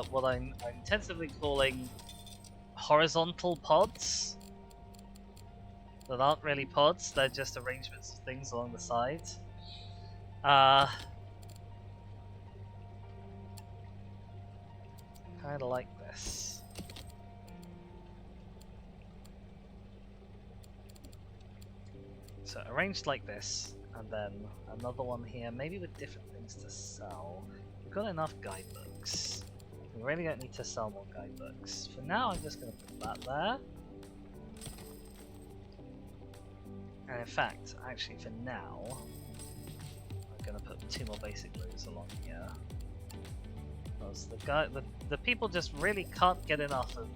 Speaker 1: what I'm tentatively calling horizontal pods. That aren't really pods, they're just arrangements of things along the sides. Kinda like this. So arranged like this, and then another one here, maybe with different things to sell. We've got enough guidebooks. We really don't need to sell more guidebooks. For now, I'm just going to put that there. And in fact, actually for now, I'm going to put 2 more basic glues along here. Because the people just really can't get enough of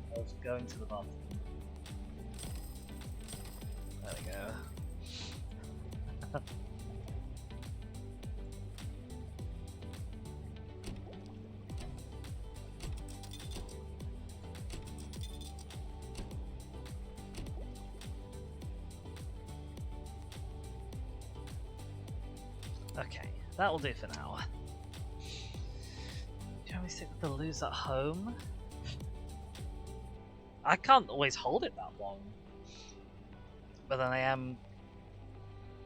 Speaker 1: going to the bathroom. There we go. Okay, that will do for now. Do you want me to stick with the lose at home? I can't always hold it that long. But then I am...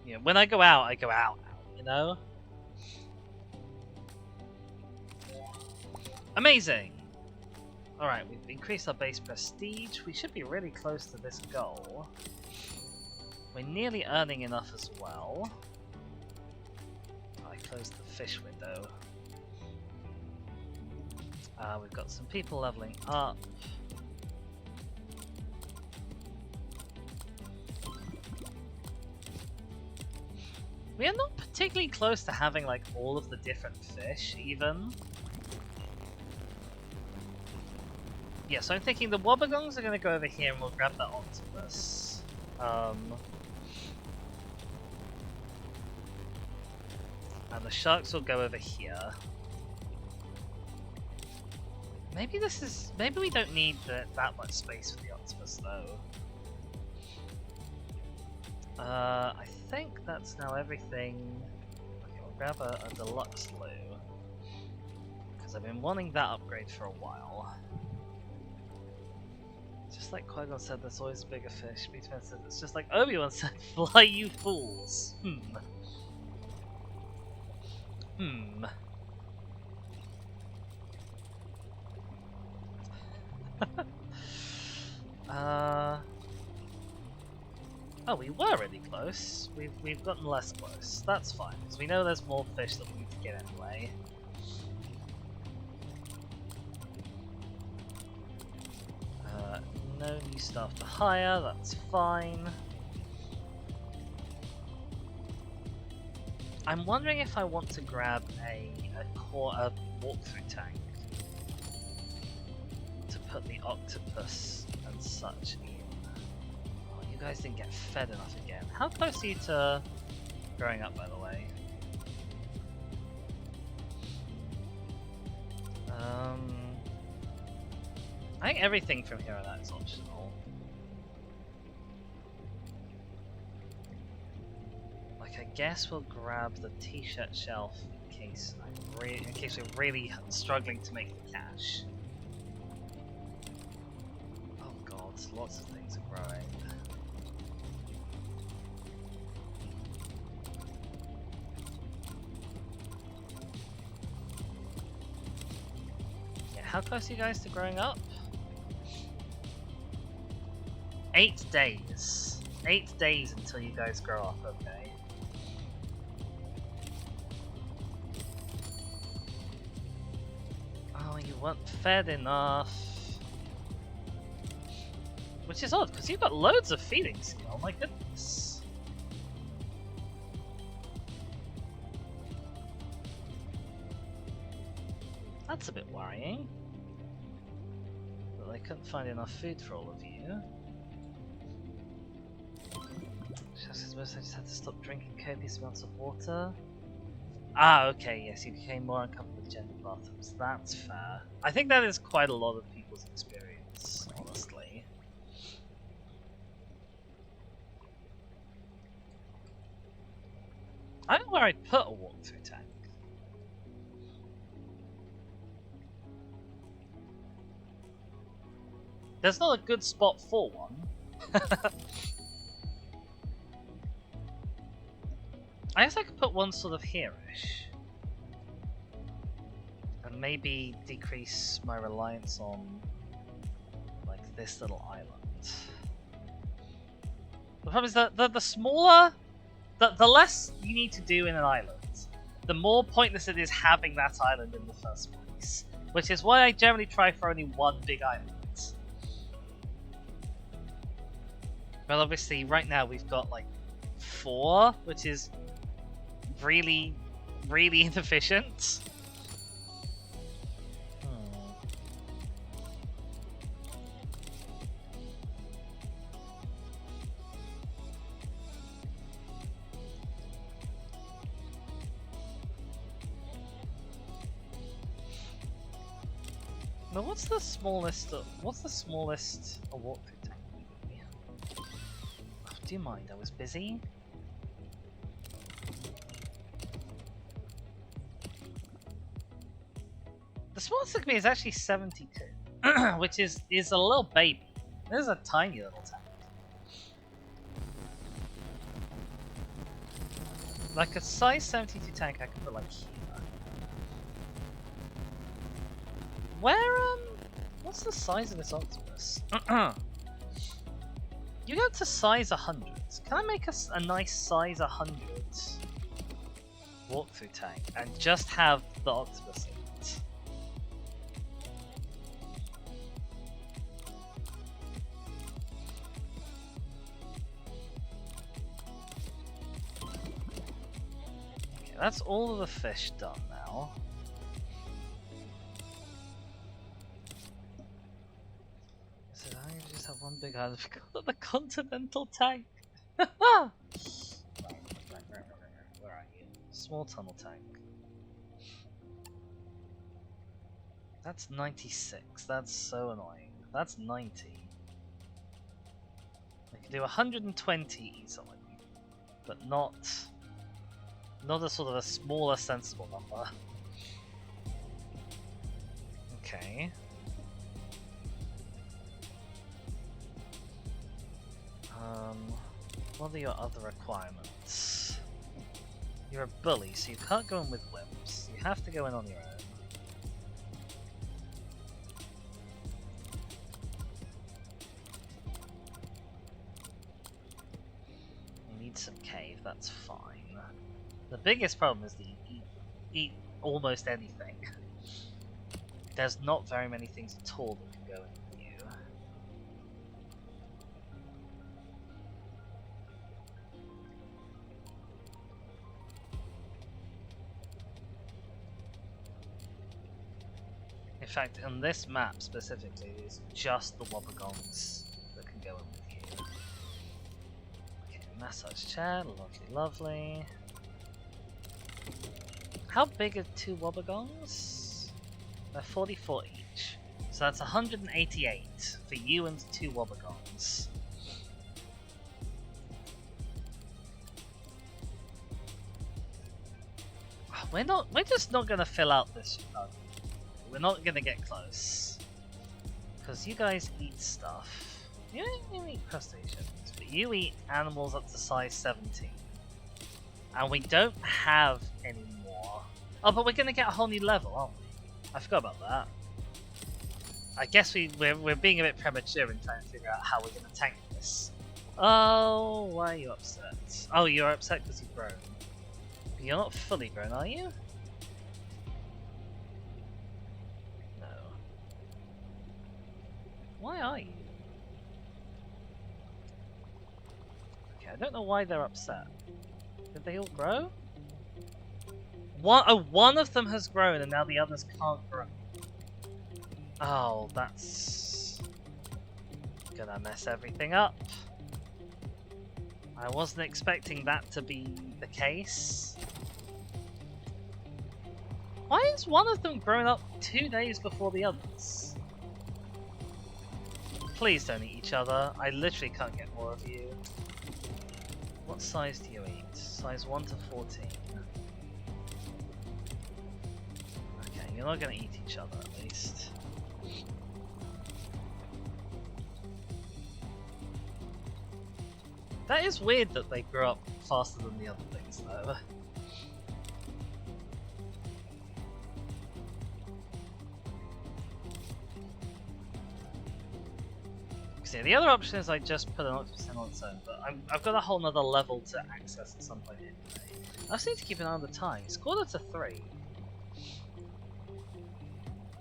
Speaker 1: You know, when I go out, you know? Amazing! Alright, we've increased our base prestige. We should be really close to this goal. We're nearly earning enough as well. I closed the fish window. We've got some people leveling up. We are not particularly close to having like all of the different fish, even. Yeah, so I'm thinking the wobbegongs are going to go over here and we'll grab that octopus. And the sharks will go over here. Maybe this is... Maybe we don't need that much space for the octopus, though. I think that's now everything. Okay, we'll grab a deluxe loo. Because I've been wanting that upgrade for a while. Just like Qui-Gon said, there's always a bigger fish. B-2 said, it's just like Obi-Wan said, fly you fools. Oh, we were really close. We've gotten less close. That's fine, because we know there's more fish that we need to get anyway. No new staff to hire, that's fine. I'm wondering if I want to grab a walkthrough tank to put the octopus and such in. Oh, you guys didn't get fed enough again. How close are you to growing up, by the way? I think everything from here on out is optional. Like, I guess we'll grab the t-shirt shelf in case we're really struggling to make the cash. Oh god, lots of things are growing. how close are you guys to growing up? 8 days. 8 days until you guys grow up, okay. Oh, you weren't fed enough. Which is odd, because you've got loads of feeding skill, my goodness. That's a bit worrying. But I couldn't find enough food for all of you. I suppose I just had to stop drinking copious amounts of water. Ah, okay, yes, you became more uncomfortable with gender bathrooms. That's fair. I think that is quite a lot of people's experience, honestly. I don't know where I'd put a walkthrough tank. There's not a good spot for one. I guess I could put one sort of here-ish. And maybe decrease my reliance on like this little island. The problem is that the smaller, the less you need to do in an island, the more pointless it is having that island in the first place. Which is why I generally try for only one big island. Well, obviously, right now we've got like 4, which is really, really inefficient. Now, what's the smallest a walkthrough tank would be? Oh, do you mind? I was busy. The smallest it can be is actually 72, which is a little baby. This is a tiny little tank. Like a size 72 tank, I could put like here. What's the size of this octopus? You go to size 100. Can I make a nice size 100 walkthrough tank and just have the octopus in it? Okay, that's all of the fish done now. One big island. I forgot the continental tank. Where are you? Small tunnel tank. That's 96. That's so annoying. That's 90. I can do 120 easily, but not a sort of a smaller, sensible number. Okay. What are your other requirements? You're a bully, so you can't go in with wimps. You have to go in on your own. You need some cave, that's fine. The biggest problem is that you eat almost anything. There's not very many things at all that can go in. In fact, on this map specifically, it's just the wobbegongs that can go in with you. Okay, massage chair, lovely, lovely. How big are 2 wobbegongs? They're 44 each. So that's 188 for you and 2 wobbegongs. We're just not gonna fill out this. We're not gonna get close. Because you guys eat stuff. You don't eat crustaceans, but you eat animals up to size 17. And we don't have any more. Oh, but we're gonna get a whole new level, aren't we? I forgot about that. I guess we're being a bit premature in trying to figure out how we're going to tank this. Oh, why are you upset? Oh, you're upset because you've grown. But you're not fully grown, are you? No. Why are you? Okay, I don't know why they're upset. Did they all grow? One of them has grown and now the others can't grow. Oh, that's gonna mess everything up. I wasn't expecting that to be the case. Why is one of them grown up 2 days before the others? Please don't eat each other. I literally can't get more of you. What size do you eat? Size 1 to 14. Okay, you're not gonna eat each other at least. That is weird that they grew up faster than the other things though. See, the other option is I just put an octopus in on its own, but I've got a whole nother level to access at some point anyway. I just need to keep an eye on the time. It's 2:45.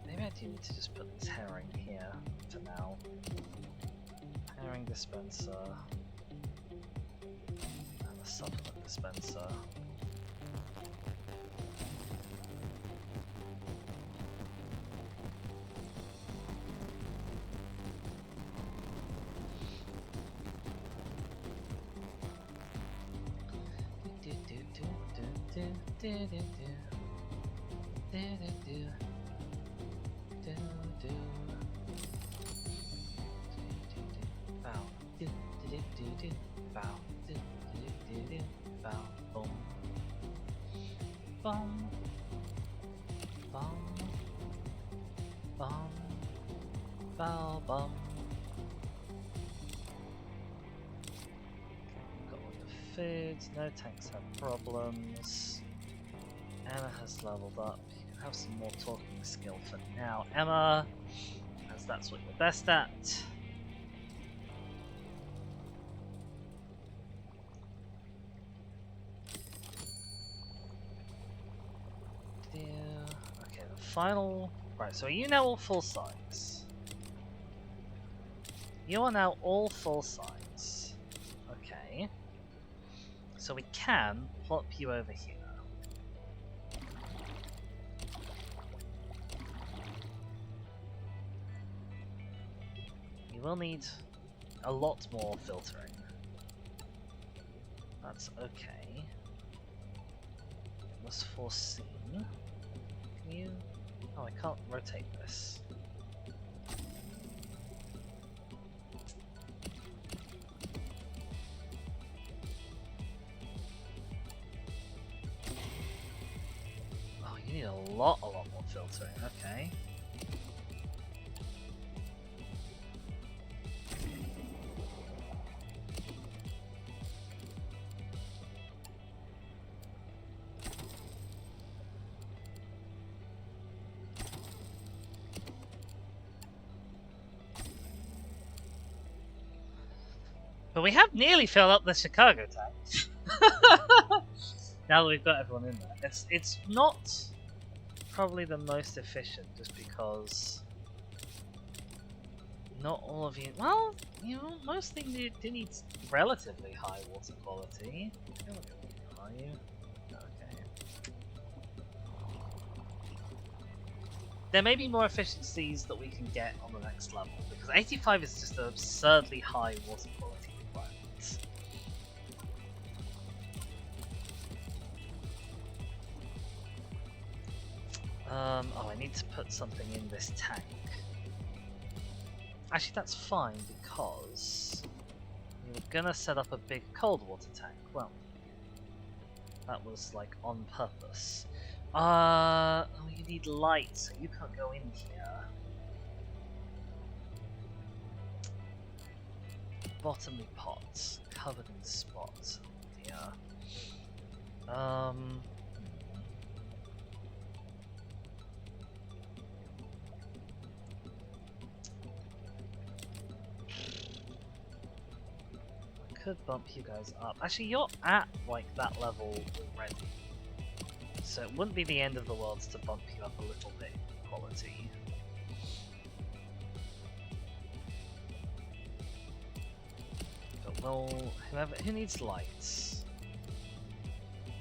Speaker 1: Maybe I do need to just put this herring here for now. Herring dispenser. And a supplement dispenser. Bum. Got all the foods, no tanks have problems. Emma has leveled up. You can have some more talking skill for now, Emma, as that's what you're best at. Okay, the final. Right, so are you now all full size? You are now all full size. Okay. So we can plop you over here. You will need a lot more filtering. That's okay. It was foreseen. Can you... Oh, I can't rotate this. Oh, you need a lot more filtering, okay. But we have nearly filled up the Chicago tank. Now that we've got everyone in there. It's not probably the most efficient just because not all of you... Well, you know, most things do need relatively high water quality. Are you? Okay. There may be more efficiencies that we can get on the next level because 85 is just an absurdly high water quality. Oh, I need to put something in this tank. Actually, that's fine because we were gonna set up a big cold water tank. Well, that was like on purpose. Oh, you need light, so you can't go in here. Bottomly pots, covered in spots. Yeah. could bump you guys up. Actually, you're at like that level already, so it wouldn't be the end of the world to bump you up a little bit in quality. But who needs lights?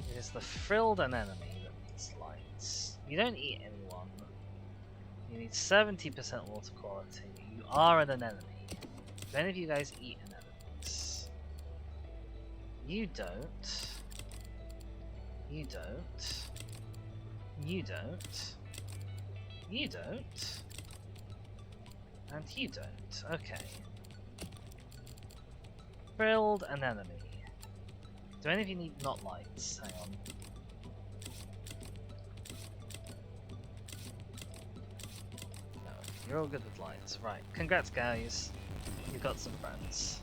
Speaker 1: It is the frilled anemone that needs lights. You don't eat anyone. You need 70% water quality. You are an anemone. Do any of you guys eat anemones? You don't. You don't. You don't. You don't. And you don't. Okay. Frilled anemone. Do any of you need not lights? Hang on. No, you're all good with lights. Right. Congrats, guys. You've got some friends.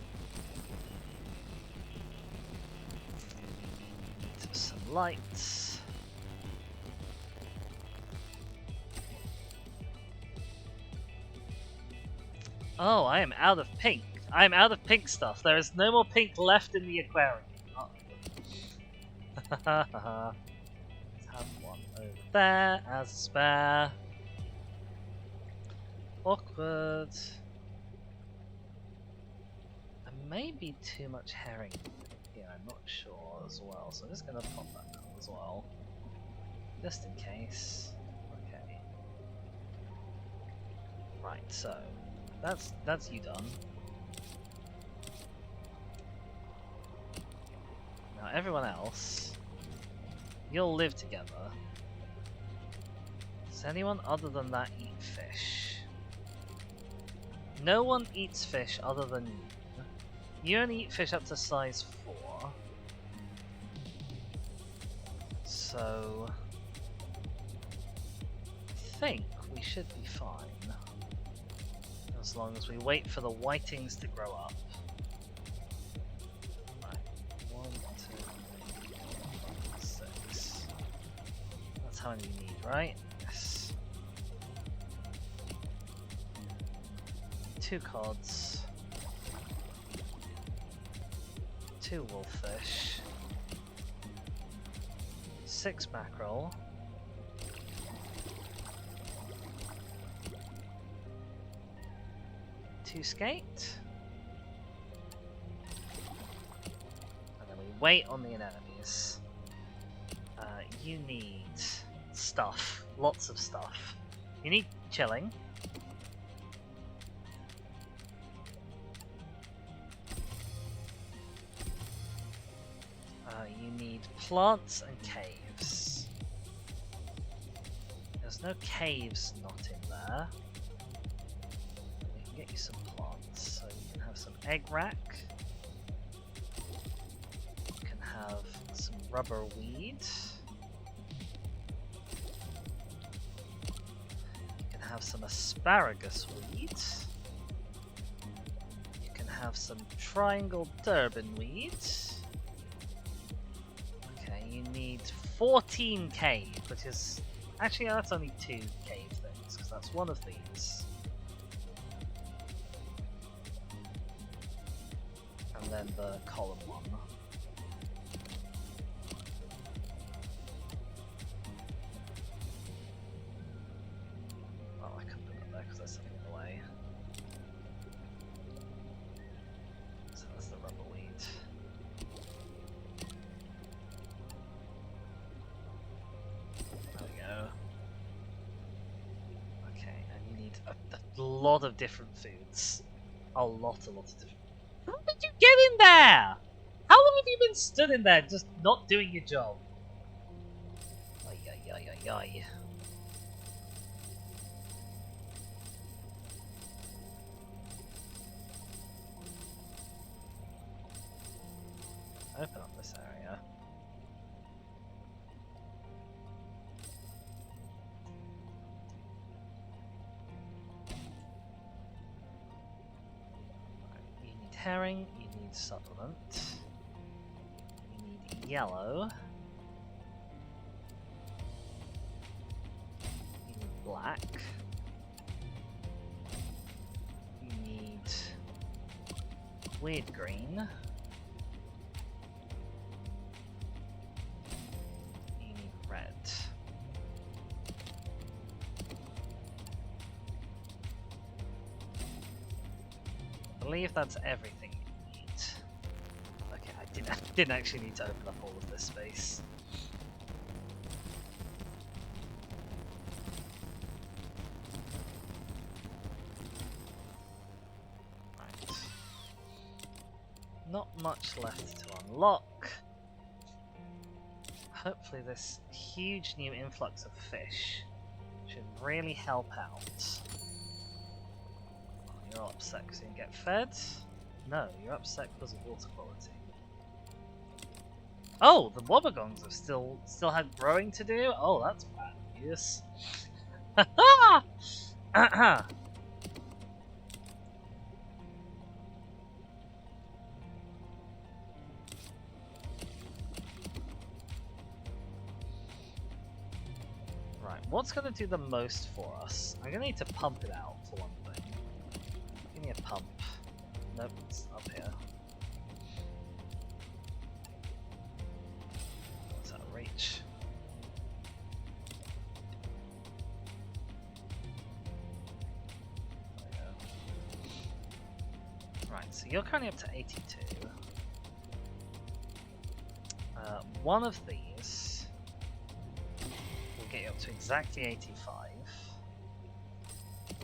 Speaker 1: Some lights. Oh, I am out of pink. I am out of pink stuff. There is no more pink left in the aquarium. Let's have one over there as a spare. Awkward. And maybe too much herring here, I'm not sure as well. So I'm just going to pop that down as well. Just in case. Okay. Right, so that's you done. Now everyone else, you'll live together. Does anyone other than that eat fish? No one eats fish other than you. You only eat fish up to size 4. So I think we should be fine. As long as we wait for the whitings to grow up. Right. 1, 2, 3, 4, 5, 6. That's how many you need, right? Yes. 2 cods. 2 wolffish. 6 mackerel. 2 skate. And then we wait on the anemones. You need stuff. Lots of stuff. You need chilling. You need plants and caves. There's no caves not in there. We can get you some plants. So you can have some egg rack. You can have some rubber weed. You can have some asparagus weed. You can have some triangle turban weed. You need 14 cave, which is actually that's only 2 cave things because that's one of these, and then the column one. Oh, I couldn't put that there because there's something in the way. So that's the rubber weed. A lot of different foods. A lot of different. How did you get in there? How long have you been stood in there just not doing your job? Ay, ay, ay, ay, ay. Open up this area. Herring, you need supplement. You need yellow. You need black. You need weird green. believe that's everything you need. Okay, I didn't actually need to open up all of this space. Right. Not much left to unlock. Hopefully this huge new influx of fish should really help out. You're all upset because you didn't get fed? No, you're upset because of water quality. Oh, the wobbegongs have still had growing to do? Oh, that's bad news. Right, what's going to do the most for us? I'm going to need to pump it out for one thing. Give me a pump. Nope, it's up here. What's out of reach? There we go. Right, so you're currently up to 82. One of these will get you up to exactly 85.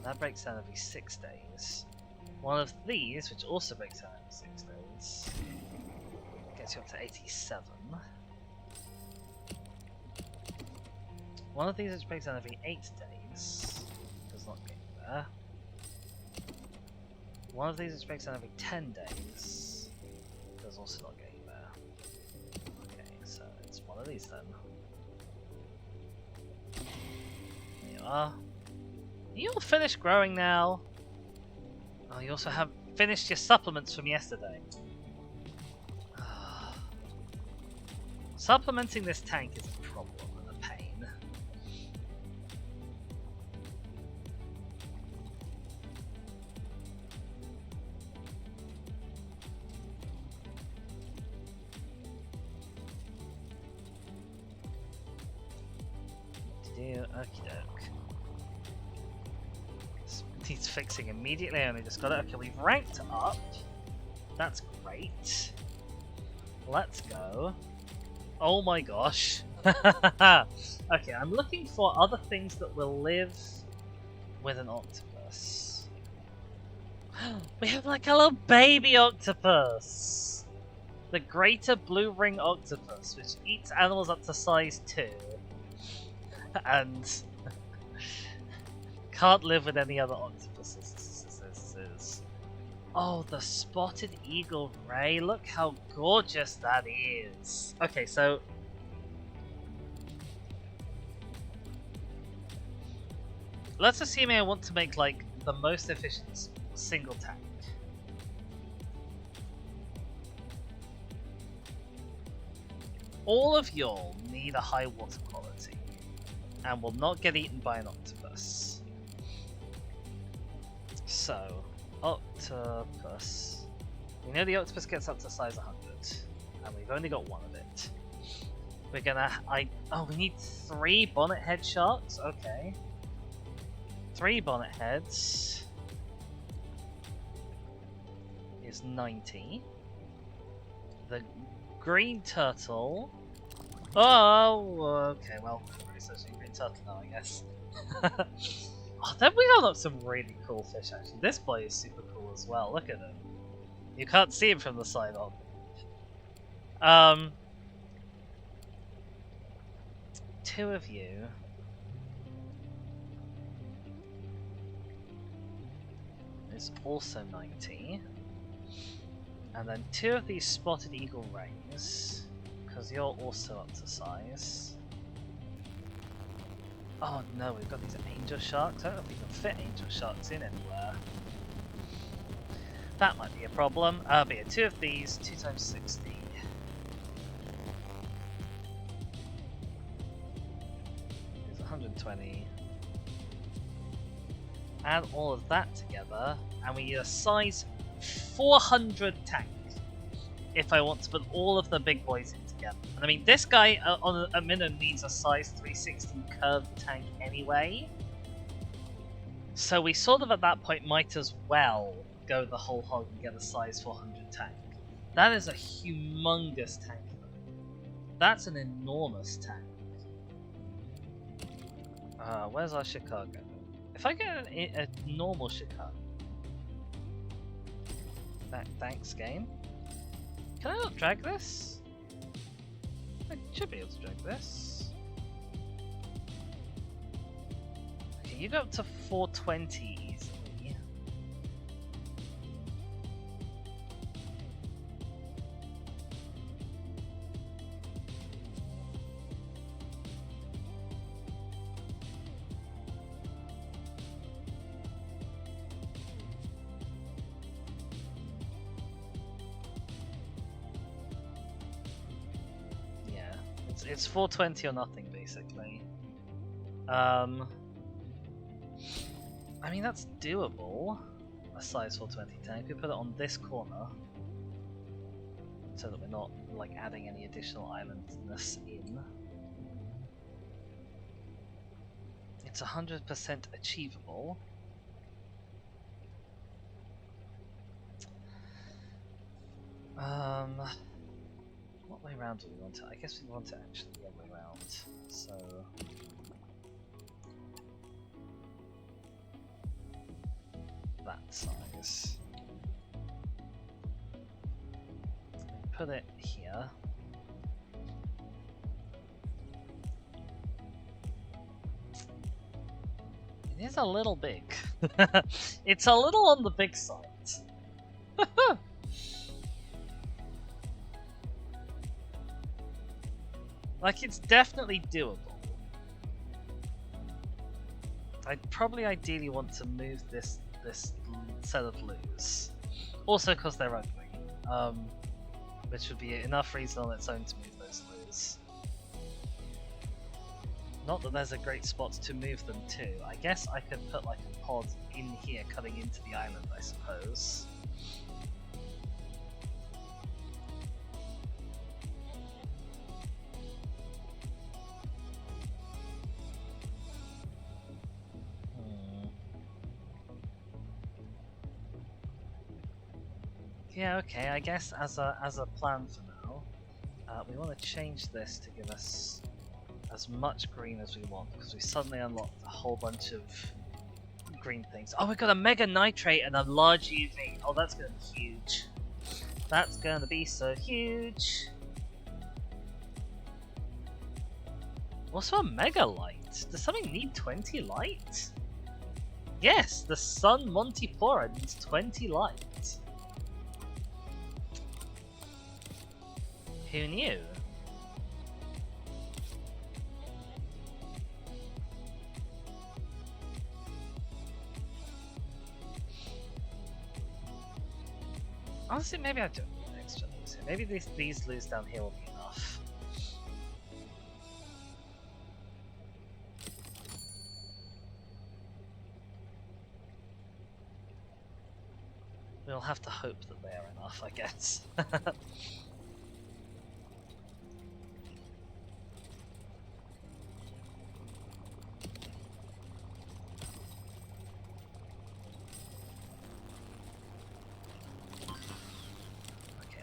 Speaker 1: That breaks down every 6 days. One of these, which also breaks down every 6 days, gets you up to 87. One of these, which breaks down every 8 days, does not get you there. One of these, which breaks down every 10 days, does also not get you there. Okay, so it's one of these then. There you are. Are you all finished growing now? Oh, you also have finished your supplements from yesterday. Supplementing this tank is a problem and a pain. Okie doke. Needs fixing immediately. I only just got it. Okay, we've ranked up. That's great. Let's go. Oh my gosh. Okay, I'm looking for other things that will live with an octopus. We have like a little baby octopus. The greater blue ring octopus, which eats animals up to size 2. And can't live with any other octopuses. Oh, the spotted eagle ray. Look how gorgeous that is. Okay, so let's assume I want to make like the most efficient single tank. All of y'all need a high water quality and will not get eaten by an octopus. So, octopus. We know the octopus gets up to size 100, and we've only got one of it. We're gonna... we need 3 bonnet head sharks? Okay. 3 bonnet heads is 90. The green turtle... Oh, okay, well, I'm researching green turtle now, I guess. Oh, then we got up some really cool fish, actually. This boy is super cool as well, look at him. You can't see him from the side on. 2 of you. Is also 90. And then 2 of these spotted eagle rays, because you're also up to size. Oh no, we've got these angel sharks. I don't know if we can fit angel sharks in anywhere. That might be a problem. But yeah, 2 of these, 2 times 60. Is 120. Add all of that together, and we need a size 400 tank if I want to put all of the big boys in together. And I mean, this guy on a minimum needs a size 360 curved tank anyway. So we sort of at that point might as well go the whole hog and get a size 400 tank. That is a humongous tank though. That's an enormous tank. Where's our Chicago? If I get a normal Chicago... Thanks game. Can I not drag this? I should be able to drag this. Okay, you go up to 420 easily. It's 420 or nothing, basically. I mean, that's doable. A size 420 tank. We put it on this corner, so that we're not like adding any additional islandness in. It's 100% achievable. What way around do we want it? I guess we want it actually the other way around. So that size. Put it here. It is a little big. It's a little on the big side. Like, it's definitely doable. I'd probably ideally want to move this set of loos. Also because they're ugly. Which would be enough reason on its own to move those loos. Not that there's a great spot to move them to. I guess I could put like a pod in here cutting into the island, I suppose. Yeah, okay, I guess as a plan for now, we want to change this to give us as much green as we want, because we suddenly unlocked a whole bunch of green things. Oh, we've got a mega nitrate and a large UV. Oh, that's going to be huge. That's going to be so huge. Also a mega light. Does something need 20 light? Yes, the Sun Montipora needs 20 light. Who knew? Honestly, maybe I don't need extra loos here. Maybe these loos down here will be enough. We'll have to hope that they are enough, I guess.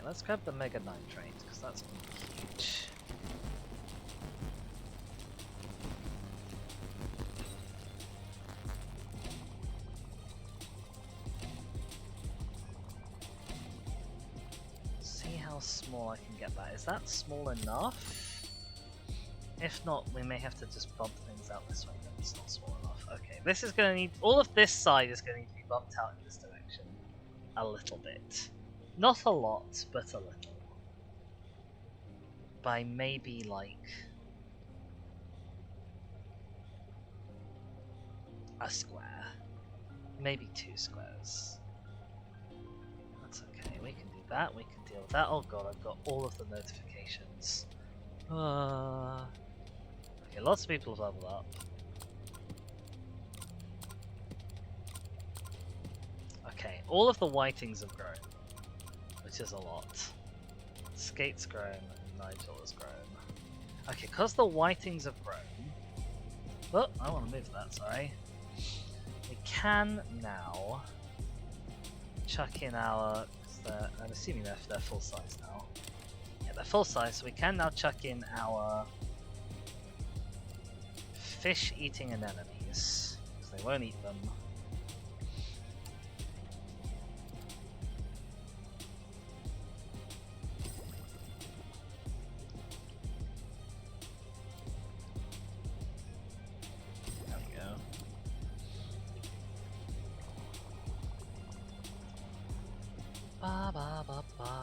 Speaker 1: Let's grab the mega nitrate, because that's huge. See how small I can get that. Is that small enough? If not, we may have to just bump things out this way, then it's not small enough. Okay, this is going to need... all of this side is going to need to be bumped out in this direction. A little bit. Not a lot, but a little. By maybe like a square. Maybe 2 squares. That's okay, we can do that, we can deal with that. Oh god, I've got all of the notifications. Okay, lots of people have leveled up. Okay, all of the whitings have grown, which is a lot. Skate's grown, and Nigel has grown. Okay, because the whitings have grown... oh, I want to move that, sorry. We can now chuck in our. I'm assuming they're full size now. Yeah, they're full size, so we can now chuck in our fish-eating anemones, because they won't eat them. There we go. Ba ba ba ba.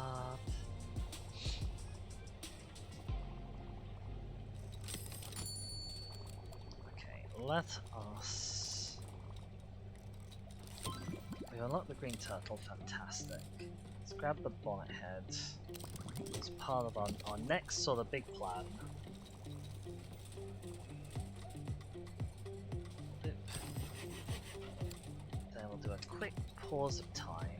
Speaker 1: Let us... We've unlocked the green turtle, fantastic. Let's grab the bonnet head. It's part of our next sort of big plan. Boop. Then we'll do a quick pause of time.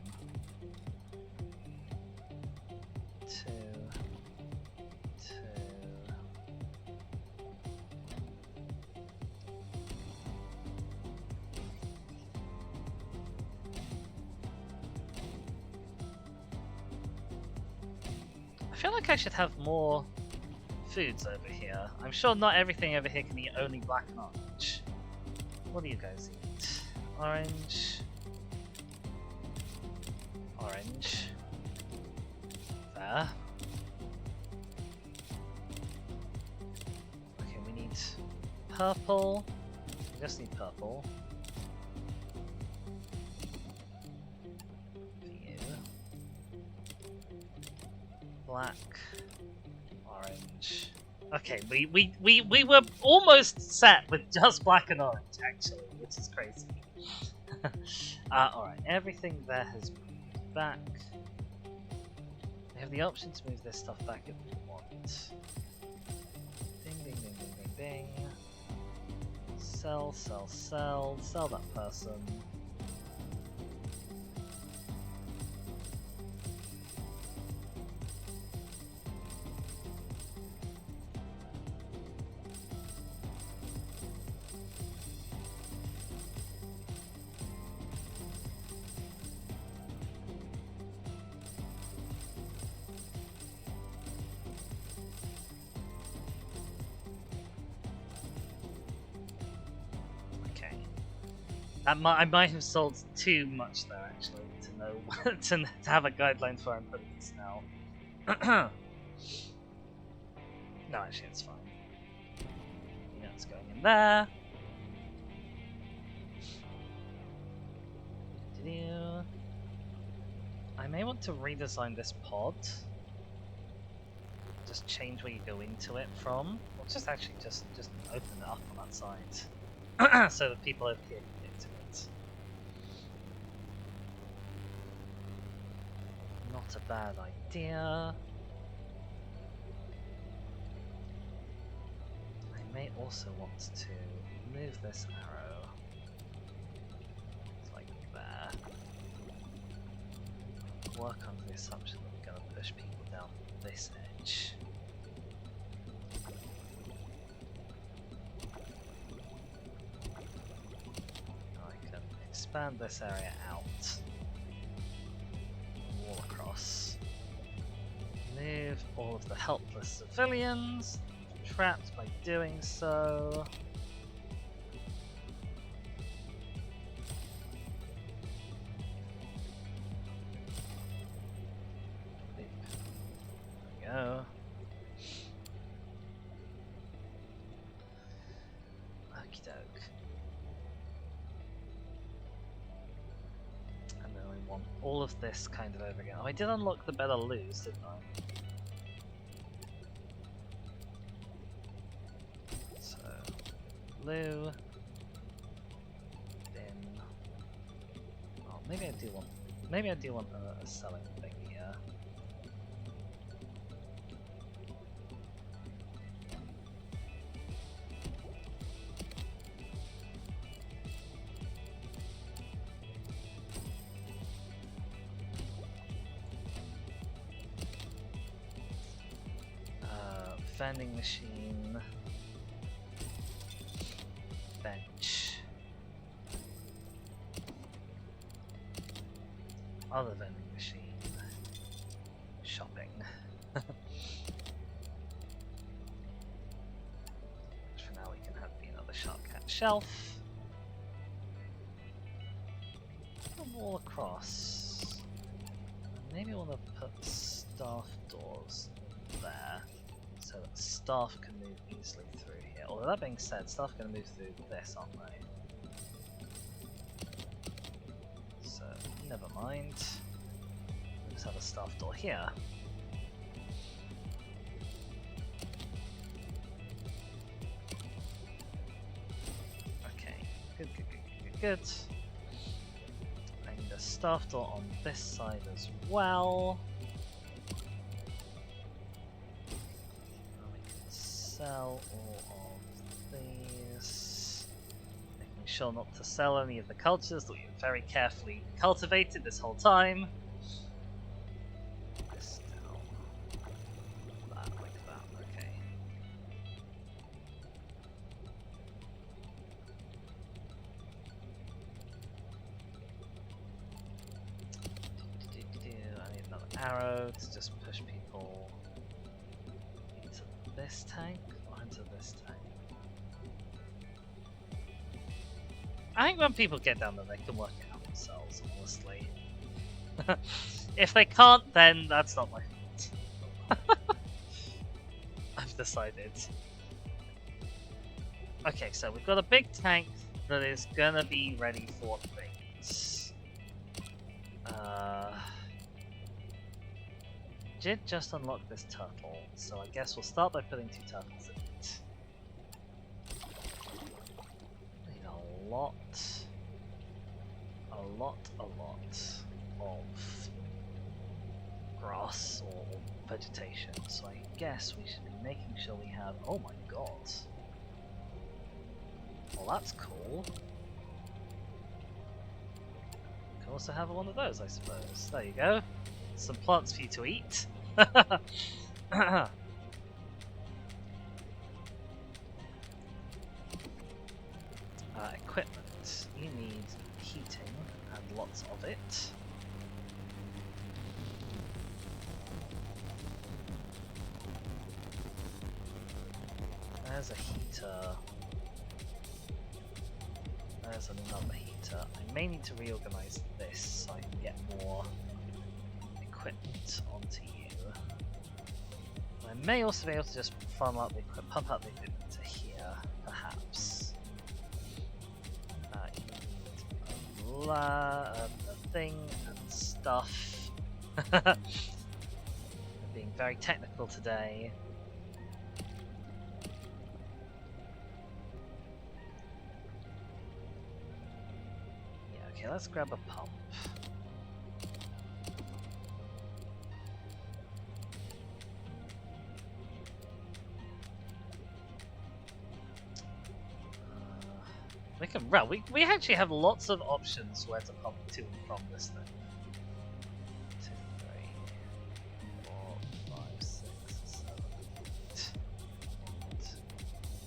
Speaker 1: I feel like I should have more foods over here. I'm sure not everything over here can eat only black and orange. What do you guys eat? Orange. Orange. There. Okay, we need purple. We just need purple. Black, orange. Okay, we were almost set with just black and orange, actually, which is crazy. Alright, everything there has moved back. We have the option to move this stuff back if we want. Ding, ding, ding, ding, ding, ding. Sell, sell, sell. Sell that person. I might have sold too much there, actually, to know to have a guideline for where I'm putting this now. No, actually, it's fine. You know it's going in there. I may want to redesign this pod. Just change where you go into it from, or just actually just open it up on that side, so that people over here can get to it. Not a bad idea. I may also want to move this arrow like there. Work under the assumption that we're going to push people down this edge. I can expand this area out. Wall across. Move all of the helpless civilians. Trapped by doing so. There we go. Okie doke. And then we want all of this kind of over again. Oh, I did unlock the better lose, didn't I? Blue. Then, oh, maybe I do want a selling thing here. Vending machine. Bench. other vending machine. Shopping. For now we can have the other shark cat shelf. Put them all across. Maybe I want to put staff doors there, so that staff can move easily through here. Although that being said, staff are going to move through this, aren't they? So, never mind. We'll just have a staff door here. Okay, good, good, good, good, good. I need a staff door on this side as well. Sell all of these. Making sure not to sell any of the cultures that we've very carefully cultivated this whole time. This down. That, like that, okay. I need another arrow to just push people into this tank or into this tank. I think when people get down there, they can work it out themselves, honestly. If they can't, then that's not my fault. I've decided. Okay, so we've got a big tank that is gonna be ready for things. Did just unlock this turtle, so I guess we'll start by putting 2 turtles in it. Need a lot of grass or vegetation, so I guess we should be making sure we have. Oh my god! Well, that's cool. We can also have one of those, I suppose. There you go. Some plants for you to eat. Equipment. You need heating and lots of it. There's a heater. There's another heater. I may need to reorganize this so I can get more equipment onto you. I may also be able to just pump out the equipment to here, perhaps. You need a thing and stuff. I'm being very technical today. Yeah, okay, let's grab a pump. We can well, we actually have lots of options where to pump to and from this thing. 2, 3, 4, 5, 6, 7, 8.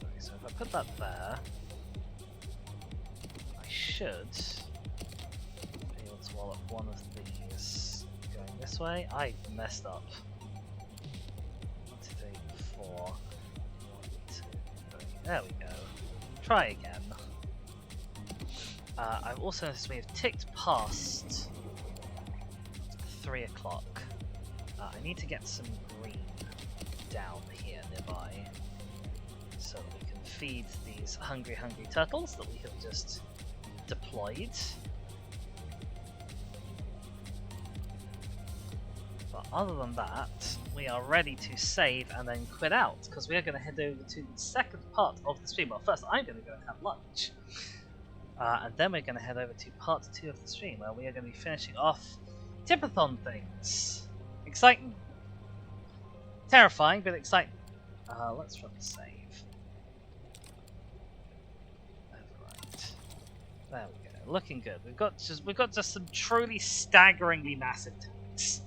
Speaker 1: Okay, so if I put that there, I should be able to wallop one of these going this way. I messed up. 1, 2, 3, 4. 1, 2, 3. There we go. Try again. I've also noticed we have ticked past 3 o'clock. I need to get some green down here nearby so that we can feed these hungry turtles that we have just deployed. But other than that, we are ready to save and then quit out, because we are going to head over to the second part of the stream. Well, first I'm going to go and have lunch. And then we're going to head over to part 2 of the stream, where we are going to be finishing off Tipathon things. Exciting. Terrifying, but exciting. Let's run the save. Overwrite. There we go. Looking good. We've got just some truly staggeringly massive tanks.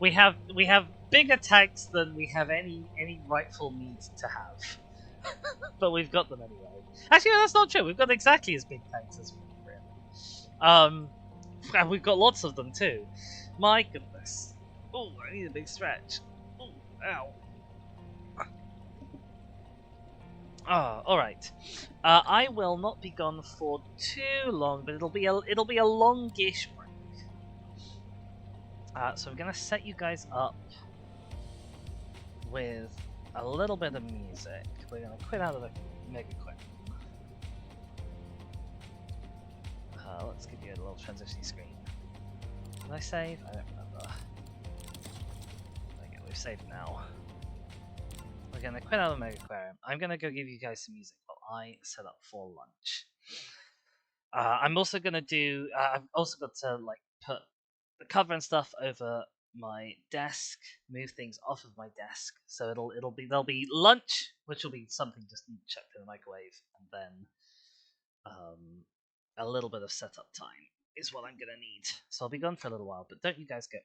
Speaker 1: we have bigger tanks than we have any rightful need to have. But we've got them anyway. Actually, no, that's not true. We've got exactly as big tanks as we need, really. And we've got lots of them too. My goodness. Oh, I need a big stretch. Oh, ow. Ah, all right. I will not be gone for too long, but it'll be a longish break. So I'm gonna set you guys up with a little bit of music. We're gonna quit out of the Megaquarium. Let's give you a little transition screen. Did I save? I don't remember. Okay, we've saved now. We're gonna quit out of the Megaquarium. I'm gonna go give you guys some music while I set up for lunch. I'm also gonna do. I've also got to like put the cover and stuff over my desk, move things off of my desk, so there'll be lunch, which will be something just chucked in the microwave, and then a little bit of setup time is what I'm gonna need. So I'll be gone for a little while, but don't you guys go